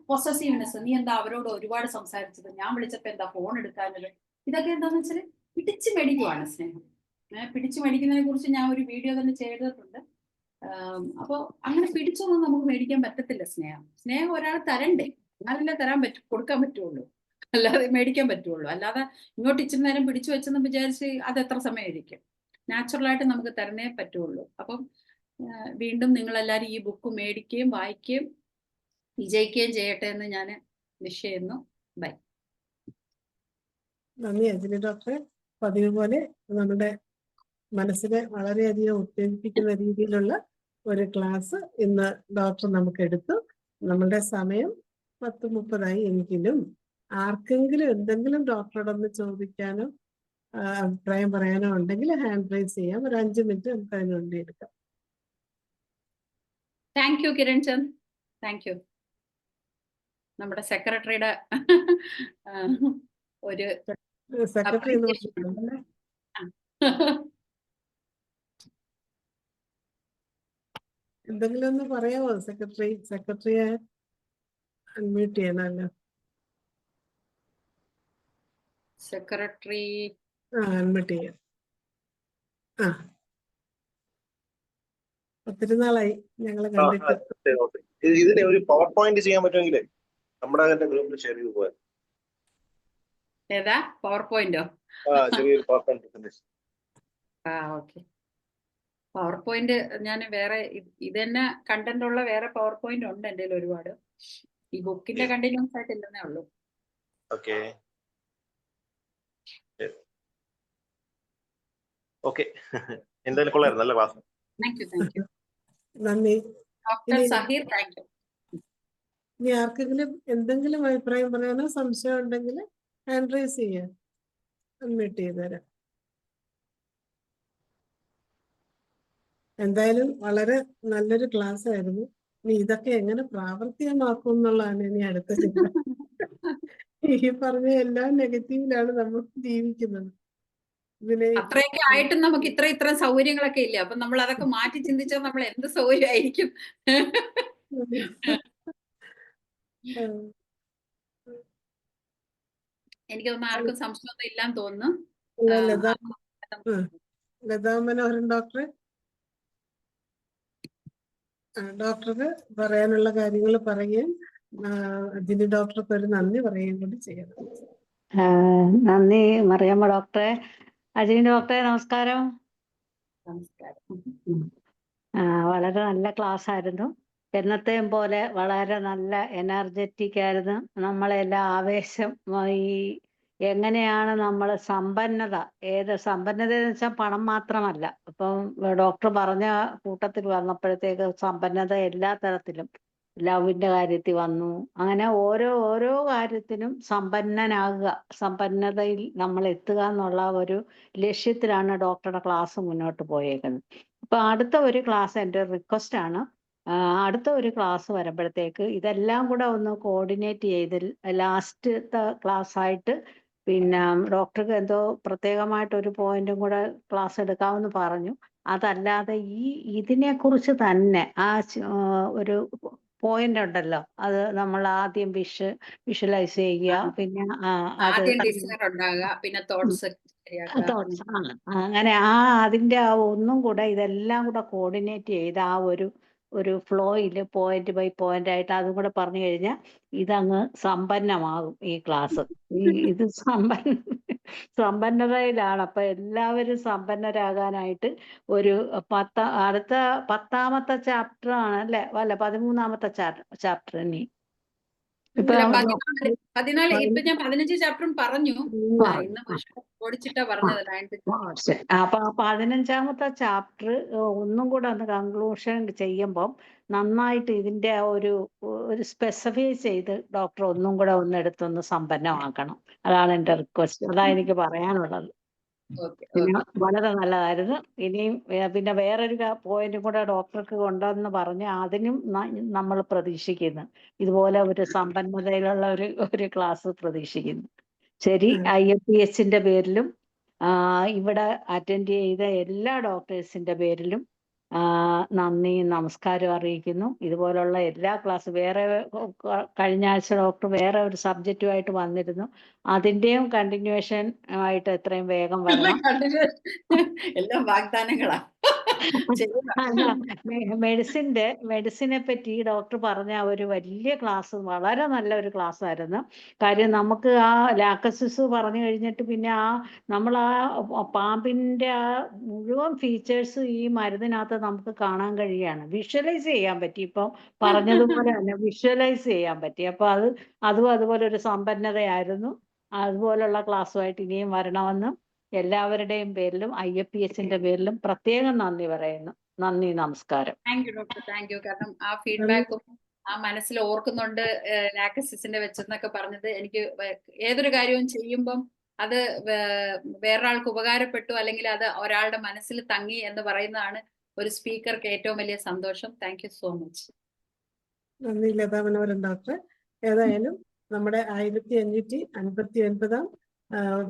പൊസസീവ്നെസ്, നീ എന്താ അവരോട് ഒരുപാട് സംസാരിച്ചത്, ഞാൻ വിളിച്ചപ്പോ എന്താ ഫോൺ എടുക്കാഞ്ഞത്, ഇതൊക്കെ എന്താന്ന് വെച്ചാൽ പിടിച്ചു മേടിക്കുവാണ് സ്നേഹം. പിടിച്ചു മേടിക്കുന്നതിനെ കുറിച്ച് ഞാൻ ഒരു വീഡിയോ തന്നെ ചെയ്തിട്ടുണ്ട്. അപ്പോൾ അങ്ങനെ പിടിച്ചൊന്നും നമുക്ക് മേടിക്കാൻ പറ്റത്തില്ല. സ്നേഹം ഒരാൾ തരണ്ടേ, എന്നാലല്ലേ കൊടുക്കാൻ പറ്റുള്ളൂ, അല്ലാതെ മേടിക്കാൻ പറ്റുള്ളൂ. അല്ലാതെ ഇങ്ങോട്ട് ഇച്ചിരി നേരം പിടിച്ചു വെച്ചെന്ന് വിചാരിച്ച് അത് എത്ര സമയം ഇരിക്കും? നാച്ചുറലായിട്ട് നമുക്ക് തരണേ പറ്റുള്ളൂ. അപ്പം വീണ്ടും നിങ്ങളെല്ലാവരും ഈ ബുക്ക് മേടിക്കുകയും വായിക്കുകയും വിജയിക്കുകയും ചെയ്യട്ടെ എന്ന് ഞാൻ വിഷ് ചെയ്യുന്നു. ബൈ. നന്ദി അഞ്ജലി ഡോക്ടറെ. പതിവ് പോലെ നമ്മുടെ മനസ്സിനെ വളരെയധികം ഉത്തേജിപ്പിക്കുന്ന രീതിയിലുള്ള ഒരു ക്ലാസ് ഇന്ന് ഡോക്ടർ നമുക്ക് എടുത്തു. നമ്മളുടെ സമയം 10:30 എങ്കിലും ആർക്കെങ്കിലും എന്തെങ്കിലും ഡോക്ടറോടൊന്ന് ചോദിക്കാനോ അഭിപ്രായം പറയാനോ ഉണ്ടെങ്കിൽ ഹാൻഡ് റൈസ് ചെയ്യാം. ഒരു 5 മിനിറ്റ് നമുക്ക് അതിന് വേണ്ടി എടുക്കാം. Thank you Kiran Chand, thank you. നമ്മുടെ സെക്രട്ടറിയുടെ ഒരു സെക്രട്ടറി എന്ന് പറഞ്ഞിട്ടുണ്ടല്ലേ? എന്തെങ്കിലും ഒന്ന് പറയാമോ സെക്രട്ടറിയെ അൺമ്യൂട്ട് ചെയ്യണമല്ലോ. സെക്രട്ടറി അൺമ്യൂട്ട് ചെയ്യാം. ഒത്തിരി നാളായി ഞങ്ങള് കണ്ടിട്ട്. ഇതിന് ഒരു പവർ പോയിന്റ് ചെയ്യാൻ പറ്റുമെങ്കിൽ നമ്മുടെ ഗ്രൂപ്പിൽ ഷെയർ ചെയ്ത് പോയാൽ. ഏതാ പവർ പോയിന്റോ? ചെറിയൊരു power point. Okay. Power point ഞാൻ വേറെ ഇത് തന്നെ കണ്ടന്റ് ഉള്ള വേറെ പവർ പോയിന്റ് ഉണ്ട് എൻ്റെ ഒരുപാട്. ഈ ബുക്കിന്റെ കണ്ടിന്യൂസ് ആയിട്ട് ഇല്ലെന്നേ ഉള്ളൂ. ഓക്കെ ഓക്കെ, എന്തായാലും കൊള്ളായിരുന്നു, നല്ല class. Thank you, thank you. നന്ദി. Doctor Zaheer, thank you. ഇനി ആർക്കെങ്കിലും എന്തെങ്കിലും അഭിപ്രായം പറയാനോ സംശയം ഉണ്ടെങ്കിൽ ഹാൻഡ് റൈസ് ചെയ്യാം, അൺമ്യൂട്ട് ചെയ്തുതരാം. എന്തായാലും വളരെ നല്ലൊരു ക്ലാസ് ആയിരുന്നു. ഇനി ഇതൊക്കെ എങ്ങനെ പ്രാവർത്തികമാക്കും എന്നുള്ളതാണ് ഇനി അടുത്ത ചിന്ത. ഈ പറഞ്ഞ എല്ലാ നെഗറ്റീവിലാണ് നമ്മൾ ജീവിക്കുന്നത്. അത്രയൊക്കെ ആയിട്ടും നമുക്ക് ഇത്ര സൗകര്യങ്ങളൊക്കെ ഇല്ല. അപ്പൊ നമ്മൾ അതൊക്കെ മാറ്റി ചിന്തിച്ചാൽ നമ്മൾ എന്ത് സൗകര്യമായിരിക്കും. എനിക്ക് തോന്നുന്നു ആർക്കും സംശയമൊന്നും ഇല്ലാന്ന് തോന്നുന്നു. ലതാ മനോഹരൻ ഡോക്ടറെ, ഡോക്ടർക്ക് പറയാനുള്ള കാര്യങ്ങൾ പറയുകയും അഞ്ജലി ഡോക്ടർക്ക് ഒരു നന്ദി പറയുകയും കൂടി ചെയ്യണം. നന്ദി മറിയമ്മ ഡോക്ടറെ. അഞ്ജലി ഡോക്ടറെ നമസ്കാരം. വളരെ നല്ല ക്ലാസ് ആയിരുന്നു. എന്നത്തെയും പോലെ വളരെ നല്ല എനർജറ്റിക് ആയിരുന്നു. നമ്മളെല്ലാം ആവേശം ഈ എങ്ങനെയാണ് നമ്മൾ സമ്പന്നത, സമ്പന്നത എന്ന് വെച്ചാൽ പണം മാത്രമല്ല. ഇപ്പം ഡോക്ടർ പറഞ്ഞ കൂട്ടത്തിൽ വന്നപ്പോഴത്തേക്ക് സമ്പന്നത എല്ലാ തരത്തിലും, ലവിന്റെ കാര്യത്തിൽ വന്നു. അങ്ങനെ ഓരോ കാര്യത്തിനും സമ്പന്നനാകുക, സമ്പന്നതയിൽ നമ്മൾ എത്തുക എന്നുള്ള ഒരു ലക്ഷ്യത്തിലാണ് ഡോക്ടറുടെ ക്ലാസ് മുന്നോട്ട് പോയേക്കുന്നത്. അപ്പൊ അടുത്ത ഒരു ക്ലാസ് എൻ്റെ റിക്വസ്റ്റ് ആണ്, അടുത്ത ഒരു ക്ലാസ് വരുമ്പോഴത്തേക്ക് ഇതെല്ലാം കൂടെ ഒന്ന് കോർഡിനേറ്റ് ചെയ്ത് ലാസ്റ്റത്തെ ക്ലാസ് ആയിട്ട് പിന്നെ ഡോക്ടർക്ക് എന്തോ പ്രത്യേകമായിട്ടൊരു പോയിന്റും കൂടെ ക്ലാസ് എടുക്കാമെന്ന് പറഞ്ഞു. അതല്ലാതെ ഇതിനെക്കുറിച്ച് തന്നെ ഒരു പോയിന്റ് ഉണ്ടല്ലോ, അത് നമ്മൾ ആദ്യം വിഷ്വലൈസ് ചെയ്യുക, പിന്നെ അങ്ങനെ അതിന്റെ ഒന്നും കൂടെ ഇതെല്ലാം കൂടെ കോർഡിനേറ്റ് ചെയ്ത് ഒരു ഫ്ലോയിൽ പോയിന്റ് ബൈ പോയിന്റ് ആയിട്ട് അതും കൂടെ പറഞ്ഞു കഴിഞ്ഞാൽ ഇതങ്ങ് സമ്പന്നമാകും ഈ ക്ലാസ്. ഇത് സമ്പന്നതയിലാണ്. അപ്പൊ എല്ലാവരും സമ്പന്നരാകാനായിട്ട് ഒരു അടുത്ത 10ാമത്തെ ചാപ്റ്റർ ആണ് അല്ലെ, 13ാമത്തെ ചാപ്റ്റർ. ഇനി ഇപ്പൊ 14 ഇപ്പൊ ഞാൻ 15 ചാപ്റ്ററും പറഞ്ഞു. അപ്പൊ 15ാമത്തെ ചാപ്റ്റർ ഒന്നും കൂടെ ഒന്ന് കൺക്ലൂഷൻ ചെയ്യുമ്പം നന്നായിട്ട് ഇതിന്റെ ഒരു സ്പെസിഫൈ ചെയ്ത് ഡോക്ടർ ഒന്നും കൂടെ എടുത്തൊന്ന് സമ്പന്നമാക്കണം. അതാണ് എൻ്റെ റിക്വസ്റ്റ്. അതാണ് എനിക്ക് പറയാനുള്ളത്. പിന്നെ വളരെ നല്ലതായിരുന്നു. ഇനിയും പിന്നെ വേറൊരു പോയിന്റും കൂടെ ഡോക്ടർക്ക് കൊണ്ടുവന്ന് പറഞ്ഞ് അതിനും നമ്മൾ പ്രതീക്ഷിക്കുന്നു. ഇതുപോലെ ഒരു സമ്പന്നതയിലുള്ള ഒരു ക്ലാസ് പ്രതീക്ഷിക്കുന്നു. ശരി, IFPHന്റെ പേരിലും ഇവിടെ അറ്റൻഡ് ചെയ്ത എല്ലാ ഡോക്ടേഴ്സിന്റെ പേരിലും നന്ദിയും നമസ്കാരം അറിയിക്കുന്നു. ഇതുപോലുള്ള എല്ലാ ക്ലാസ് കഴിഞ്ഞ ആഴ്ച ഡോക്ടർ വേറെ ഒരു സബ്ജക്റ്റുമായിട്ട് വന്നിരുന്നു. അതിന്റെയും കണ്ടിന്യൂഷൻ ആയിട്ട് എത്രയും വേഗം വരണം. എല്ലാം വാഗ്ദാനങ്ങളാ. മെഡിസിനെ പറ്റി ഡോക്ടർ പറഞ്ഞ ഒരു വലിയ ക്ലാസ്, വളരെ നല്ലൊരു ക്ലാസ് ആയിരുന്നു. കാര്യം നമുക്ക് ലാക്കസിസ് പറഞ്ഞു കഴിഞ്ഞിട്ട് പിന്നെ നമ്മൾ പാമ്പിന്റെ മുഴുവൻ ഫീച്ചേഴ്സ് ഈ മരുന്നിനകത്ത് നമുക്ക് കാണാൻ കഴിയാണ്, വിഷ്വലൈസ് ചെയ്യാൻ പറ്റി. ഇപ്പം പറഞ്ഞതുപോലെ തന്നെ വിഷ്വലൈസ് ചെയ്യാൻ പറ്റി. അപ്പൊ അതും അതുപോലെ ഒരു സമ്പന്നതയായിരുന്നു. അതുപോലുള്ള ക്ലാസ്സുമായിട്ട് ഇനിയും വരണമെന്നും എല്ലാവരുടെയും പേരിലും IFPSന്റെ പേരിലും പ്രത്യേകം നന്ദി പറയുന്നു. നന്ദി, നമസ്കാരം. Thank you doctor, thank you. കാരണം ആ ഫീഡ്ബാക്കും ആ മനസ്സിൽ ഓർക്കുന്നുണ്ട് ലാക്സിസിന്റെ വെച്ചെന്നൊക്കെ പറഞ്ഞത് എനിക്ക് ഏതൊരു കാര്യവും ചെയ്യുമ്പം അത് വേറൊരാൾക്ക് ഉപകാരപ്പെട്ടു അല്ലെങ്കിൽ അത് ഒരാളുടെ മനസ്സിൽ തങ്ങി എന്ന് പറയുന്നതാണ് ഒരു സ്പീക്കർക്ക് ഏറ്റവും വലിയ സന്തോഷം. Thank you so much. നന്ദി ലതാ മനോഹരൻ ഡോക്ടർ. ഏതായാലും നമ്മുടെ 1559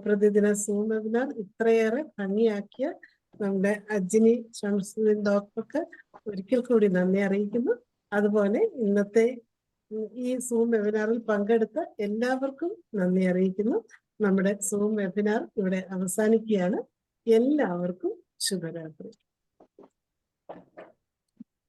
പ്രതിദിന സൂം വെബിനാർ ഇത്രയേറെ ഭംഗിയാക്കിയ നമ്മുടെ അജ്നി ഷംസുദ്ദീൻ ഡോക്ടർക്ക് ഒരിക്കൽ കൂടി നന്ദി അറിയിക്കുന്നു. അതുപോലെ ഇന്നത്തെ ഈ സൂം വെബിനാറിൽ പങ്കെടുത്ത എല്ലാവർക്കും നന്ദി അറിയിക്കുന്നു. നമ്മുടെ സൂം വെബിനാർ ഇവിടെ അവസാനിക്കുകയാണ്. എല്ലാവർക്കും ശുഭരാത്രി.